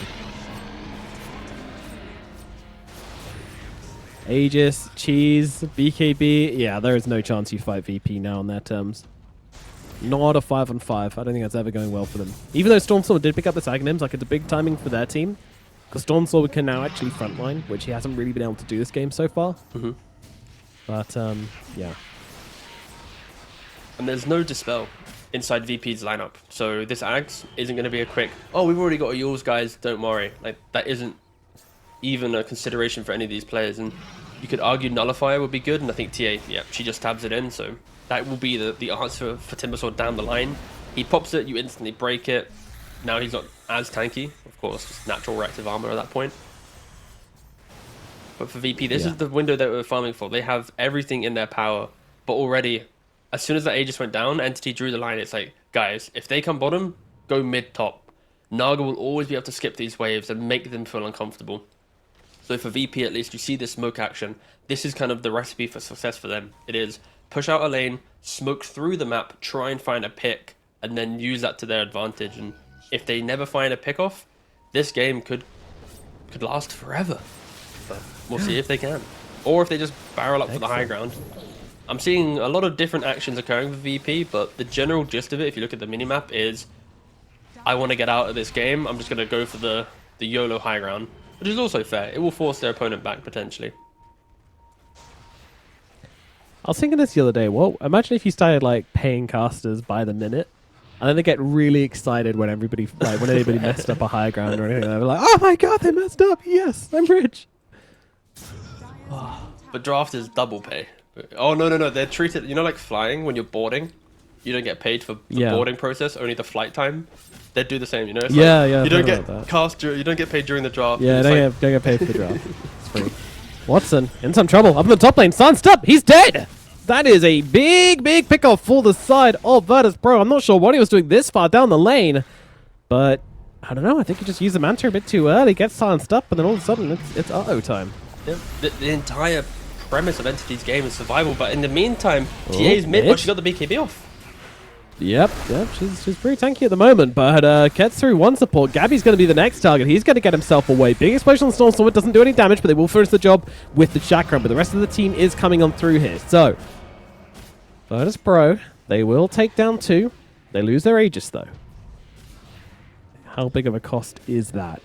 Aegis, Cheese, BKB. Yeah, there is no chance you fight VP now on their terms. Not a 5-on-5. I don't think that's ever going well for them. Even though Stormstorm did pick up the Aghanim's, like it's a big timing for their team. Because Stormstorm can now actually frontline, which he hasn't really been able to do this game so far. Mm-hmm. But, yeah. And there's no dispel inside VP's lineup. So this Ags isn't going to be a quick, oh, we've already got a Yules, guys, don't worry. Like, that isn't even a consideration for any of these players. And you could argue Nullifier would be good, and I think TA, yeah, she just tabs it in, so that will be the answer for Timbersaw down the line. He pops it, you instantly break it. Now he's not as tanky, of course, just natural reactive armor at that point. But for VP, this is the window that we're farming for. They have everything in their power, but already, as soon as that Aegis went down, Entity drew the line. It's like, guys, if they come bottom, go mid-top. Naga will always be able to skip these waves and make them feel uncomfortable. So for VP, at least, you see this smoke action. This is kind of the recipe for success for them. It is push out a lane, smoke through the map, try and find a pick, and then use that to their advantage. And if they never find a pick off, this game could last forever. But we'll see if they can. Or if they just barrel up for the high ground. I'm seeing a lot of different actions occurring with VP, but the general gist of it, if you look at the minimap, is I want to get out of this game. I'm just going to go for the YOLO high ground. Which is also fair. It will force their opponent back, potentially. I was thinking this the other day. Well, imagine if you started like paying casters by the minute, and then they get really excited when everybody, like, when anybody messed up a high ground or anything. They're like, "Oh my god, they messed up! Yes, I'm rich." But draft is double pay. Oh no! They're treated. You know, like flying when you're boarding, you don't get paid for the boarding process, only the flight time. They do the same. You know. It's Yeah, like, yeah. You don't get you don't get paid during the draft. Yeah, It's don't get paid for the draft. It's free. Watson in some trouble. Up in the top lane. Sunsed up. He's dead. That is a big pickoff for the side of Virtus.pro. I'm not sure what he was doing this far down the lane, but I don't know. I think he just used the Manta a bit too early, gets silenced up, and then all of a sudden it's uh-oh time. Yeah. The entire premise of Entity's game is survival, but in the meantime, TA's mid, but she got the BKB off. Yep, she's pretty tanky at the moment, but gets through one support. Gabby's going to be the next target. He's going to get himself away. Big explosion on Stormstorm. It doesn't do any damage, but they will finish the job with the chakra. But the rest of the team is coming on through here. So, Virtus.pro, they will take down 2. They lose their Aegis, though. How big of a cost is that?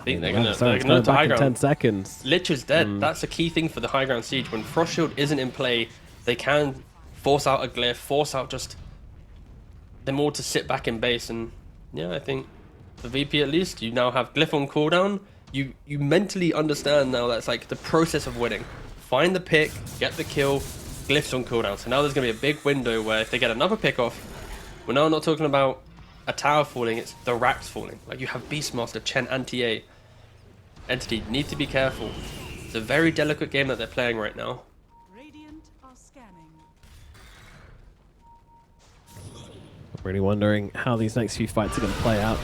I think they're Wow, going it's going to high back in ground. 10 seconds. Lich is dead. That's a key thing for the high ground siege. When Frost Shield isn't in play, they can force out a glyph, force out just them all to sit back in base. And yeah, I think for VP at least, you now have glyph on cooldown. You mentally understand now that's like the process of winning. Find the pick, get the kill, glyphs on cooldown. So now there's going to be a big window where if they get another pick off, we're now not talking about a tower falling, it's the racks falling. Like you have Beastmaster, Chen, and TA. Entity need to be careful. It's a very delicate game that they're playing right now. Radiant are scanning. I'm really wondering how these next few fights are going to play out.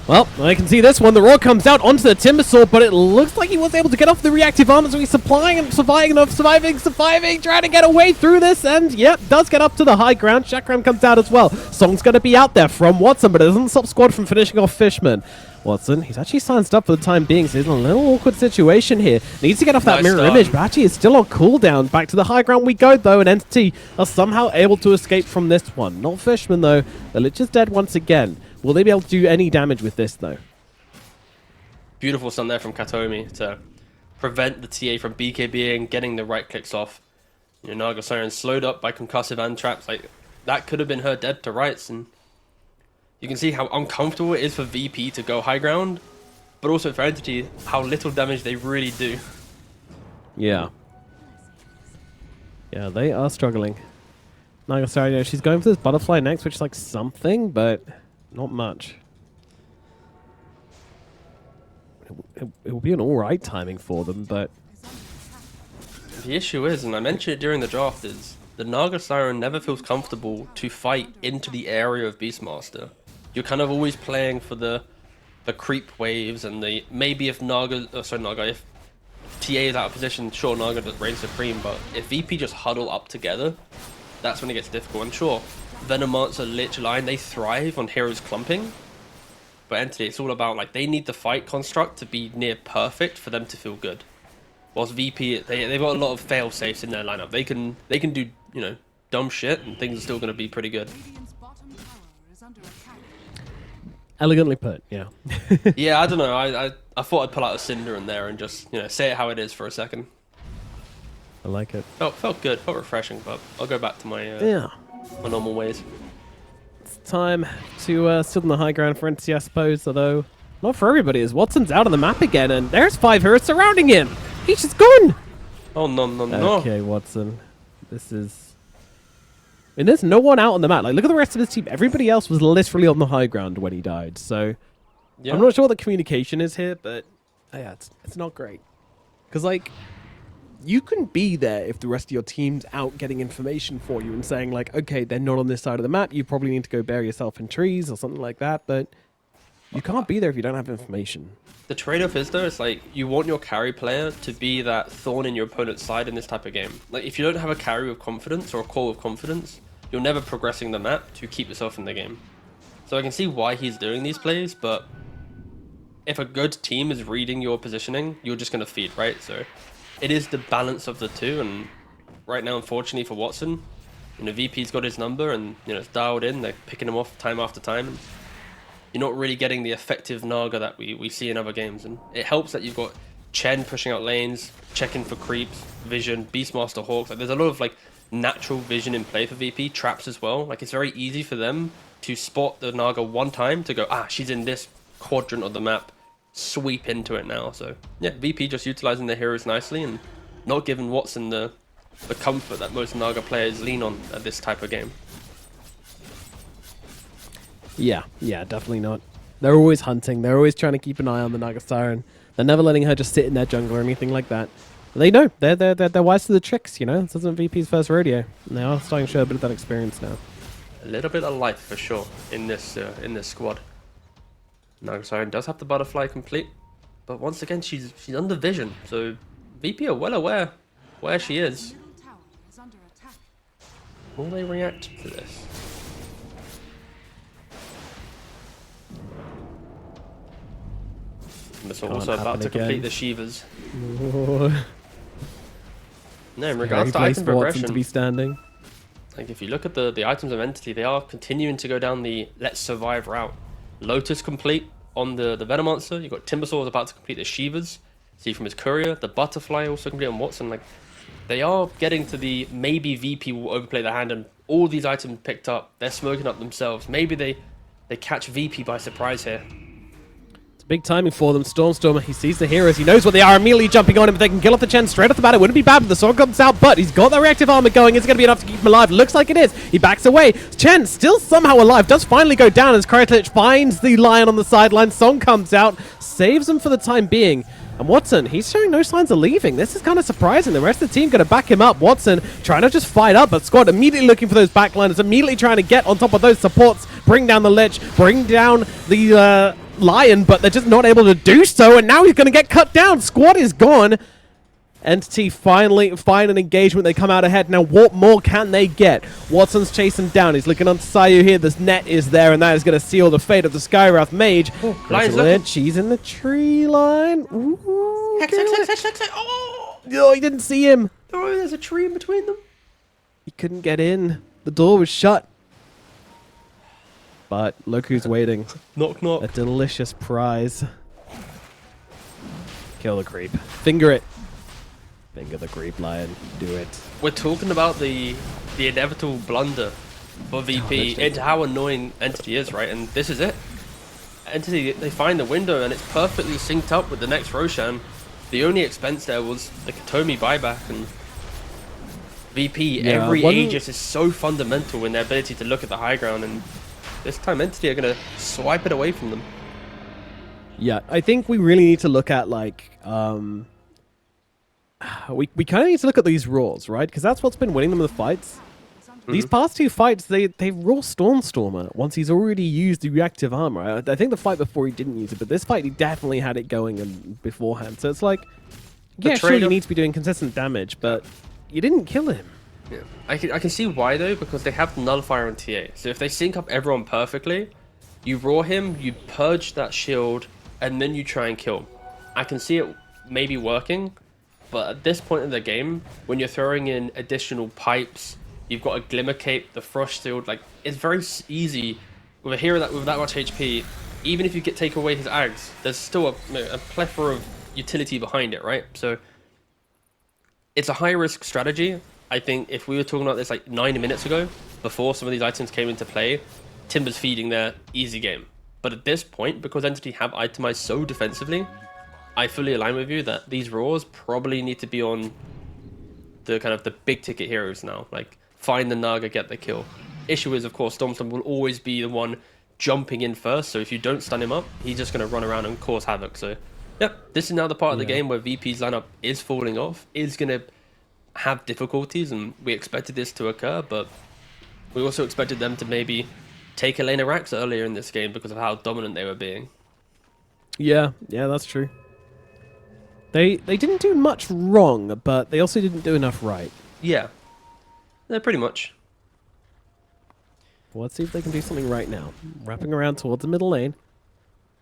Well, I can see this one. The roar comes out onto the timber saw, but it looks like he was able to get off the reactive armor, so he's surviving, trying to get away through this, and yep, does get up to the high ground. Chakram comes out as well. Song's going to be out there from Watson, but it doesn't stop Squad from finishing off Fishman. Watson, he's actually silenced up for the time being, so he's in a little awkward situation here. Needs to get off that mirror image, but actually is still on cooldown. Back to the high ground we go, though, and Entity are somehow able to escape from this one. Not Fishman, though. The Lich is dead once again. Will they be able to do any damage with this, though? Beautiful stun there from Katomi to prevent the TA from BKBing, getting the right clicks off. You know, Naga Siren slowed up by concussive and traps. Like, that could have been her dead to rights, and you can see how uncomfortable it is for VP to go high ground, but also for Entity, how little damage they really do. Yeah. Yeah, they are struggling. Naga Siren, you know, she's going for this butterfly next, which is like something, but not much. It will be an alright timing for them, but The issue is, and I mentioned it during the draft, is the Naga Siren never feels comfortable to fight into the area of Beastmaster. You're kind of always playing for the creep waves and the maybe if if TA is out of position, sure, Naga does reign supreme, but if VP just huddle up together, that's when it gets difficult. And sure, Venomancer, Lich line, they thrive on heroes clumping, but Entity, it's all about like they need the fight construct to be near perfect for them to feel good. Whilst VP, they've got a lot of fail safes in their lineup. They can do, you know, dumb shit and things are still going to be pretty good. Radiant's bottom tower is under attack. elegantly put, yeah. Yeah, I don't know. I thought I'd pull out a Cinder in there and just, you know, say it how it is for a second. I like it. Felt good, felt refreshing, but I'll go back to my my normal ways. It's time to sit on the high ground for Entity, I suppose, although not for everybody, as Watson's out on the map again, and there's 5 heroes surrounding him. He's just gone. Oh, no. Okay, Watson. This is... And there's no one out on the map. Like, look at the rest of his team. Everybody else was literally on the high ground when he died, so... Yeah. I'm not sure what the communication is here, but... yeah, it's not great. Because, like... You can be there if the rest of your team's out getting information for you and saying, like, okay, they're not on this side of the map. You probably need to go bury yourself in trees or something like that, but... You can't be there if you don't have information. The trade-off is, though, it's like, you want your carry player to be that thorn in your opponent's side in this type of game. Like, if you don't have a carry with confidence or a core with confidence, you're never progressing the map to keep yourself in the game. So I can see why he's doing these plays, but if a good team is reading your positioning, you're just going to feed, right? So it is the balance of the two, and right now, unfortunately for Watson, you know, VP's got his number and, you know, it's dialed in, they're picking him off time after time. You're not really getting the effective Naga that we see in other games, and it helps that you've got Chen pushing out lanes, checking for creeps, vision, Beastmaster Hawks. Like, there's a lot of like natural vision in play for VP, traps as well. Like, it's very easy for them to spot the Naga one time to go, she's in this quadrant of the map, sweep into it now. So yeah, VP just utilizing their heroes nicely and not giving Watson the comfort that most Naga players lean on at this type of game. Yeah, definitely not. They're always hunting. They're always trying to keep an eye on the Naga Siren. They're never letting her just sit in their jungle or anything like that. They know. They're wise to the tricks, you know? This isn't VP's first rodeo. And they are starting to show a bit of that experience now. A little bit of life for sure in this squad. Naga Siren does have the butterfly complete, but once again she's under vision, so VP are well aware where she is. Middle tower is under attack. Will they react to this? Missile also about to complete the Shivas. No, in regards to item progression, to be standing. like if you look at the items of Entity, they are continuing to go down the Let's Survive route. Lotus complete on the Venomancer. You've got Timbersaw about to complete the Shivas. See from his courier, the Butterfly also complete on Watson. Like, they are getting to the maybe VP will overplay their hand and all these items picked up, they're smoking up themselves. Maybe they catch VP by surprise here. Big timing for them. Stormstormer, he sees the heroes. He knows what they are. Immediately jumping on him, but they can kill off the Chen straight off the bat. It wouldn't be bad if the sword comes out, but he's got that reactive armor going. Is it going to be enough to keep him alive? Looks like it is. He backs away. Chen still somehow alive. Does finally go down as Krytlich finds the lion on the sideline. Song comes out, saves him for the time being. And Watson, he's showing no signs of leaving. This is kind of surprising. The rest of the team going to back him up. Watson trying to just fight up, but Squad immediately looking for those backliners, immediately trying to get on top of those supports, bring down the Lich, bring down the Lion, but they're just not able to do so, and now he's going to get cut down. Squad is gone. Entity finally find an engagement. They come out ahead. Now, what more can they get? Watson's chasing down. He's looking on Sayu here. This net is there, and that is going to seal the fate of the Skywrath Mage. Lion's Lynch, he's in the tree line. Ooh, Hex. Oh! oh, he didn't see him. Oh, there's a tree in between them. He couldn't get in. The door was shut. But look who's waiting. Knock, knock. A delicious prize. Kill the creep. Finger it. Finger the creep, Lion. Do it. We're talking about the inevitable blunder for VP into how annoying Entity is, right? And this is it. Entity, they find the window and it's perfectly synced up with the next Roshan. The only expense there was the Katomi buyback, and VP, Yeah, every Aegis is so fundamental in their ability to look at the high ground, and this time Entity are going to swipe it away from them. Yeah, I think we really need to look at, like, we kind of need to look at these rules, right? Because that's what's been winning them the fights. These past two fights, they raw Stormstormer once he's already used the reactive armor. I think the fight before he didn't use it, but this fight he definitely had it going beforehand. So it's like, yeah, sure, you need to be doing consistent damage, but you didn't kill him. Yeah, I can see why though, because they have the nullifier on TA. So if they sync up everyone perfectly, you raw him, you purge that shield, and then you try and kill him. I can see it maybe working, but at this point in the game, when you're throwing in additional pipes, you've got a Glimmer Cape, the Frost Shield, like, it's very easy with a hero with that much HP. Even if you take away his ags, there's still a plethora of utility behind it, right? So it's a high risk strategy. I think if we were talking about this like 9 minutes ago, before some of these items came into play, Timber's feeding their easy game. But at this point, because Entity have itemized so defensively, I fully align with you that these Raws probably need to be on the kind of the big ticket heroes now. Like, find the Naga, get the kill. Issue is, of course, Stormstorm will always be the one jumping in first, so if you don't stun him up, he's just going to run around and cause havoc. So, yep, this is now the part of the game where VP's lineup is falling off, is going to have difficulties, and we expected this to occur, but we also expected them to maybe take a lane of Rax earlier in this game because of how dominant they were being. Yeah, that's true. They didn't do much wrong, but they also didn't do enough right. Yeah, pretty much. Well, let's see if they can do something right now. Wrapping around towards the middle lane.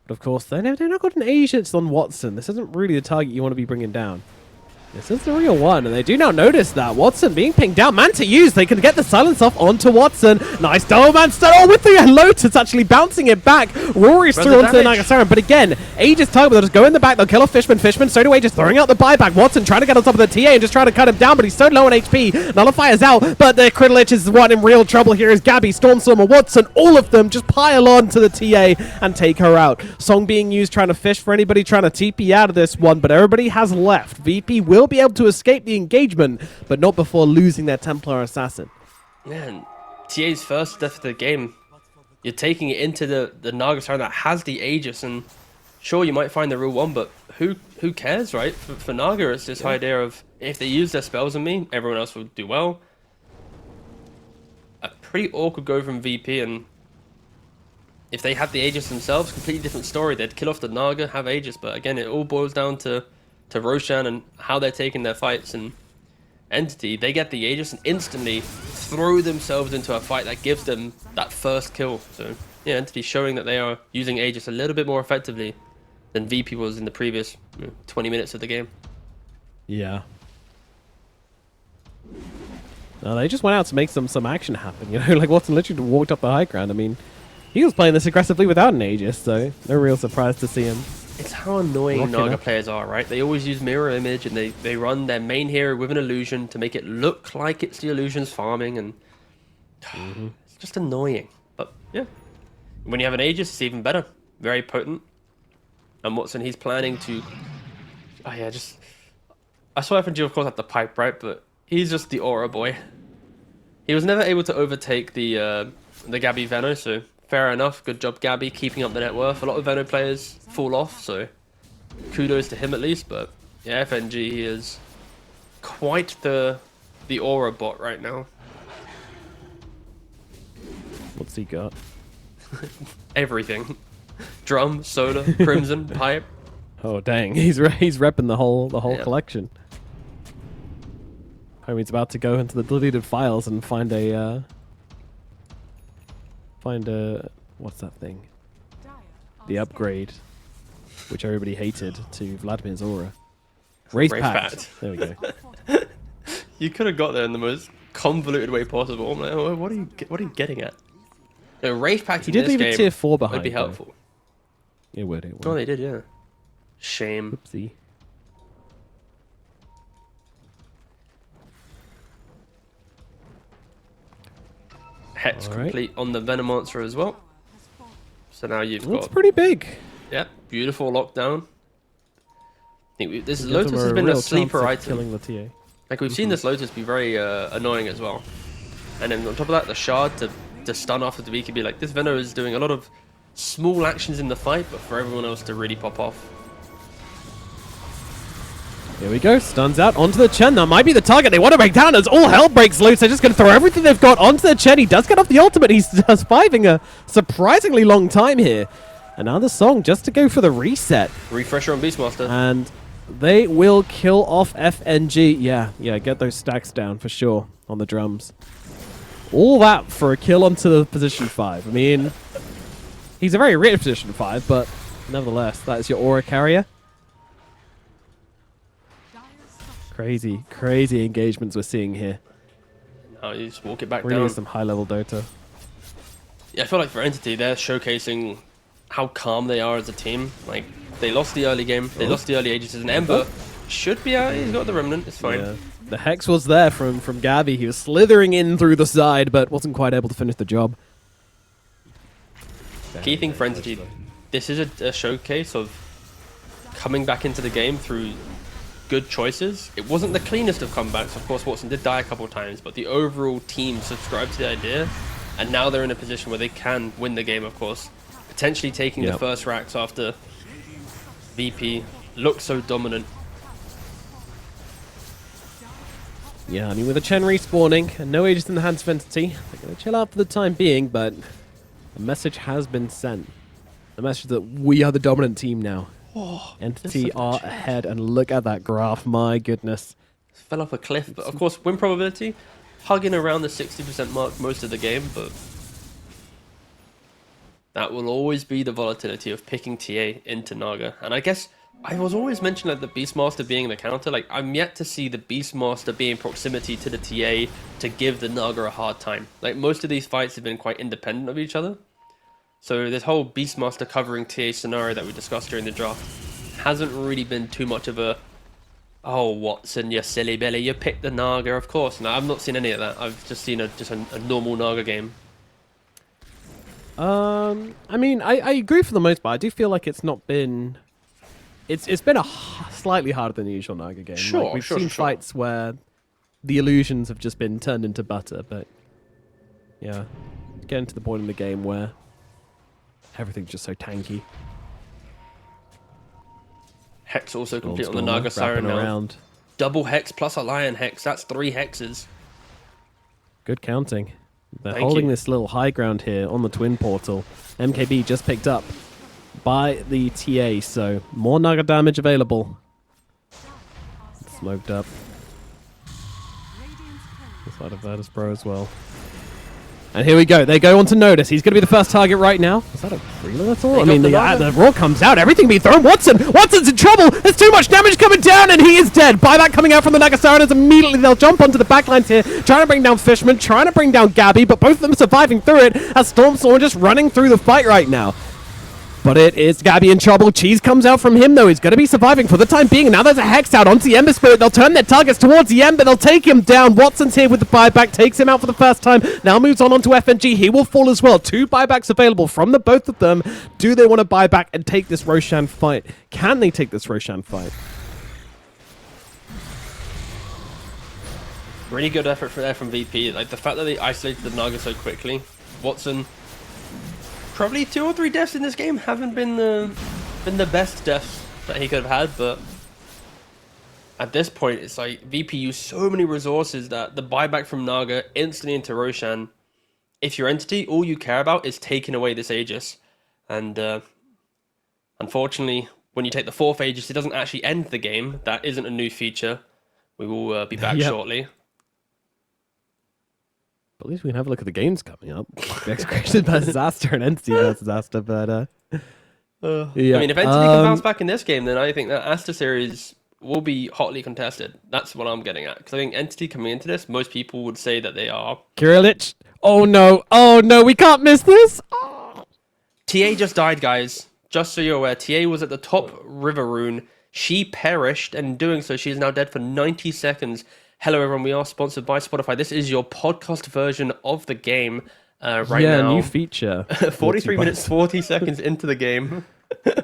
But of course, they've not got an Aegis on Watson. This isn't really the target you want to be bringing down. This is the real one, and they do now notice that. Watson being pinged down. Man to use. They can get the silence off onto Watson. Nice double man stun. Oh, with the Lotus actually bouncing it back. Rory's through onto the Nagasaran. But again, Aegis target. They'll just go in the back. They'll kill a Fishman. Fishman straight away just throwing out the buyback. Watson trying to get on top of the TA and just trying to cut him down, but he's so low on HP. Nullifier's out, but the Krittlich is one in real trouble here. Is Gabby, Stormstormer, Watson, all of them just pile on to the TA and take her out. Song being used trying to fish for anybody trying to TP out of this one, but everybody has left. VP will be able to escape the engagement, but not before losing their Templar Assassin. Man, TA's first death of the game. You're taking it into the Nagasaran that has the Aegis, and sure, you might find the real one, but who cares, right? For Naga, it's this idea of, if they use their spells on me, everyone else will do well. A pretty awkward go from VP, and if they had the Aegis themselves, completely different story. They'd kill off the Naga, have Aegis, but again, it all boils down to Roshan and how they're taking their fights. And Entity, they get the Aegis and instantly throw themselves into a fight that gives them that first kill. So yeah, Entity showing that they are using Aegis a little bit more effectively than VP was in the previous 20 minutes of the game. Yeah. No, they just went out to make some action happen, you know, like Watson literally walked up the high ground. I mean, he was playing this aggressively without an Aegis, so no real surprise to see him. It's how annoying Naga players are, right? They always use mirror image, and they run their main hero with an illusion to make it look like it's the illusion's farming, and it's just annoying. But yeah, when you have an Aegis, it's even better. Very potent. And Watson, he's planning to... Oh yeah, just... I saw FNG, of course, at the pipe, right? But he's just the aura boy. He was never able to overtake the Gabby Veno, so... Fair enough. Good job, Gabby, keeping up the net worth. A lot of Veno players fall off, so kudos to him at least. But yeah, FNG, he is quite the aura bot right now. What's he got? Everything. drum, soda, crimson, pipe. Oh dang, he's repping the whole Yeah. collection. Homie's about to go into the deleted files and find a what's that thing? Dire are The upgrade, which everybody hated, to Vladimir's aura. Race Race pact. pact. There we go. You could have got there in the most convoluted way possible. I'm like, oh, what are you getting at? No, Wraith Pact He in did this leave a game tier 4 behind. would be though. helpful. It would. It would. Oh, they did, yeah. Shame. Oopsie. Hex Alright. complete on the Venom Monster as well. So now you've That's got, pretty big. yeah, beautiful lockdown. I think this Gives them Lotus has been real a chance sleeper of item. Killing the TA. Like we've seen this Lotus be very annoying as well. And then on top of that, the shard to stun off of the BKB. Like this Venom is doing a lot of small actions in the fight, but for everyone else to really pop off. Here we go. Stuns out onto the Chen. That might be the target they want to break down as all hell breaks loose. They're just going to throw everything they've got onto the Chen. He does get off the ultimate. He's surviving a surprisingly long time here. Another song just to go for the reset. Refresher on Beastmaster. And they will kill off FNG. Yeah, get those stacks down for sure on the drums. All that for a kill onto the position 5. I mean, he's a very rich position 5, but nevertheless, that is your aura carrier. Crazy engagements we're seeing here. Oh, you just walk it back Really down. is some high-level Dota. Yeah, I feel like for Entity, they're showcasing how calm they are as a team. Like, they lost the early game, they lost the early Aegis, and Ember should be out. He's got the Remnant, it's fine. Yeah. The Hex was there from Gabby. He was slithering in through the side, but wasn't quite able to finish the job. Key thing for Entity, this is a showcase of coming back into the game through good choices. It wasn't the cleanest of comebacks. Of course, Watson did die a couple of times, but the overall team subscribed to the idea, and now they're in a position where they can win the game, of course. Potentially taking the first racks after VP looked so dominant. Yeah, I mean, with a Chen respawning and no Aegis in the hands of Entity, they're going to chill out for the time being, but a message has been sent. The message that we are the dominant team now. Entity are ahead, and look at that graph. My goodness. Fell off a cliff, but of course, win probability hugging around the 60% mark most of the game, but that will always be the volatility of picking TA into Naga. And I guess I was always mentioning like the Beastmaster being the counter. Like, I'm yet to see the Beastmaster be in proximity to the TA to give the Naga a hard time. Like, most of these fights have been quite independent of each other. So this whole Beastmaster covering TA scenario that we discussed during the draft hasn't really been too much of a, oh, Watson, you silly Billy, you picked the Naga, of course. No, I've not seen any of that. I've just seen a normal Naga game. I mean, I agree for the most part. I do feel like it's not been... It's been a slightly harder than the usual Naga game. Sure, like, we've sure, seen sure. fights where the illusions have just been turned into butter, but yeah, getting to the point in the game where everything's just so tanky. Hex also complete on Gold the Naga Stormer, Siren wrapping now. around. Double Hex plus a Lion Hex. That's 3 Hexes. Good counting. They're Thank holding you. this little high ground here on the Twin Portal. MKB just picked up by the TA, so more Naga damage available. Smoked up. Inside of Virtus.pro as well. And here we go. They go on to Notice. He's going to be the first target right now. Is that a preload at all? I mean, the roar comes out. Everything being thrown. Watson's in trouble. There's too much damage coming down, and he is dead. Buyback coming out from the Nagasaraners. Immediately, they'll jump onto the backlines here, trying to bring down Fishman, trying to bring down Gabby, but both of them are surviving through it as Stormstorm just running through the fight right now. But it is Gabby in trouble. Cheese comes out from him, though. He's going to be surviving for the time being. And now there's a Hex out onto the Ember Spirit. They'll turn their targets towards the Ember. They'll take him down. Watson's here with the buyback. Takes him out for the first time. Now moves on onto FNG. He will fall as well. 2 buybacks available from the both of them. Do they want to buy back and take this Roshan fight? Can they take this Roshan fight? Really good effort there from VP. Like, the fact that they isolated the Naga so quickly. Watson, probably 2 or 3 deaths in this game haven't been the best deaths that he could have had, but at this point, it's like VP used so many resources that the buyback from Naga instantly into Roshan. If you're Entity, all you care about is taking away this Aegis. And Unfortunately, when you take the 4th Aegis, it doesn't actually end the game. That isn't a new feature. We will be back Yep. shortly. At least we can have a look at the games coming up. Execution versus Asta and Entity versus Asta, but yeah. I mean, if Entity can bounce back in this game, then I think that Asta series will be hotly contested. That's what I'm getting at. Because I think Entity coming into this, most people would say that they are. Kirilich. Oh no, we can't miss this. Oh. TA just died, guys. Just so you're aware, TA was at the top river rune. She perished, and in doing so, she is now dead for 90 seconds. Hello, everyone. We are sponsored by Spotify. This is your podcast version of the game right now. New feature. 43 minutes, 40 seconds into the game.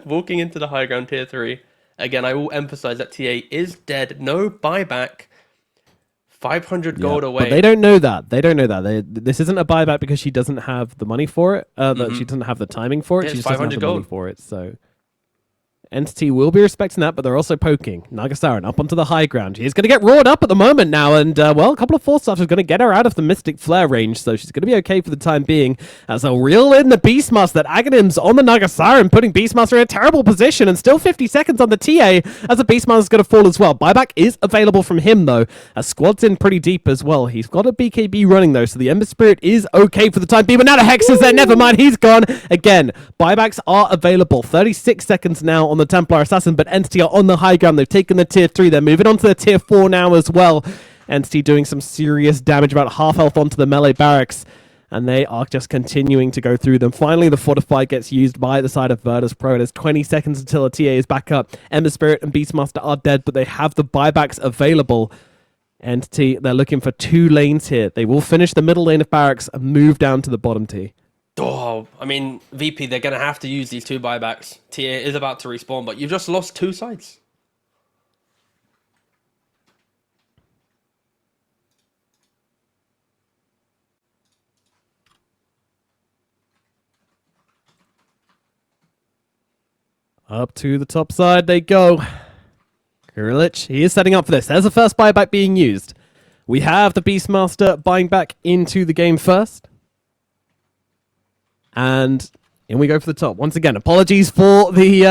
Walking into the high ground tier 3. Again, I will emphasize that TA is dead. No buyback. 500 gold away. But they don't know that. This isn't a buyback because she doesn't have the money for it. That she doesn't have the timing for it. Yeah, She it's just doesn't have 500 the money gold. for it. So Entity will be respecting that, but they're also poking Nagasaran up onto the high ground. He's going to get roared up at the moment now, and well, a couple of Force Staffs are going to get her out of the Mystic Flare range, so she's going to be okay for the time being. As they'll reel in the Beastmaster, that Aghanims on the Nagasaran, putting Beastmaster in a terrible position, and still 50 seconds on the TA, as the Beastmaster is going to fall as well. Buyback is available from him, though, as Squad's in pretty deep as well. He's got a BKB running, though, so the Ember Spirit is okay for the time being, but now the Hex is there. Never mind, he's gone. Again, buybacks are available. 36 seconds now on the Templar Assassin, but Entity are on the high ground. They've taken the tier 3. They're moving on to the tier 4 now as well. Entity doing some serious damage, about half health onto the melee barracks, and they are just continuing to go through them. Finally, the Fortify gets used by the side of Virtus.pro. There's 20 seconds until the TA is back up. Ember Spirit and Beastmaster are dead, but they have the buybacks available. Entity, they're looking for 2 lanes here. They will finish the middle lane of barracks and move down to the bottom T. Oh, I mean, VP, they're going to have to use these 2 buybacks. TA is about to respawn, but you've just lost 2 sides. Up to the top side they go. Kirilich, he is setting up for this. There's the first buyback being used. We have the Beastmaster buying back into the game first. And in we go for the top. Once again, apologies for the,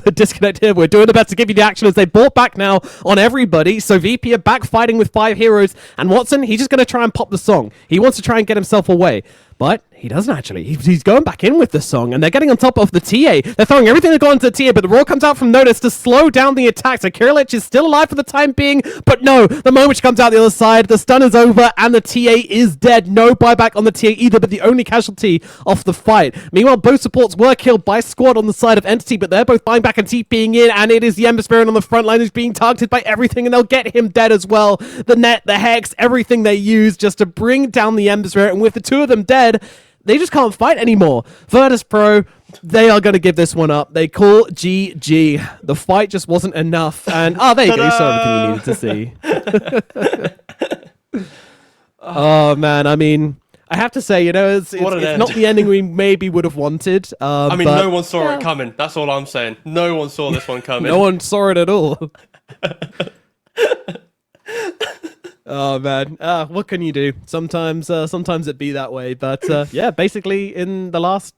the disconnect here. We're doing the best to give you the action as they bought back now on everybody. So VP are back fighting with 5 heroes. And Watson, he's just going to try and pop the song. He wants to try and get himself away. But he doesn't actually. He's going back in with the song, and they're getting on top of the TA. They're throwing everything they've got into the TA, but the roar comes out from Notice to slow down the attack. So Kirilich is still alive for the time being, but no, the moment she comes out the other side, the stun is over, and the TA is dead. No buyback on the TA either, but the only casualty off the fight. Meanwhile, both supports were killed by Squad on the side of Entity, but they're both buying back and TPing in, and it is the Ember Spirit on the front line who's being targeted by everything, and they'll get him dead as well. The net, the Hex, everything they use just to bring down the Ember Spirit, and with the 2 of them dead, they just can't fight anymore. Virtus.pro, they are going to give this one up. They call GG. The fight just wasn't enough. And, there you go. You saw everything you needed to see. Oh, man. I mean, I have to say, it's not the ending we maybe would have wanted. I mean, no one saw it coming. That's all I'm saying. No one saw this one coming. No one saw it at all. Oh man, what can you do? Sometimes it be that way. But yeah, basically in the last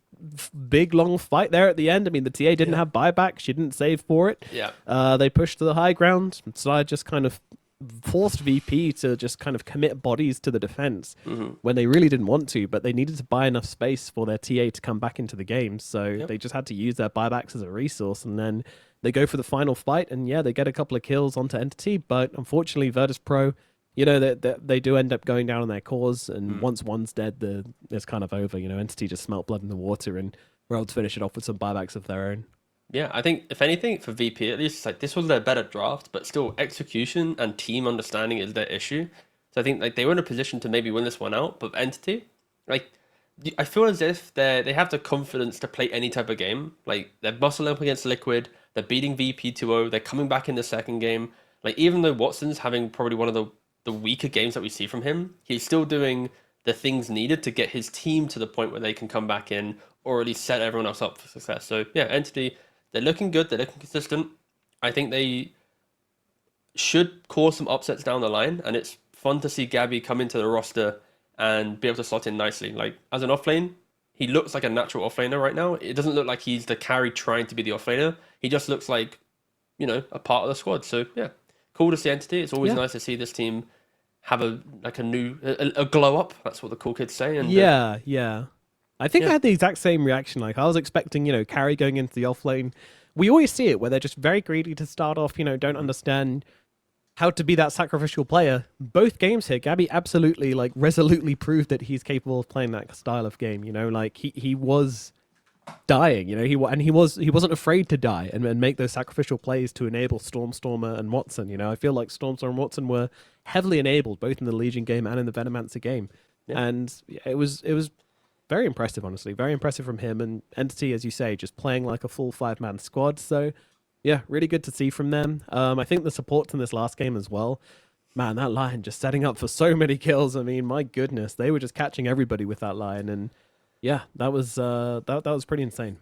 big long fight there at the end, I mean the TA didn't have buyback. She didn't save for it. Yeah. They pushed to the high ground. So I just kind of forced VP to just kind of commit bodies to the defense when they really didn't want to, but they needed to buy enough space for their TA to come back into the game. So they just had to use their buybacks as a resource, and then they go for the final fight. And yeah, they get a couple of kills onto Entity, but unfortunately Virtus.pro, they do end up going down on their cause, and once one's dead, it's kind of over. Entity just smelt blood in the water, and we're able to finish it off with some buybacks of their own. Yeah, I think, if anything, for VP, at least, it's like this was their better draft, but still execution and team understanding is their issue. So I think they were in a position to maybe win this one out, but Entity, I feel as if they have the confidence to play any type of game. They're muscling up against Liquid, they're beating VP 2-0, they're coming back in the second game. Even though Watson's having probably one of the weaker games that we see from him, he's still doing the things needed to get his team to the point where they can come back in, or at least set everyone else up for success. So yeah, Entity, they're looking good, they're looking consistent. I think they should cause some upsets down the line, and it's fun to see Gabby come into the roster and be able to slot in nicely. As an offlane, he looks like a natural offlaner right now. It doesn't look like he's the carry trying to be the offlaner. He just looks like, a part of the squad. So yeah, cool to see Entity. It's always nice to see this team have a glow up. That's what the cool kids say. And yeah. I think I had the exact same reaction. Like I was expecting, carry going into the offlane. We always see it where they're just very greedy to start off. Don't understand how to be that sacrificial player. Both games here, Gabby absolutely resolutely proved that he's capable of playing that style of game. Like he was dying. He wasn't afraid to die and make those sacrificial plays to enable Stormer and Watson. I feel like Storm and Watson were heavily enabled both in the Legion game and in the Venomancer game, and it was very impressive, honestly. Very impressive from him. And Entity, as you say, just playing like a full 5-man squad. So, yeah, really good to see from them. I think the supports in this last game as well. Man, that line just setting up for so many kills. I mean, my goodness. They were just catching everybody with that line. And, yeah, that was pretty insane.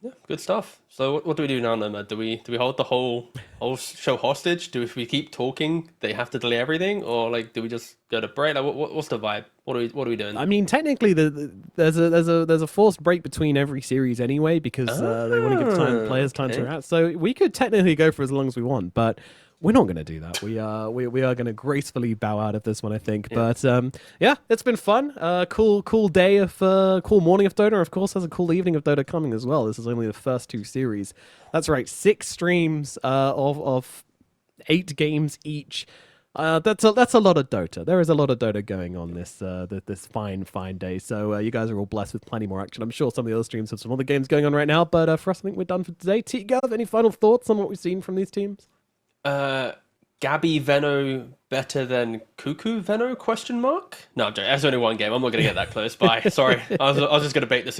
Yeah, good stuff. So what do we do now, Nomad? Do we hold the whole show hostage? If we keep talking, they have to delay everything, or do we just go to break? What's the vibe? What are we doing? I mean, technically, there's a forced break between every series anyway because they want to give players time to react. So we could technically go for as long as we want, but we're not going to do that. We are going to gracefully bow out of this one, I think. Yeah. But yeah, it's been fun. Cool day of cool morning of Dota. Of course, there's a cool evening of Dota coming as well. This is only the first 2 series. That's right, 6 streams of 8 games each. That's a lot of Dota. There is a lot of Dota going on this fine day. So you guys are all blessed with plenty more action. I'm sure some of the other streams have some other games going on right now. But for us, I think we're done for today. T-Gov, any final thoughts on what we've seen from these teams? Gabby Veno better than Cuckoo Veno? ? No, I'm joking. That's only one game. I'm not going to get that close. Bye. Sorry. I was just going to bait the